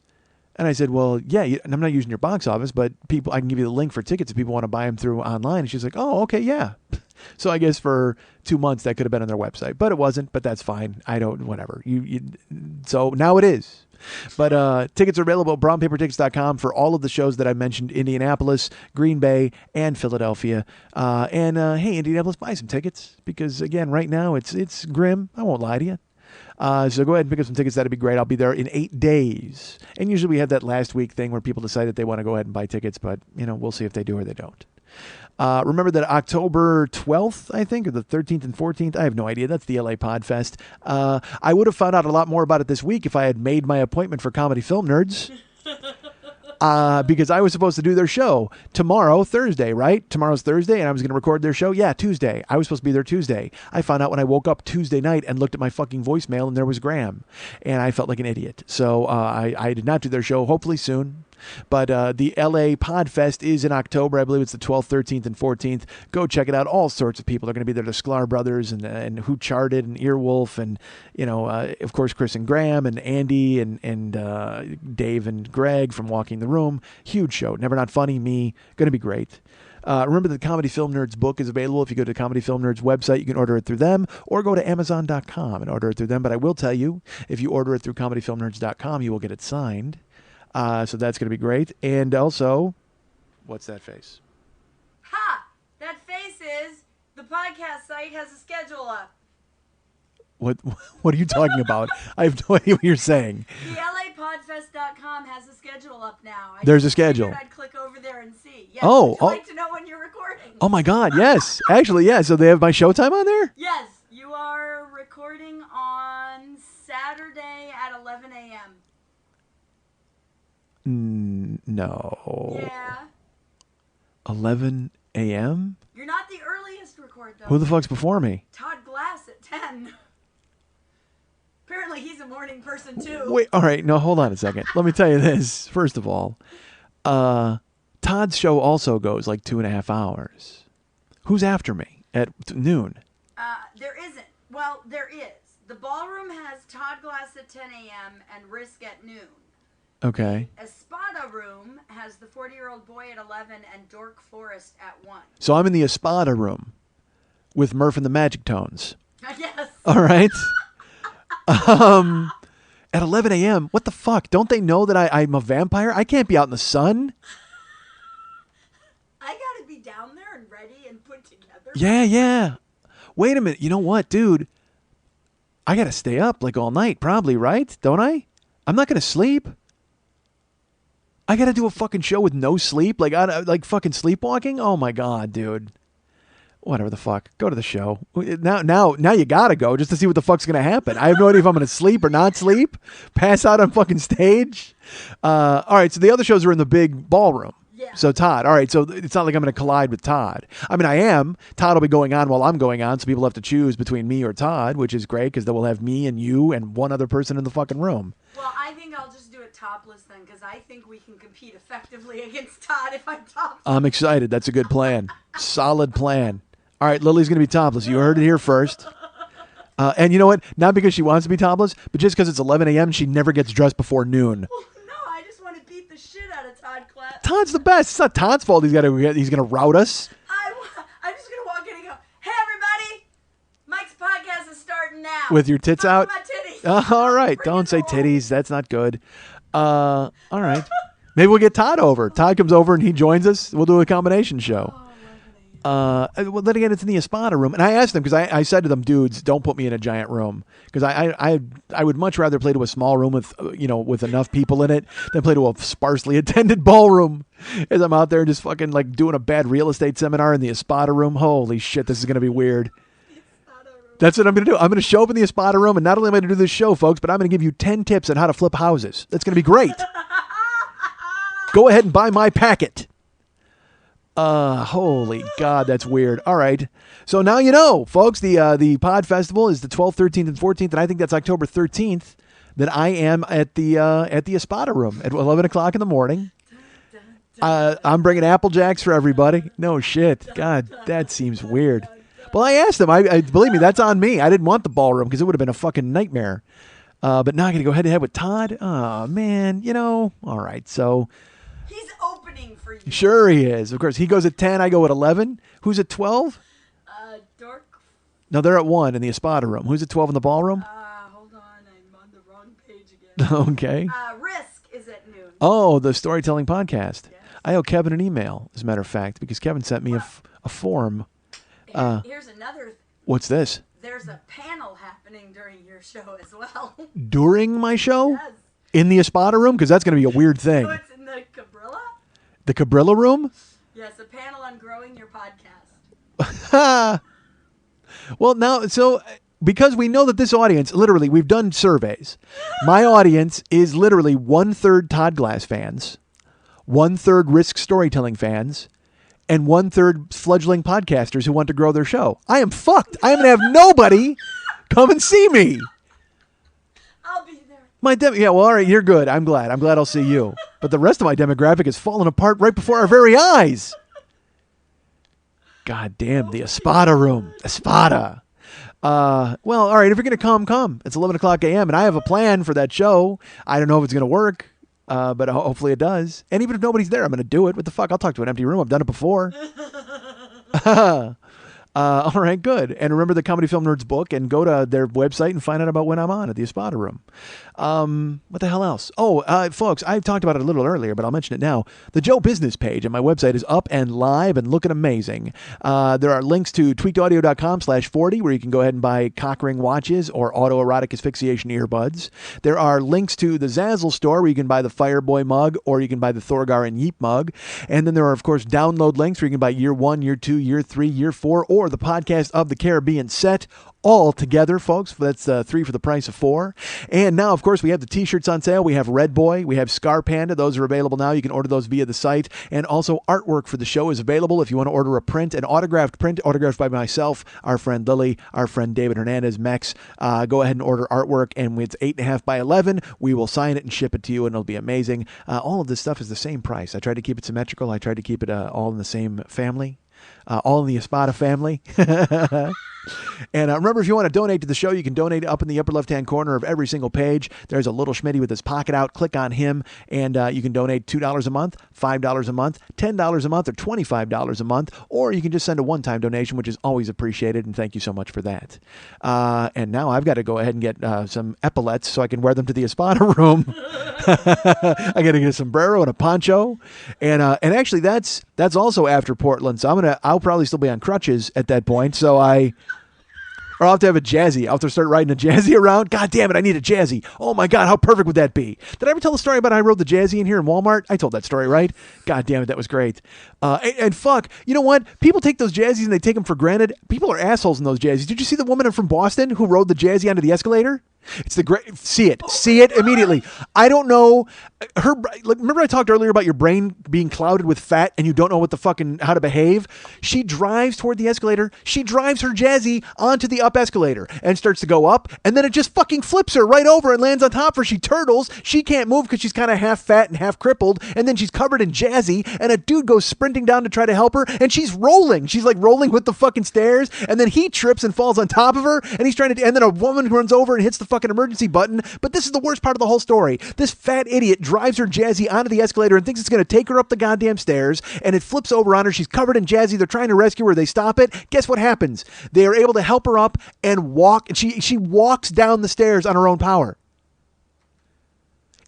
And I said, "Well, yeah, and I'm not using your box office, but I can give you the link for tickets if people want to buy them through online." And she's like, "Oh, okay, yeah." So I guess for 2 months that could have been on their website, but it wasn't. But that's fine. Whatever. So now it is. But tickets are available at brownpapertickets.com for all of the shows that I mentioned: Indianapolis, Green Bay, and Philadelphia. Hey, Indianapolis, buy some tickets, because again, right now it's grim. I won't lie to you. So go ahead and pick up some tickets. That'd be great. I'll be there in 8 days. And usually we have that last week thing where people decide that they want to go ahead and buy tickets, but we'll see if they do or they don't. Remember that October 12th, I think, or the 13th and 14th, I have no idea. That's the LA Podfest. I would have found out a lot more about it this week if I had made my appointment for Comedy Film Nerds. Because I was supposed to do their show tomorrow, Thursday, right? Tomorrow's Thursday, and I was going to record their show. Yeah, Tuesday. I was supposed to be there Tuesday. I found out when I woke up Tuesday night and looked at my fucking voicemail, and there was Graham. And I felt like an idiot. So I did not do their show. Hopefully soon. But the LA Podfest is in October. I believe it's the 12th, 13th, and 14th. Go check it out. All sorts of people are going to be there. The Sklar Brothers and Who Charted and Earwolf and, of course, Chris and Graham and Andy and Dave and Greg from Walking the Room. Huge show. Never Not Funny, me. Going to be great. Remember that the Comedy Film Nerds book is available. If you go to the Comedy Film Nerds website, you can order it through them, or go to Amazon.com and order it through them. But I will tell you, if you order it through ComedyFilmNerds.com, you will get it signed. So that's going to be great. And also, what's that face? Ha! That face is the podcast site has a schedule up. What are you talking about? I have no idea what you're saying. The LAPodfest.com has a schedule up now. There's a schedule. I'd click over there and see. Yes, Oh, would you like to know when you're recording? Oh my God, yes. Actually, yeah. So they have my showtime on there? Yes, you are recording on Saturday at 11 a.m. No. Yeah. 11 a.m.? You're not the earliest record, though. Who the fuck's before me? Todd Glass at 10. Apparently he's a morning person, too. Wait, all right. No, hold on a second. Let me tell you this. First of all, Todd's show also goes like 2.5 hours. Who's after me at noon? There isn't. Well, there is. The ballroom has Todd Glass at 10 a.m. and Risk at noon. Okay. Espada room has the 40-year-old boy at 11 and Dork Forest at 1. So I'm in the Espada room with Murph and the Magic Tones. Yes. All right. At 11 a.m. What the fuck? Don't they know that I'm a vampire? I can't be out in the sun. I gotta be down there and ready and put together. Yeah. Wait a minute. You know what, dude? I gotta stay up like all night, probably, right? Don't I? I'm not gonna sleep. I gotta do a fucking show with no sleep, like fucking sleepwalking. Oh my God, dude. whatever the fuck. Go to the show. Now you gotta go just to see what the fuck's gonna happen. I have no idea if I'm gonna sleep or not sleep. Pass out on fucking stage. All right, so the other shows are in the big ballroom. Yeah. So Todd, all right, so it's not like I'm gonna collide with Todd. I mean, I am. Todd will be going on while I'm going on, so people have to choose between me or Todd, which is great because then we'll have me and you and one other person in the fucking room. Well, I think I'll just do it topless then, because I think we can compete effectively against Todd if I'm topless. I'm excited. That's a good plan. Solid plan. All right, Lily's going to be topless. You heard it here first. And you know what? Not because she wants to be topless, but just because it's 11 a.m., she never gets dressed before noon. No, I just want to beat the shit out of Todd Clapp. Todd's the best. It's not Todd's fault he's going to rout us. I'm just going to walk in and go, hey, everybody, Mike's podcast is starting now. With your tits Talk out? about my titties. All right. Bring Don't it say on. titties. That's not good. All right. Maybe we'll get Todd over. Todd comes over and he joins us. We'll do a combination show. Well, then again, it's in the Espada room, and I asked them because I said to them, "Dudes, don't put me in a giant room because I would much rather play to a small room with with enough people in it than play to a sparsely attended ballroom." As I'm out there just fucking like doing a bad real estate seminar in the Espada room. Holy shit, this is gonna be weird. That's what I'm gonna do. I'm gonna show up in the Espada room, and not only am I gonna do this show, folks, but I'm gonna give you 10 tips on how to flip houses. That's gonna be great. Go ahead and buy my packet. Holy God, that's weird. All right. So now you know, folks, the Pod Festival is the 12th, 13th, and 14th, and I think that's October 13th that I am at the Espada room at 11 o'clock in the morning. I'm bringing Apple Jacks for everybody. No shit. God, that seems weird. Well, I asked them. I believe me, that's on me. I didn't want the ballroom because it would have been a fucking nightmare. But now I got to go head to head with Todd. Oh, man, all right. So He's opening for you. sure he is. Of course, he goes at 10. I go at 11. Who's at 12? Dork. No, they're at 1 in the Espada room. Who's at 12 in the ballroom? Hold on. I'm on the wrong page again. Okay. Risk is at noon. Oh, the storytelling podcast. Yes. I owe Kevin an email, as a matter of fact, because Kevin sent me a form. Here's another. What's this? There's a panel happening during your show as well. During my show? Yes. In the Espada room? Because that's going to be a weird thing. So it's in the Cabrilla? The Cabrilla room? Yes, a panel on growing your podcast. Well, now, so because we know that this audience, literally, we've done surveys. My audience is literally 1/3 Todd Glass fans, 1/3 Risk Storytelling fans, and 1/3 fledgling podcasters who want to grow their show. I am fucked. I am going to have nobody come and see me. I'll be there. Yeah, well, all right, you're good. I'm glad. I'm glad I'll see you. But the rest of my demographic is falling apart right before our very eyes. God damn, the Espada room. Espada. Well, all right, if you're going to come. It's 11 o'clock a.m., and I have a plan for that show. I don't know if it's going to work, but hopefully it does. And even if nobody's there, I'm going to do it. What the fuck? I'll talk to an empty room. I've done it before. All right, good. And remember the Comedy Film Nerds book and go to their website and find out about when I'm on at the Espada room. What the hell else? Oh, folks, I talked about it a little earlier, but I'll mention it now. The Joe Business page on my website is up and live and looking amazing. There are links to tweakedaudio.com/40 where you can go ahead and buy cock ring watches or autoerotic asphyxiation earbuds. There are links to the Zazzle store where you can buy the Fireboy mug or you can buy the Thorgar and Yeep mug. And then there are, of course, download links where you can buy year 1, year 2, year 3, year 4, or the Podcast of the Caribbean set all together, folks. That's 3 for the price of 4. And now, of course, we have the t-shirts on sale. We have Red Boy. We have Scar Panda. Those are available now. You can order those via the site. And also artwork for the show is available if you want to order a print, an autographed print, autographed by myself, our friend Lily, our friend David Hernandez, Mex. Go ahead and order artwork, and it's 8.5 by 11. We will sign it and ship it to you, and it'll be amazing. All of this stuff is the same price. I tried to keep it symmetrical. I tried to keep it all in the same family. All in the Espada family. And remember, if you want to donate to the show, you can donate up in the upper left-hand corner of every single page. There's a little Schmitty with his pocket out. Click on him, and you can donate $2 a month, $5 a month, $10 a month, or $25 a month. Or you can just send a one-time donation, which is always appreciated, and thank you so much for that. And now I've got to go ahead and get some epaulets so I can wear them to the Espada room. I got to get a sombrero and a poncho. And actually, that's also after Portland, so I'll probably still be on crutches at that point. So I'll have to have a jazzy. I'll have to start riding a jazzy around. God damn it, I need a jazzy. Oh my God, how perfect would that be? Did I ever tell the story about how I rode the jazzy in here in Walmart? I told that story, right? God damn it, that was great. And fuck, you know what? People take those jazzies and they take them for granted. People are assholes in those jazzies. Did you see the woman from Boston who rode the jazzy onto the escalator? It's the great. See it immediately. I don't know. Remember I talked earlier about your brain being clouded with fat and you don't know what the fucking how to behave. She drives toward the escalator. She drives her jazzy onto the up escalator and starts to go up, and then it just fucking flips her right over and lands on top of her. She turtles. She can't move because she's kind of half fat and half crippled, and then she's covered in jazzy. And a dude goes sprinting down to try to help her, and she's rolling. She's like rolling with the fucking stairs, and then he trips and falls on top of her, and he's trying to. And then a woman runs over and hits the fucking emergency button. But this is the worst part of the whole story. This fat idiot drives her jazzy onto the escalator and thinks it's going to take her up the goddamn stairs, and it flips over on her. She's covered in jazzy. They're trying to rescue her. They stop it. Guess what happens? They are able to help her up and walk. And she walks down the stairs on her own power.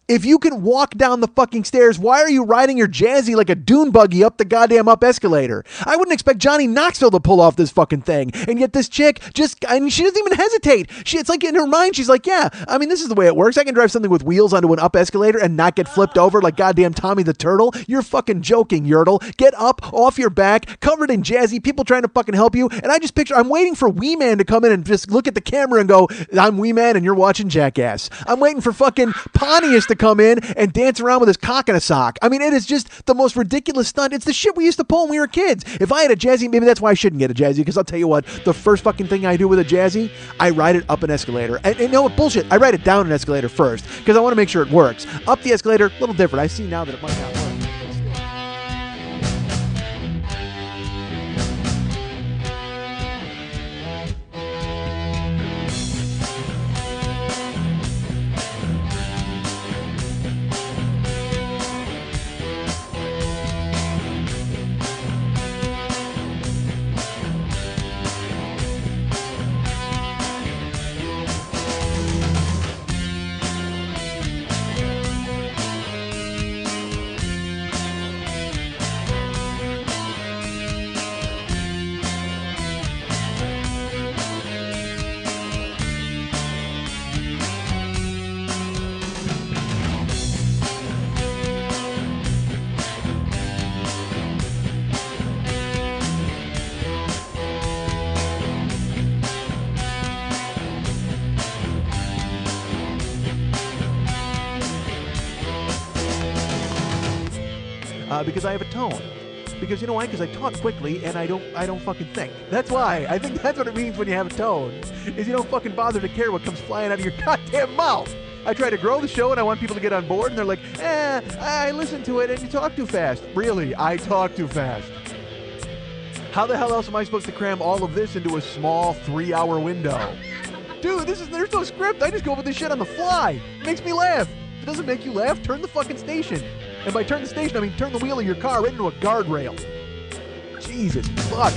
If you can walk down the fucking stairs, why are you riding your jazzy like a dune buggy up the goddamn up escalator? I wouldn't expect Johnny Knoxville to pull off this fucking thing. And yet this chick she doesn't even hesitate. It's like in her mind, she's like, yeah, I mean, this is the way it works. I can drive something with wheels onto an up escalator and not get flipped over like goddamn Tommy the Turtle. You're fucking joking, Yertle. Get up off your back, covered in jazzy, people trying to fucking help you. And I just picture, I'm waiting for Wee Man to come in and just look at the camera and go, I'm Wee Man and you're watching Jackass. I'm waiting for fucking Pontius to come in and dance around with his cock in a sock. I mean, it is just the most ridiculous stunt. It's the shit we used to pull when we were kids. If I had a jazzy, maybe that's why I shouldn't get a jazzy, because I'll tell you what, the first fucking thing I do with a jazzy, I ride it up an escalator. And you know what? Bullshit. I ride it down an escalator first, because I want to make sure it works. Up the escalator, a little different. I see now that it might not work. Because I have a tone. Because you know why? Because I talk quickly and I don't fucking think. That's why. I think that's what it means when you have a tone. Is you don't fucking bother to care what comes flying out of your goddamn mouth. I try to grow the show and I want people to get on board and they're like, I listen to it and you talk too fast. Really, I talk too fast. How the hell else am I supposed to cram all of this into a small 3-hour window? Dude, there's no script. I just go with this shit on the fly. It makes me laugh. If it doesn't make you laugh, turn the fucking station. And by turn the station, I mean turn the wheel of your car right into a guardrail. Jesus fuck.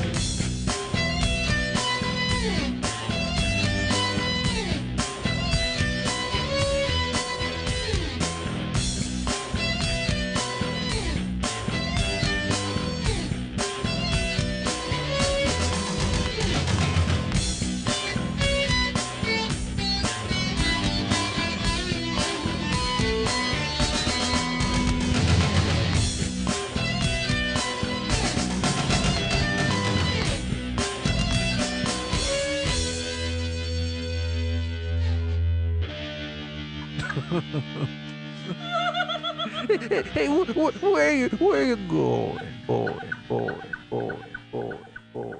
Hey, where are you going, boy, boy, boy, boy, boy.